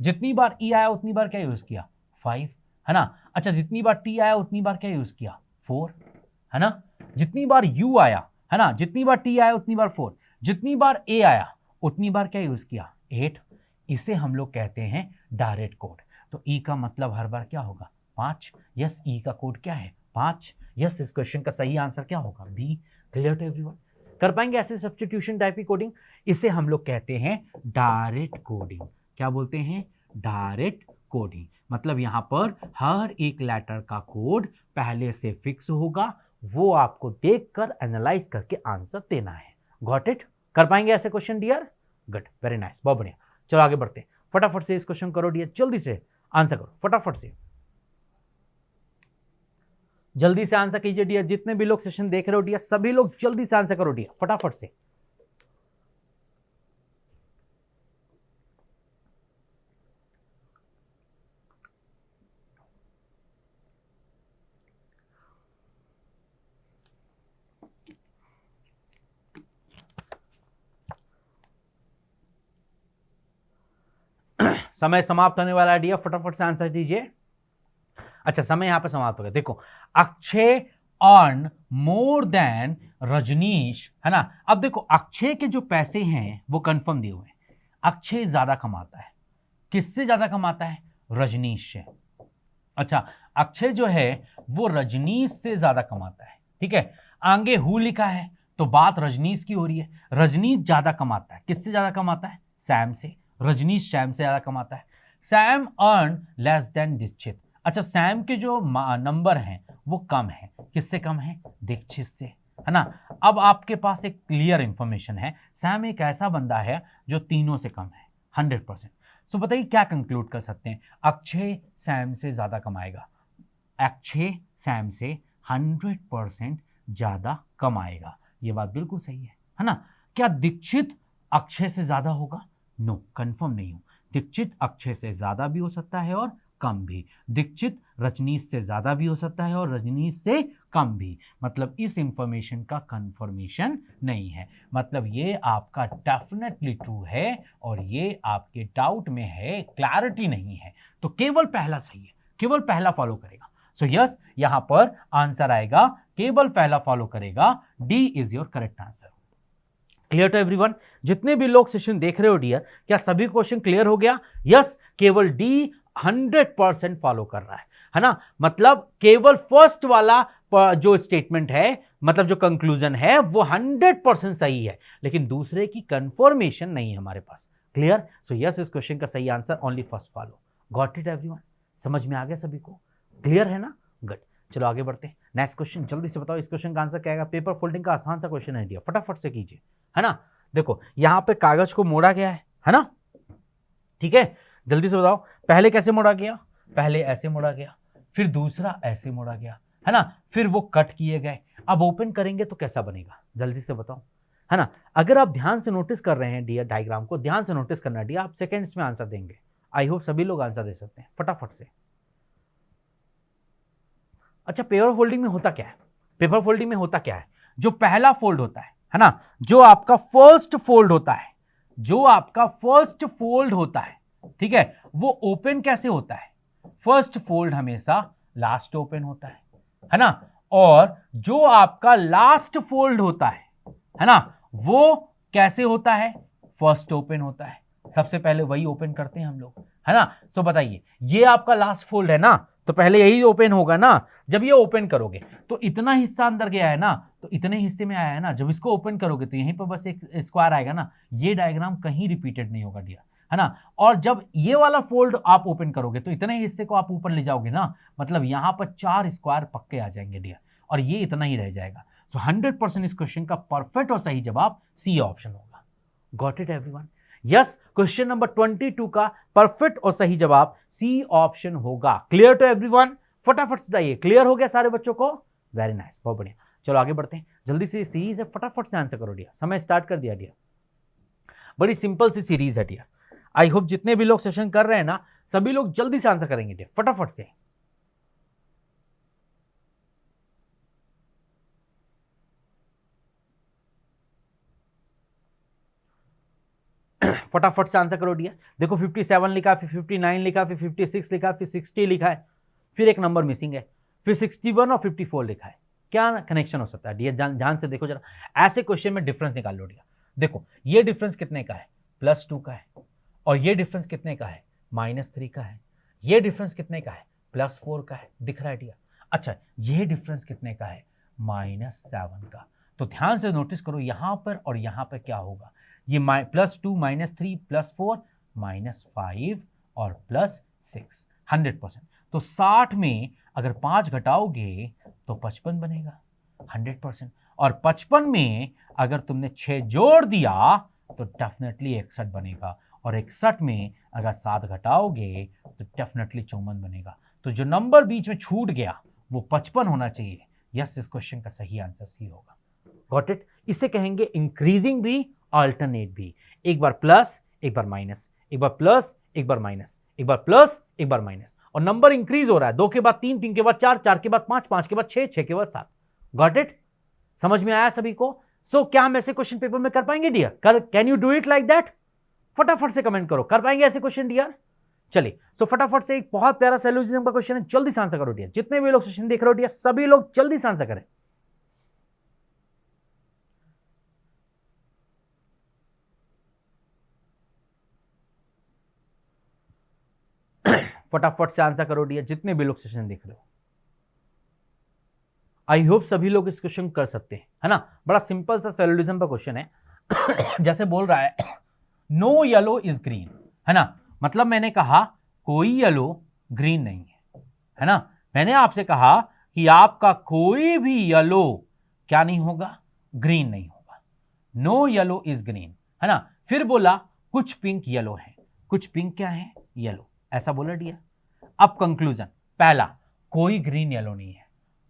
जितनी बार ई आया उतनी बार क्या यूज किया? 5, है ना। अच्छा, जितनी बार टी आया उतनी बार क्या यूज किया? 4, है ना। जितनी बार यू आया, है ना, जितनी बार टी आया उतनी बार 4, जितनी बार ए आया उतनी बार क्या यूज किया? 8। इसे हम लोग कहते हैं डायरेक्ट कोड। तो ई का मतलब हर बार क्या होगा? 5। यस, ई का कोड क्या है? 5। यस, इस क्वेश्चन का सही आंसर क्या होगा? बी। Clear to everyone? कर पाएंगे ऐसे सब्स्टिट्यूशन टाइप की कोडिंग? इसे हम लोग कहते हैं डायरेक्ट कोडिंग। क्या बोलते हैं? Direct coding. मतलब यहां पर हर एक लेटर का कोड पहले से फिक्स होगा, वो आपको देखकर एनालाइज करके आंसर देना है। Got it? कर पाएंगे ऐसे question dear? Good, very nice, बहुत बढ़िया। चलो आगे बढ़ते हैं, फटाफट से इस क्वेश्चन करो डियर, जल्दी से आंसर करो, फटाफट से जल्दी से आंसर कीजिए डियर। जितने भी लोग सेशन देख रहे हो डियर, सभी लोग जल्दी से आंसर करो डियर, फटाफट से। समय समाप्त होने वाला है डियर, फटाफट से आंसर दीजिए। अच्छा, समय यहां पर समाप्त हो गया। देखो, Akshay earn more than Rajnish, है ना। अब देखो अक्षय के जो पैसे हैं वो कंफर्म दिए हुए हैं। अक्षय ज्यादा कमाता है, किससे ज्यादा कमाता है? रजनीश से। अच्छा, अक्षय जो है वो रजनीश से ज्यादा कमाता है, ठीक है। आगे हु लिखा है तो बात रजनीश की हो रही है। रजनीश ज्यादा कमाता है, किससे ज्यादा कमाता है? सैम से। रजनीश सैम से ज्यादा कमाता है। Sam earn less than Dikshit. अच्छा, सैम के जो नंबर हैं वो कम है, किससे कम है? दीक्षित से, है ना। अब आपके पास एक क्लियर इंफॉर्मेशन है, सैम एक ऐसा बंदा है जो तीनों से कम है 100%। सो बताइए क्या कंक्लूड कर सकते हैं? अक्षय सैम से ज्यादा कमाएगा, अक्षय सैम से 100% ज्यादा कमाएगा। ये बात बिल्कुल सही है ना। क्या दीक्षित अक्षय से ज्यादा होगा? नो, कंफर्म नहीं हूं। दीक्षित अक्षय से ज्यादा भी हो सकता है और कम भी। दीक्षित रजनीश से ज्यादा भी हो सकता है और रजनीश से कम भी। मतलब इस इंफॉर्मेशन का कंफर्मेशन नहीं है। मतलब ये आपका डेफिनेटली ट्रू है और ये आपके डाउट में है, क्लैरिटी नहीं है। तो केवल पहला सही है, केवल पहला फॉलो करेगा। सो यस, यहां पर आंसर आएगा केवल पहला फॉलो करेगा, D is your correct answer. Clear to everyone? जितने भी लोग सेशन देख रहे हो डियर, क्या सभी क्वेश्चन क्लियर हो गया? यस, केवल डी 100% फॉलो कर रहा है ना? मतलब केवल फर्स्ट वाला जो स्टेटमेंट है, मतलब जो कंक्लूजन है वो 100% सही है, लेकिन दूसरे की कंफर्मेशन नहीं है हमारे पास। क्लियर? सो यस, इस क्वेश्चन का सही answer only first follow. Got it everyone? समझ में आ गया सभी को? क्लियर है ना? गुड। चलो आगे बढ़ते हैं। नेक्स्ट क्वेश्चन जल्दी से बताओ, इस क्वेश्चन का आंसर क्या है? पेपर फोल्डिंग का आसान सा क्वेश्चन है डियर, फटाफट से कीजिए, है ना? देखो यहां पे कागज को मोड़ा गया है ना? ठीक है, जल्दी से बताओ पहले कैसे मोड़ा गया? पहले ऐसे मोड़ा गया, फिर दूसरा ऐसे मोड़ा गया, है ना? फिर वो कट किए गए। अब ओपन करेंगे तो कैसा बनेगा? जल्दी से बताओ, है ना? अगर आप ध्यान से नोटिस कर रहे हैं डियर, डायग्राम को ध्यान से नोटिस करना डियर, आप सेकंड्स में आंसर देंगे। आई होप सभी लोग आंसर दे सकते हैं फटाफट से। अच्छा, पेपर फोल्डिंग में होता क्या है? पेपर फोल्डिंग में होता क्या है? जो पहला फोल्ड होता है ना, जो आपका फर्स्ट फोल्ड होता है, जो आपका फर्स्ट फोल्ड होता है, ठीक है, वो ओपन कैसे होता है? फर्स्ट फोल्ड हमेशा लास्ट ओपन होता है ना? और जो आपका लास्ट फोल्ड होता है ना, वो कैसे होता है? फर्स्ट ओपन होता है। सबसे पहले वही ओपन करते हैं हम लोग, है ना? सो बताइए, ये आपका लास्ट फोल्ड है ना, तो पहले यही ओपन होगा ना। जब ये ओपन करोगे तो इतना हिस्सा अंदर गया है ना, तो इतने हिस्से में आया है ना। जब इसको ओपन करोगे तो यहीं पर बस एक स्क्वायर आएगा ना। ये डायग्राम कहीं रिपीटेड नहीं होगा डियर, है ना? और जब ये वाला फोल्ड आप ओपन करोगे तो इतने हिस्से को आप ऊपर ले जाओगे ना, मतलब यहां पर 4 स्क्वायर पक्के आ जाएंगे डियर, और ये इतना ही रह जाएगा। सो 100% इस क्वेश्चन का परफेक्ट और सही जवाब सी ऑप्शन होगा। Got it everyone? Yes, question number 22 का परफेक्ट और सही जवाब सी ऑप्शन होगा। Clear to everyone? फटाफट से बताइए, क्लियर हो गया सारे बच्चों को? वेरी नाइस, बहुत बढ़िया। चलो आगे बढ़ते हैं, जल्दी से सीरीज है, फटाफट से आंसर करो डियर। समय स्टार्ट कर दिया डियर, बड़ी सिंपल सी सीरीज है डियर। आई होप जितने भी लोग सेशन कर रहे हैं ना, सभी लोग जल्दी से आंसर करेंगे डियर, फटाफट से। फटाफट से आंसर करो डियर। देखो 57 लिखा, फिर 59 लिखा, फिर 56 लिखा, फिर 60 लिखा है, फिर एक नंबर मिसिंग है, फिर 61 और 54 लिखा है। क्या कनेक्शन हो सकता है डियर? ध्यान से देखो जरा, ऐसे क्वेश्चन में डिफरेंस निकाल लो डियर। देखो ये डिफरेंस कितने का है? +2 का है। और ये डिफरेंस कितने का है? -3 का है। ये डिफरेंस कितने का है? +4 का है। दिख रहा है डियर? अच्छा, ये डिफरेंस कितने का है? -7 का। तो ध्यान से नोटिस करो यहां पर और यहां पर क्या होगा। ये +2 -3 +4 -5 और +6, 100%। तो 60 में अगर 5 घटाओगे तो 55 बनेगा, 100%। और 55 में अगर तुमने 6 जोड़ दिया तो डेफिनेटली 61 बनेगा। और 61 में अगर 7 घटाओगे तो डेफिनेटली 54 बनेगा। तो जो नंबर बीच में छूट गया वो 55 होना चाहिए। यस, इस क्वेश्चन का सही आंसर सी होगा। Got it? इसे कहेंगे इंक्रीजिंग भी, अल्टरनेट भी। एक बार प्लस, एक बार माइनस, एक बार प्लस, एक बार माइनस, एक बार प्लस, एक बार माइनस, और नंबर इंक्रीज हो रहा है। 2 के बाद 3, 3 के बाद 4, 4 के बाद 5, 5 के बाद 6, 6 के बाद 7। Got it? समझ में आया सभी को? सो क्या हम ऐसे क्वेश्चन पेपर में कर पाएंगे dear? Can you do it like that? फटाफट से कमेंट करो, कर पाएंगे ऐसे क्वेश्चन डियर? चलिए, सो फटाफट से एक बहुत प्यारा सैल्यूजिज्म का क्वेश्चन है, जल्दी से आंसर करो डियर। जितने भी लोग सेशन देख रहे हो डियर, सभी लोग जल्दी से आंसर करें। फटाफट से आंसर करो डियर, जितने भी लोग सेशन देख रहे हो। आई होप सभी लोग इस क्वेश्चन कर सकते हैं, है ना? बड़ा सिंपल सा सैल्यूलिज्म का क्वेश्चन है। जैसे बोल रहा है नो येलो इज ग्रीन, है ना? मतलब मैंने कहा कोई येलो ग्रीन नहीं है ना? मैंने आपसे कहा कि आपका कोई भी येलो क्या नहीं होगा? ग्रीन नहीं होगा। नो येलो इज ग्रीन, है ना? फिर बोला कुछ पिंक येलो है, कुछ पिंक क्या है? येलो, ऐसा बोला डियर। अब कंक्लूजन, पहला, कोई ग्रीन येलो नहीं है,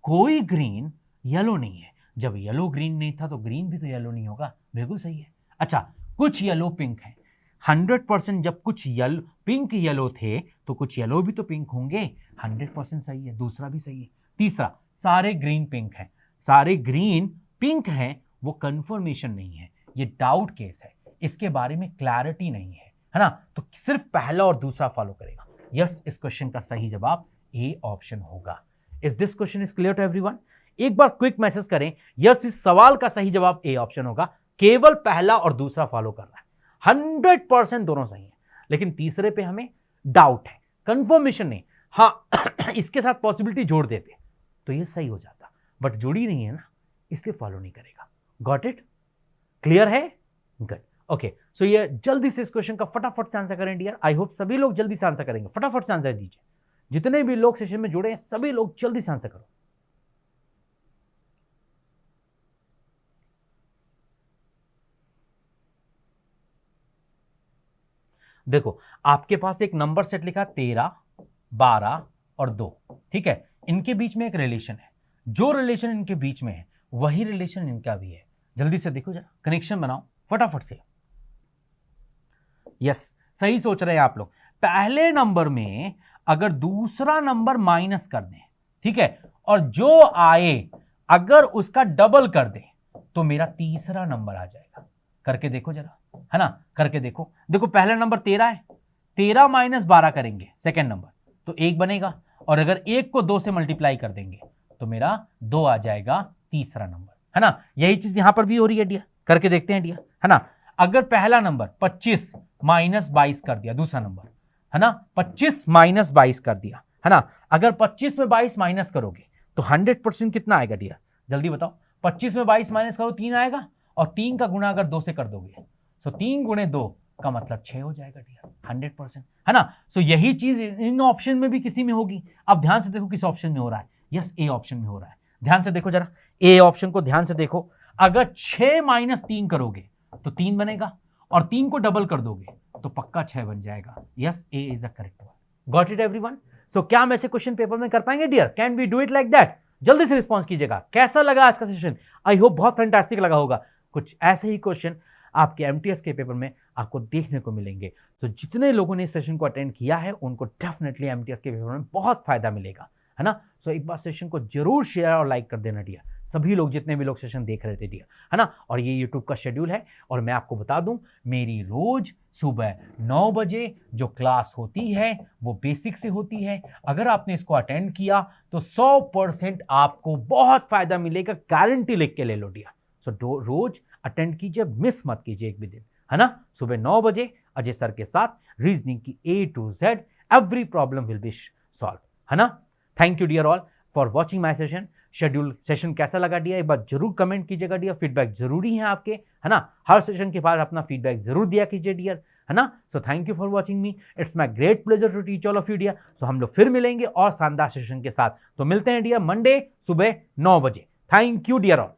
कोई ग्रीन येलो नहीं है। जब येलो ग्रीन नहीं था तो ग्रीन भी तो येलो नहीं होगा। बिल्कुल सही है। अच्छा, कुछ येलो पिंक है, 100%। जब कुछ येलो पिंक येलो थे तो कुछ येलो भी तो पिंक होंगे, 100% सही है। दूसरा भी सही है। तीसरा, सारे ग्रीन पिंक हैं, सारे ग्रीन पिंक हैं, वो कंफर्मेशन नहीं है, ये डाउट केस है, इसके बारे में क्लैरिटी नहीं है ना? तो सिर्फ पहला और दूसरा फॉलो करेगा। यस, इस क्वेश्चन का सही जवाब ए ऑप्शन होगा। Is this question is clear to everyone? एक बार क्विक मैसेज करें यस, इस सवाल का सही जवाब ए ऑप्शन होगा। केवल पहला और दूसरा फॉलो कर रहा है, 100% दोनों सही है, लेकिन तीसरे पे हमें डाउट है, कंफर्मेशन नहीं। हाँ इसके साथ पॉसिबिलिटी जोड़ देते तो ये सही हो जाता, बट जुड़ी नहीं है ना, इसलिए फॉलो नहीं करेगा। Got it? क्लियर है? गुड। ओके, सो ये जल्दी से इस क्वेश्चन का फटाफट से आंसर करें डियर। आई होप सभी लोग जल्दी से आंसर करेंगे, फटाफट से आंसर दीजिए। जितने भी लोग सेशन में जुड़े हैं सभी लोग जल्दी से आंसर करो। देखो आपके पास एक नंबर सेट लिखा 13, 12 और 2, ठीक है। इनके बीच में एक रिलेशन है, जो रिलेशन इनके बीच में है वही रिलेशन इनका भी है। जल्दी से देखो जरा, कनेक्शन बनाओ फटाफट से। यस, सही सोच रहे हैं आप लोग। पहले नंबर में अगर दूसरा नंबर माइनस कर दें, ठीक है, और जो आए अगर उसका डबल कर दें तो मेरा तीसरा नंबर आ जाएगा। करके देखो जरा, है ना, करके देखो। देखो पहला नंबर 13 है, 13 माइनस 12 करेंगे सेकेंड नंबर तो 1 बनेगा, और अगर 1 को 2 से मल्टीप्लाई कर देंगे तो मेरा 2 आ जाएगा तीसरा नंबर, है ना। यही चीज यहां पर भी हो रही है डियर, करके देखते हैं डियर, है ना। अगर पहला नंबर 25 माइनस 22 कर दिया, दूसरा नंबर, है ना, 25 माइनस 22 कर दिया, है ना। अगर 25 में 22 माइनस करोगे तो 100% कितना आएगा डियर? जल्दी बताओ। 25 में 22 माइनस करो 3 आएगा, और 3 का गुणा अगर 2 से कर दोगे सो 3 गुणे 2 का मतलब 6 हो जाएगा डियर, 100%, है ना। सो यही चीज इन ऑप्शन में भी किसी में होगी। अब ध्यान से देखो किस ऑप्शन में हो रहा है। यस, ए ऑप्शन में हो रहा है। ध्यान से देखो जरा, ए ऑप्शन को ध्यान से देखो। अगर 6 माइनस 3 करोगे तो 3 बनेगा, और 3 को डबल कर दोगे तो पक्का 6 बन जाएगा। Yes, A is the correct one. Got it everyone? So क्या हम ऐसे क्वेश्चन पेपर में कर पाएंगे dear? Can we do it like that? जल्दी से रिस्पॉन्स कीजिएगा। कैसा लगा आज का सेशन? आई होप बहुत फैंटास्टिक लगा होगा। कुछ ऐसे ही क्वेश्चन आपके एमटीएस के पेपर में आपको देखने को मिलेंगे। तो जितने लोगों ने इस सेशन को अटेंड किया है उनको डेफिनेटली एमटीएस के पेपर में बहुत फायदा मिलेगा, है ना। सो एक बार सेशन को जरूर शेयर और लाइक कर देना डियर, सभी लोग जितने भी लोग सेशन देख रहे थे डियर, है ना। और ये यूट्यूब का शेड्यूल है, और मैं आपको बता दूं मेरी रोज सुबह 9 बजे जो क्लास होती है वो बेसिक से होती है। अगर आपने इसको अटेंड किया तो 100% आपको बहुत फायदा मिलेगा, गारंटी लिख के ले लो डियर। सो रोज अटेंड कीजिए, मिस मत कीजिए एक भी दिन, है ना। सुबह 9 बजे अजय सर के साथ रीजनिंग की A to Z every problem will be solve, है ना। Thank you dear all for watching my session. Schedule session कैसा लगा डियर एक बार जरूर कमेंट कीजिएगा डियर, फीडबैक जरूरी है आपके, है ना। हर सेशन के बाद अपना फीडबैक जरूर दिया कीजिए डियर, है ना। So thank you for watching me, it's my great pleasure to teach all of you dear. So हम लोग फिर मिलेंगे और शानदार सेशन के साथ। तो मिलते हैं डियर मंडे सुबह 9 बजे। Thank you dear all.